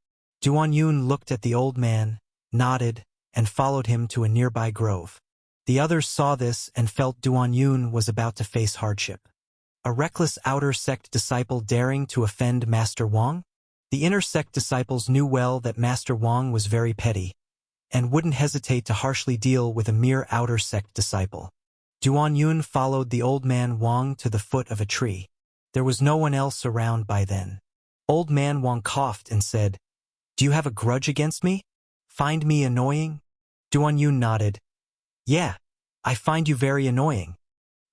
Duan Yun looked at the old man, nodded, and followed him to a nearby grove. The others saw this and felt Duan Yun was about to face hardship. A reckless outer sect disciple daring to offend Master Wang? The inner sect disciples knew well that Master Wang was very petty, and wouldn't hesitate to harshly deal with a mere outer sect disciple. Duan Yun followed the old man Wang to the foot of a tree. There was no one else around by then. Old man Wang coughed and said, "Do you have a grudge against me? Find me annoying?" Duan Yun nodded. "Yeah, I find you very annoying."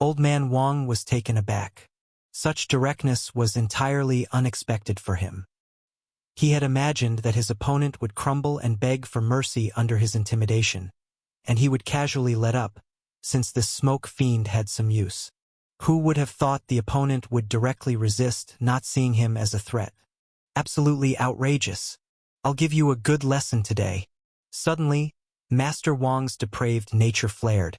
Old man Wang was taken aback. Such directness was entirely unexpected for him. He had imagined that his opponent would crumble and beg for mercy under his intimidation, and he would casually let up, since this smoke fiend had some use. Who would have thought the opponent would directly resist, not seeing him as a threat? Absolutely outrageous. I'll give you a good lesson today. Suddenly, Master Wang's depraved nature flared,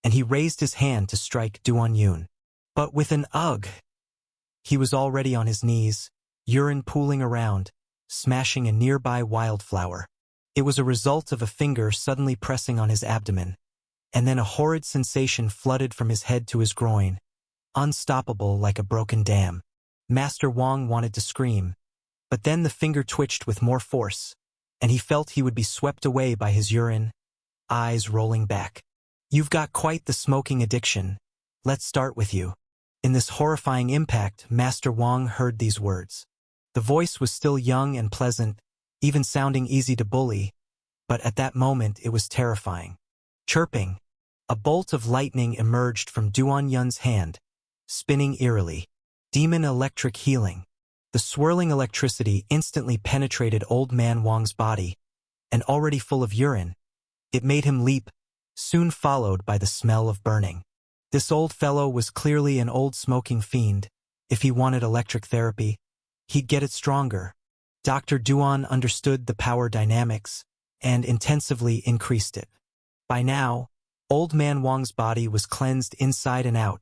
and he raised his hand to strike Duan Yun. But with an ugh! He was already on his knees, urine pooling around, smashing a nearby wildflower. It was a result of a finger suddenly pressing on his abdomen, and then a horrid sensation flooded from his head to his groin, unstoppable like a broken dam. Master Wang wanted to scream, but then the finger twitched with more force, and he felt he would be swept away by his urine, eyes rolling back. "You've got quite the smoking addiction. Let's start with you." In this horrifying impact, Master Wang heard these words. The voice was still young and pleasant, even sounding easy to bully, but at that moment it was terrifying. Chirping, a bolt of lightning emerged from Duan Yun's hand, spinning eerily. Demon electric healing. The swirling electricity instantly penetrated Old Man Wang's body, and already full of urine, it made him leap, soon followed by the smell of burning. This old fellow was clearly an old smoking fiend. If he wanted electric therapy, he'd get it stronger. Dr. Duan understood the power dynamics, and intensively increased it. By now, Old Man Wang's body was cleansed inside and out,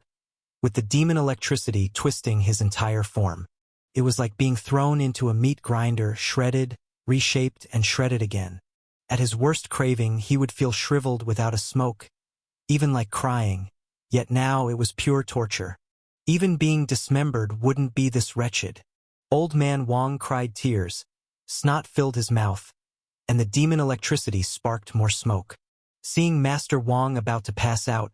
with the demon electricity twisting his entire form. It was like being thrown into a meat grinder, shredded, reshaped, and shredded again. At his worst craving, he would feel shriveled without a smoke, even like crying, yet now it was pure torture. Even being dismembered wouldn't be this wretched. Old Man Wang cried tears, snot filled his mouth, and the demon electricity sparked more smoke. Seeing Master Wang about to pass out,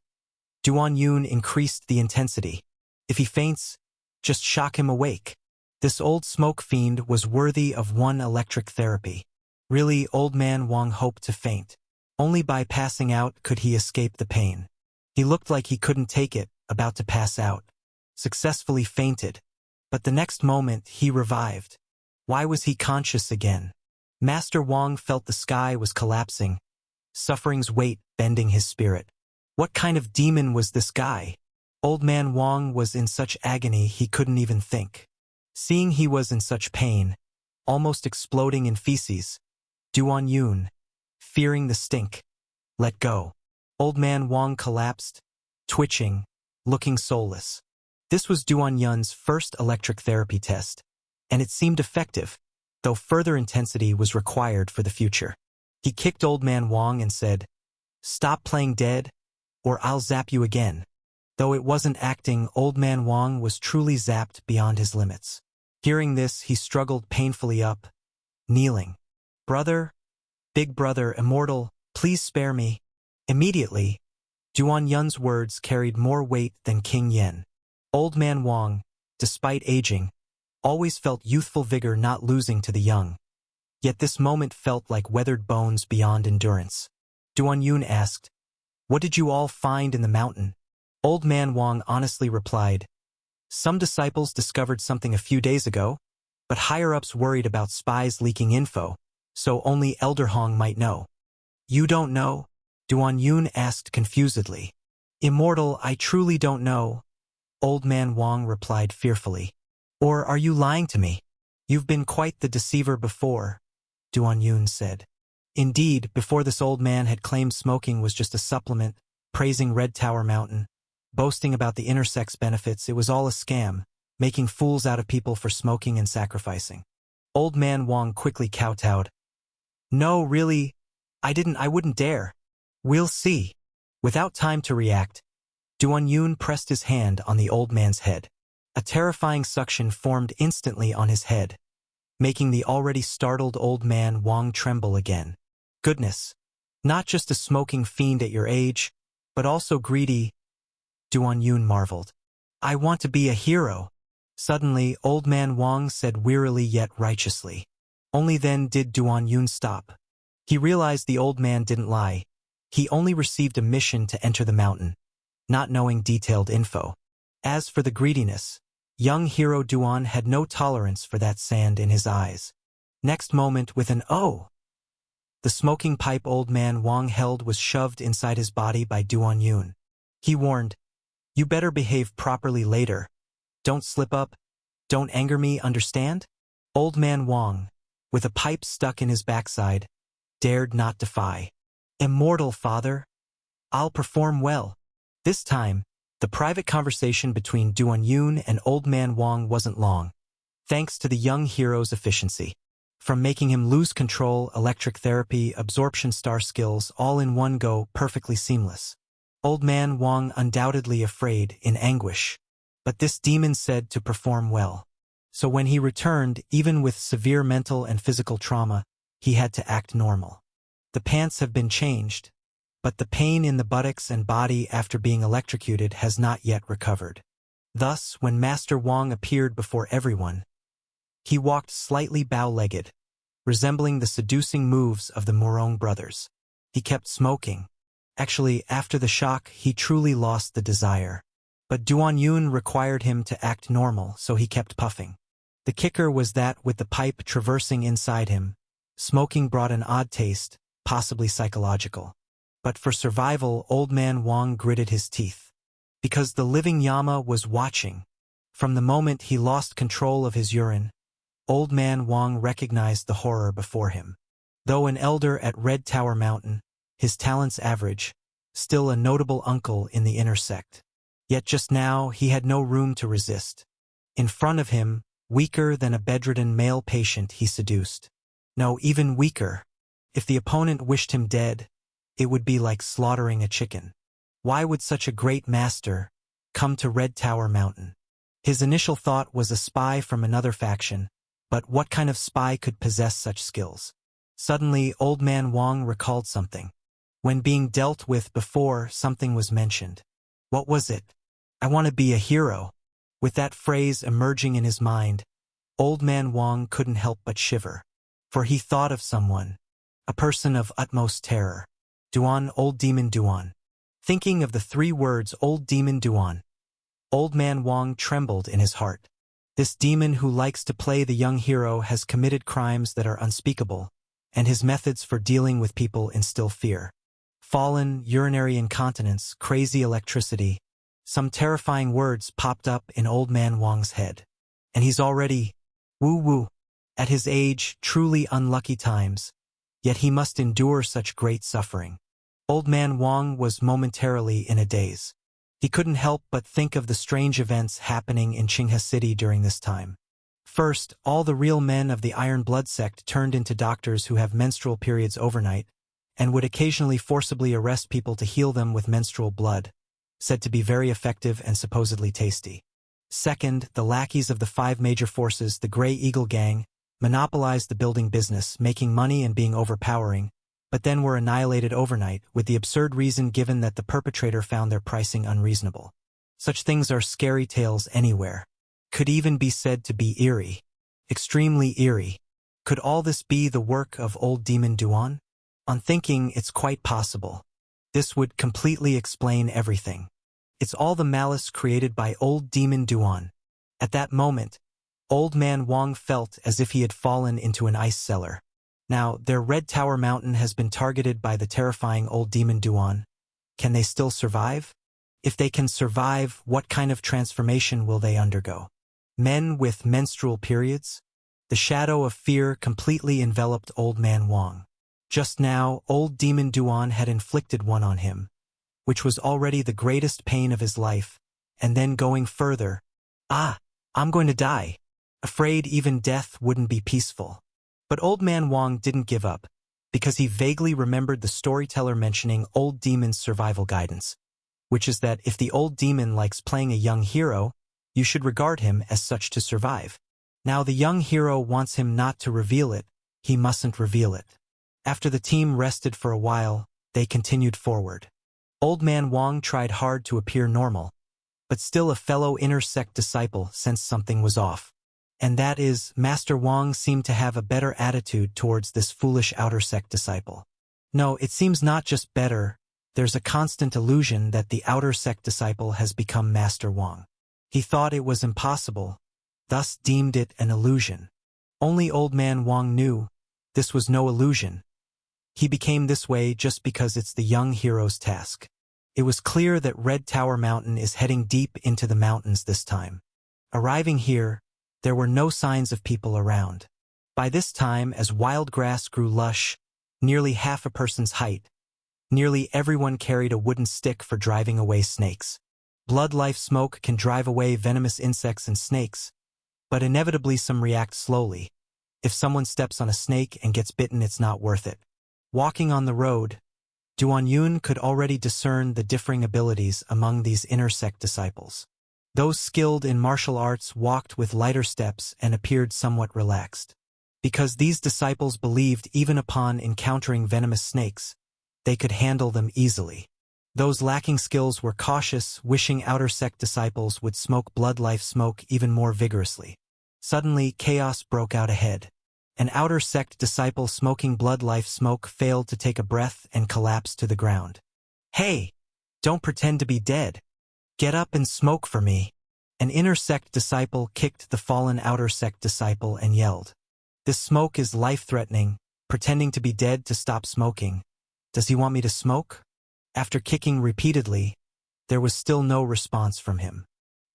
Duan Yun increased the intensity. If he faints, just shock him awake. This old smoke fiend was worthy of one electric therapy. Really, Old Man Wang hoped to faint. Only by passing out could he escape the pain. He looked like he couldn't take it, about to pass out. Successfully fainted. But the next moment, he revived. Why was he conscious again? Master Wang felt the sky was collapsing, suffering's weight bending his spirit. What kind of demon was this guy? Old man Wang was in such agony he couldn't even think. Seeing he was in such pain, almost exploding in feces, Duan Yun, fearing the stink, let go. Old man Wang collapsed, twitching, looking soulless. This was Duan Yun's first electric therapy test, and it seemed effective, though further intensity was required for the future. He kicked Old Man Wang and said, "Stop playing dead, or I'll zap you again." Though it wasn't acting, Old Man Wang was truly zapped beyond his limits. Hearing this, he struggled painfully up, kneeling. "Brother, big brother, immortal, please spare me." Immediately, Duan Yun's words carried more weight than King Yen. Old Man Wang, despite aging, always felt youthful vigor not losing to the young. Yet this moment felt like weathered bones beyond endurance. Duan Yun asked, "What did you all find in the mountain?" Old Man Wang honestly replied, "Some disciples discovered something a few days ago, but higher-ups worried about spies leaking info, so only Elder Hong might know." "You don't know?" Duan Yun asked confusedly. "Immortal, I truly don't know," Old Man Wang replied fearfully. "Or are you lying to me? You've been quite the deceiver before," Duan Yun said. Indeed, before this old man had claimed smoking was just a supplement, praising Red Tower Mountain, boasting about the intersex benefits. It was all a scam, making fools out of people for smoking and sacrificing. Old Man Wang quickly kowtowed. "No, really, I wouldn't dare. We'll see." Without time to react, Duan Yun pressed his hand on the old man's head. A terrifying suction formed instantly on his head, making the already startled old man Wang tremble again. "Goodness, not just a smoking fiend at your age, but also greedy," Duan Yun marveled. "I want to be a hero." Suddenly, Old Man Wang said wearily yet righteously. Only then did Duan Yun stop. He realized the old man didn't lie. He only received a mission to enter the mountain, not knowing detailed info. As for the greediness, young hero Duan had no tolerance for that sand in his eyes. Next moment, with an "oh!" the smoking pipe Old Man Wang held was shoved inside his body by Duan Yun. He warned, "You better behave properly later. Don't slip up. Don't anger me, understand?" Old Man Wang, with a pipe stuck in his backside, dared not defy. "Immortal father, I'll perform well." This time, the private conversation between Duan Yun and Old Man Wang wasn't long, thanks to the young hero's efficiency. From making him lose control, electric therapy, absorption star skills, all in one go, perfectly seamless. Old Man Wang undoubtedly afraid, in anguish. But this demon said to perform well. So when he returned, even with severe mental and physical trauma, he had to act normal. The pants have been changed, but the pain in the buttocks and body after being electrocuted has not yet recovered. Thus, when Master Wang appeared before everyone, he walked slightly bow-legged, resembling the seducing moves of the Morong brothers. He kept smoking. Actually, after the shock, he truly lost the desire. But Duan Yun required him to act normal, so he kept puffing. The kicker was that with the pipe traversing inside him, smoking brought an odd taste, possibly psychological. But for survival, Old Man Wang gritted his teeth. Because the living Yama was watching. From the moment he lost control of his urine, Old Man Wang recognized the horror before him. Though an elder at Red Tower Mountain, his talents average, still a notable uncle in the inner sect. Yet just now he had no room to resist. In front of him, weaker than a bedridden male patient he seduced. No, even weaker. If the opponent wished him dead, it would be like slaughtering a chicken. Why would such a great master come to Red Tower Mountain? His initial thought was a spy from another faction, but what kind of spy could possess such skills? Suddenly, Old Man Wang recalled something. When being dealt with before, something was mentioned. What was it? "I want to be a hero." With that phrase emerging in his mind, Old Man Wang couldn't help but shiver. For he thought of someone, a person of utmost terror. Duan, old demon Duan. Thinking of the 3 words Old Demon Duan, Old Man Wang trembled in his heart. This demon who likes to play the young hero has committed crimes that are unspeakable, and his methods for dealing with people instill fear. Fallen, urinary incontinence, crazy electricity. Some terrifying words popped up in Old Man Wang's head. And he's already woo-woo. At his age, truly unlucky times, yet he must endure such great suffering. Old Man Wang was momentarily in a daze. He couldn't help but think of the strange events happening in Qinghe City during this time. First, all the real men of the Iron Blood sect turned into doctors who have menstrual periods overnight, and would occasionally forcibly arrest people to heal them with menstrual blood, said to be very effective and supposedly tasty. Second, the lackeys of the 5 major forces, the Grey Eagle Gang, monopolized the building business, making money and being overpowering, but then were annihilated overnight, with the absurd reason given that the perpetrator found their pricing unreasonable. Such things are scary tales anywhere. Could even be said to be eerie. Extremely eerie. Could all this be the work of Old Demon Duan? On thinking, it's quite possible. This would completely explain everything. It's all the malice created by Old Demon Duan. At that moment, Old Man Wang felt as if he had fallen into an ice cellar. Now, their Red Tower Mountain has been targeted by the terrifying Old Demon Duan. Can they still survive? If they can survive, what kind of transformation will they undergo? Men with menstrual periods? The shadow of fear completely enveloped Old Man Wang. Just now, Old Demon Duan had inflicted one on him, which was already the greatest pain of his life, and then going further. I'm going to die. Afraid even death wouldn't be peaceful. But Old Man Wang didn't give up, because he vaguely remembered the storyteller mentioning Old Demon's survival guidance, which is that if the old demon likes playing a young hero, you should regard him as such to survive. Now the young hero wants him not to reveal it, he mustn't reveal it. After the team rested for a while, they continued forward. Old Man Wang tried hard to appear normal, but still a fellow inner sect disciple sensed something was off. And that is, Master Wang seemed to have a better attitude towards this foolish outer sect disciple. No, it seems not just better, there's a constant illusion that the outer sect disciple has become Master Wang. He thought it was impossible, thus deemed it an illusion. Only Old Man Wang knew this was no illusion. He became this way just because it's the young hero's task. It was clear that Red Tower Mountain is heading deep into the mountains this time. Arriving here, there were no signs of people around. By this time, as wild grass grew lush, nearly half a person's height, nearly everyone carried a wooden stick for driving away snakes. Blood life smoke can drive away venomous insects and snakes, but inevitably some react slowly. If someone steps on a snake and gets bitten, it's not worth it. Walking on the road, Duan Yun could already discern the differing abilities among these inner sect disciples. Those skilled in martial arts walked with lighter steps and appeared somewhat relaxed. Because these disciples believed even upon encountering venomous snakes, they could handle them easily. Those lacking skills were cautious, wishing outer sect disciples would smoke blood life smoke even more vigorously. Suddenly, chaos broke out ahead. An outer sect disciple smoking blood life smoke failed to take a breath and collapsed to the ground. "Hey! Don't pretend to be dead. Get up and smoke for me." An inner sect disciple kicked the fallen outer sect disciple and yelled, "This smoke is life-threatening, pretending to be dead to stop smoking. Does he want me to smoke?" After kicking repeatedly, there was still no response from him.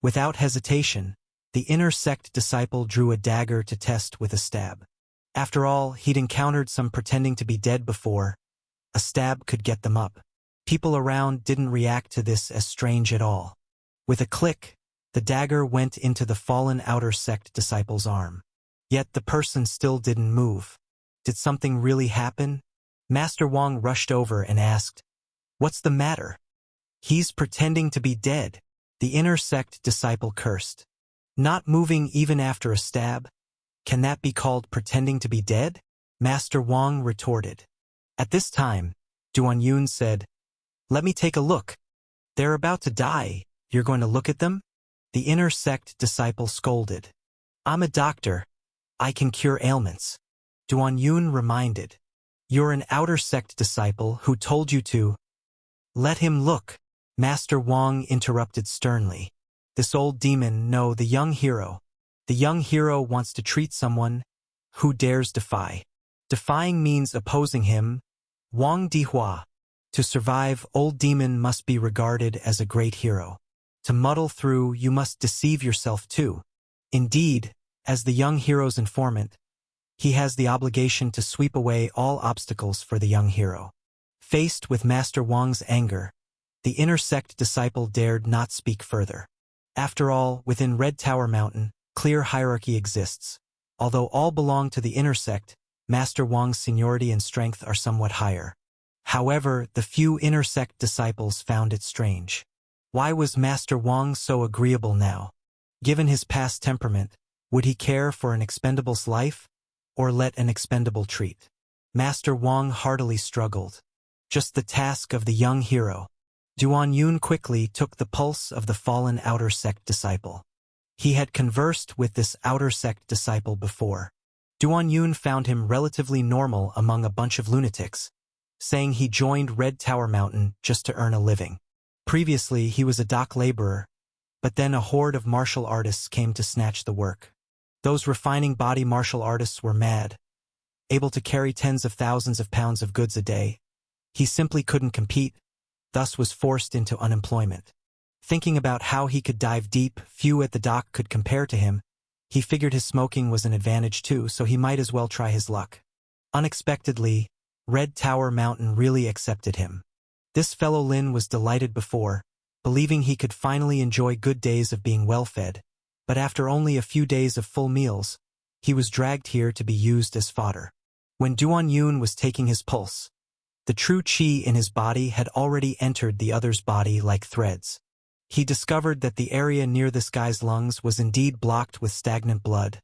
Without hesitation, the inner sect disciple drew a dagger to test with a stab. After all, he'd encountered some pretending to be dead before. A stab could get them up. People around didn't react to this as strange at all. With a click, the dagger went into the fallen outer sect disciple's arm. Yet the person still didn't move. Did something really happen? Master Wang rushed over and asked, "What's the matter?" "He's pretending to be dead," the inner sect disciple cursed. "Not moving even after a stab? Can that be called pretending to be dead?" Master Wang retorted. At this time, Duan Yun said, "Let me take a look. They're about to die. You're going to look at them?" The inner sect disciple scolded. "I'm a doctor. I can cure ailments." Duan Yun reminded, "You're an outer sect disciple who told you to." Let him look. Master Wang interrupted sternly. This old demon, no, the young hero. The young hero wants to treat someone who dares defy. Defying means opposing him. Wang Dihua. To survive, old demon must be regarded as a great hero. To muddle through, you must deceive yourself too. Indeed, as the young hero's informant, he has the obligation to sweep away all obstacles for the young hero. Faced with Master Wang's anger, the inner sect disciple dared not speak further. After all, within Red Tower Mountain, clear hierarchy exists. Although all belong to the inner sect, Master Wang's seniority and strength are somewhat higher. However, the few inner sect disciples found it strange. Why was Master Wang so agreeable now? Given his past temperament, would he care for an expendable's life, or let an expendable treat? Master Wang heartily struggled. Just the task of the young hero. Duan Yun quickly took the pulse of the fallen outer sect disciple. He had conversed with this outer sect disciple before. Duan Yun found him relatively normal among a bunch of lunatics, saying he joined Red Tower Mountain just to earn a living. Previously, he was a dock laborer, but then a horde of martial artists came to snatch the work. Those refining body martial artists were mad, able to carry tens of thousands of pounds of goods a day. He simply couldn't compete, thus was forced into unemployment. Thinking about how he could dive deep, few at the dock could compare to him. He figured his smoking was an advantage too, so he might as well try his luck. Unexpectedly, Red Tower Mountain really accepted him. This fellow Lin was delighted before, believing he could finally enjoy good days of being well-fed, but after only a few days of full meals, he was dragged here to be used as fodder. When Duan Yun was taking his pulse, the true qi in his body had already entered the other's body like threads. He discovered that the area near this guy's lungs was indeed blocked with stagnant blood,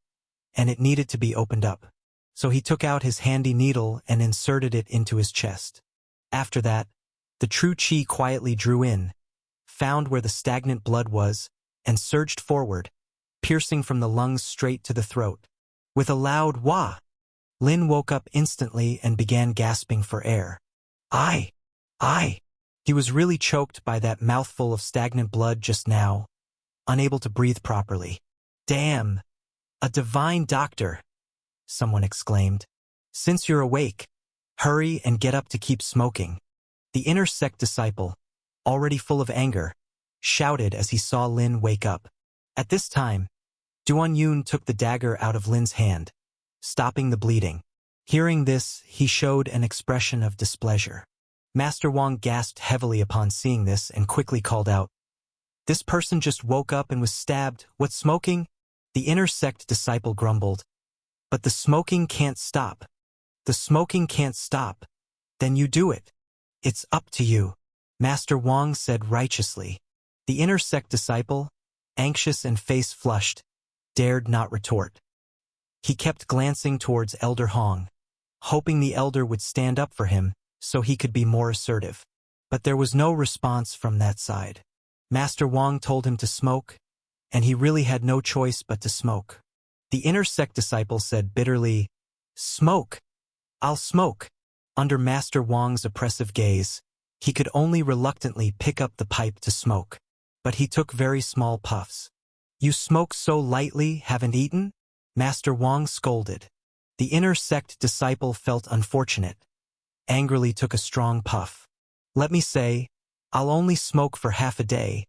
and it needed to be opened up. So he took out his handy needle and inserted it into his chest. After that, the true qi quietly drew in, found where the stagnant blood was, and surged forward, piercing from the lungs straight to the throat. With a loud wah, Lin woke up instantly and began gasping for air. I. He was really choked by that mouthful of stagnant blood just now, unable to breathe properly. Damn! A divine doctor! Someone exclaimed. Since you're awake, hurry and get up to keep smoking. The inner sect disciple, already full of anger, shouted as he saw Lin wake up. At this time, Duan Yun took the dagger out of Lin's hand, stopping the bleeding. Hearing this, he showed an expression of displeasure. Master Wang gasped heavily upon seeing this and quickly called out, "This person just woke up and was stabbed. What, smoking?" The inner sect disciple grumbled, "But the smoking can't stop. The smoking can't stop. Then you do it. It's up to you," Master Wang said righteously. The inner sect disciple, anxious and face flushed, dared not retort. He kept glancing towards Elder Hong, hoping the elder would stand up for him so he could be more assertive. But there was no response from that side. Master Wang told him to smoke, and he really had no choice but to smoke. The inner sect disciple said bitterly, "Smoke! I'll smoke." Under Master Wang's oppressive gaze, he could only reluctantly pick up the pipe to smoke. But he took very small puffs. "You smoke so lightly, haven't eaten?" Master Wang scolded. The inner sect disciple felt unfortunate, angrily took a strong puff. "Let me say, I'll only smoke for half a day.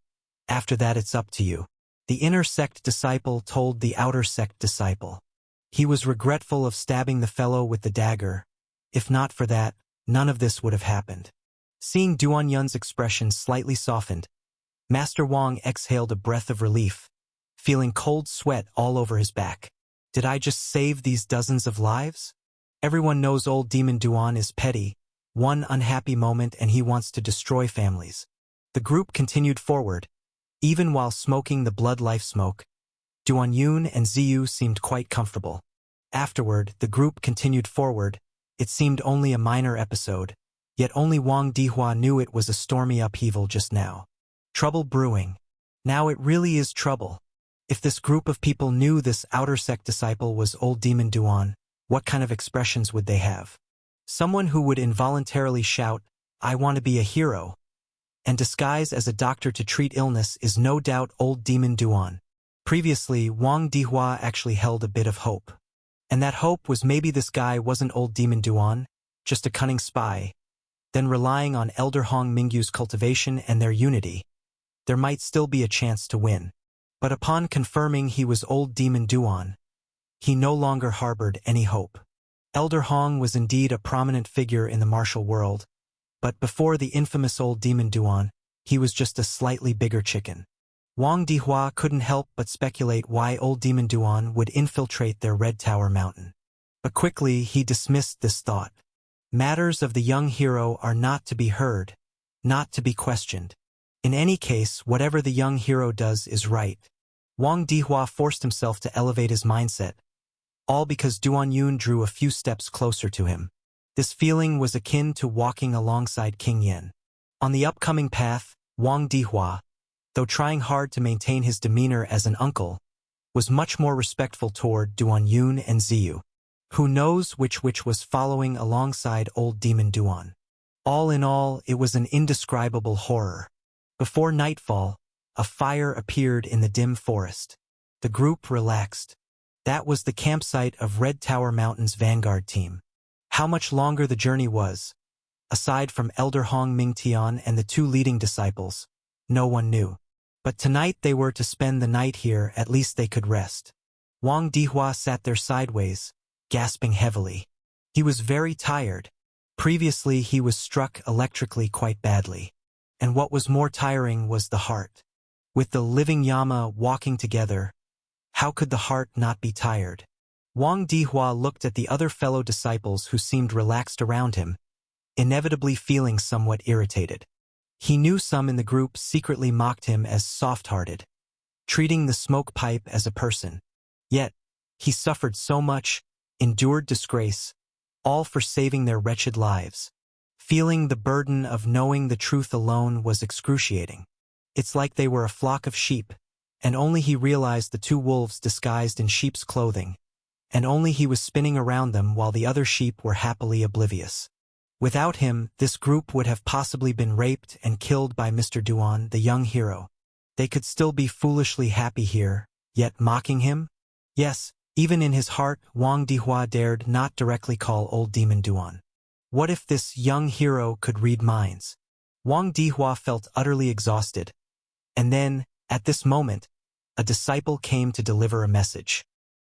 After that it's up to you," the inner sect disciple told the outer sect disciple. He was regretful of stabbing the fellow with the dagger. If not for that, none of this would have happened. Seeing Duan Yun's expression slightly softened, Master Wang exhaled a breath of relief, feeling cold sweat all over his back. Did I just save these dozens of lives? Everyone knows old Demon Duan is petty. One unhappy moment and he wants to destroy families. The group continued forward. Even while smoking the blood life smoke, Duan Yun and Ziyu seemed quite comfortable. Afterward, the group continued forward. It seemed only a minor episode, yet only Wang Dihua knew it was a stormy upheaval just now. Trouble brewing. Now it really is trouble. If this group of people knew this outer sect disciple was old Demon Duan, what kind of expressions would they have? Someone who would involuntarily shout, "I want to be a hero," and disguised as a doctor to treat illness is no doubt old demon Duan. Previously, Wang Dihua actually held a bit of hope. And that hope was maybe this guy wasn't old demon Duan, just a cunning spy. Then relying on Elder Hong Mingyu's cultivation and their unity, there might still be a chance to win. But upon confirming he was old demon Duan, he no longer harbored any hope. Elder Hong was indeed a prominent figure in the martial world, but before the infamous old demon Duan, he was just a slightly bigger chicken. Wang Dihua couldn't help but speculate why old demon Duan would infiltrate their Red Tower Mountain. But quickly he dismissed this thought. Matters of the young hero are not to be heard, not to be questioned. In any case, whatever the young hero does is right. Wang Dihua forced himself to elevate his mindset, all because Duan Yun drew a few steps closer to him. This feeling was akin to walking alongside King Yen. On the upcoming path, Wang Dihua, though trying hard to maintain his demeanor as an uncle, was much more respectful toward Duan Yun and Ziyu. Who knows which was following alongside old demon Duan. All in all, it was an indescribable horror. Before nightfall, a fire appeared in the dim forest. The group relaxed. That was the campsite of Red Tower Mountain's vanguard team. How much longer the journey was, aside from Elder Hong Mingtian and the two leading disciples, no one knew. But tonight they were to spend the night here, at least they could rest. Wang Dihua sat there sideways, gasping heavily. He was very tired. Previously he was struck electrically quite badly. And what was more tiring was the heart. With the living Yama walking together, how could the heart not be tired? Wang Dihua looked at the other fellow disciples who seemed relaxed around him, inevitably feeling somewhat irritated. He knew some in the group secretly mocked him as soft-hearted, treating the smoke pipe as a person. Yet, he suffered so much, endured disgrace, all for saving their wretched lives. Feeling the burden of knowing the truth alone was excruciating. It's like they were a flock of sheep, and only he realized the two wolves disguised in sheep's clothing, and only he was spinning around them while the other sheep were happily oblivious. Without him, this group would have possibly been raped and killed by Mr. Duan, the young hero. They could still be foolishly happy here, yet mocking him? Yes, even in his heart, Wang Dihua dared not directly call old demon Duan. What if this young hero could read minds? Wang Dihua felt utterly exhausted. And then, at this moment, a disciple came to deliver a message.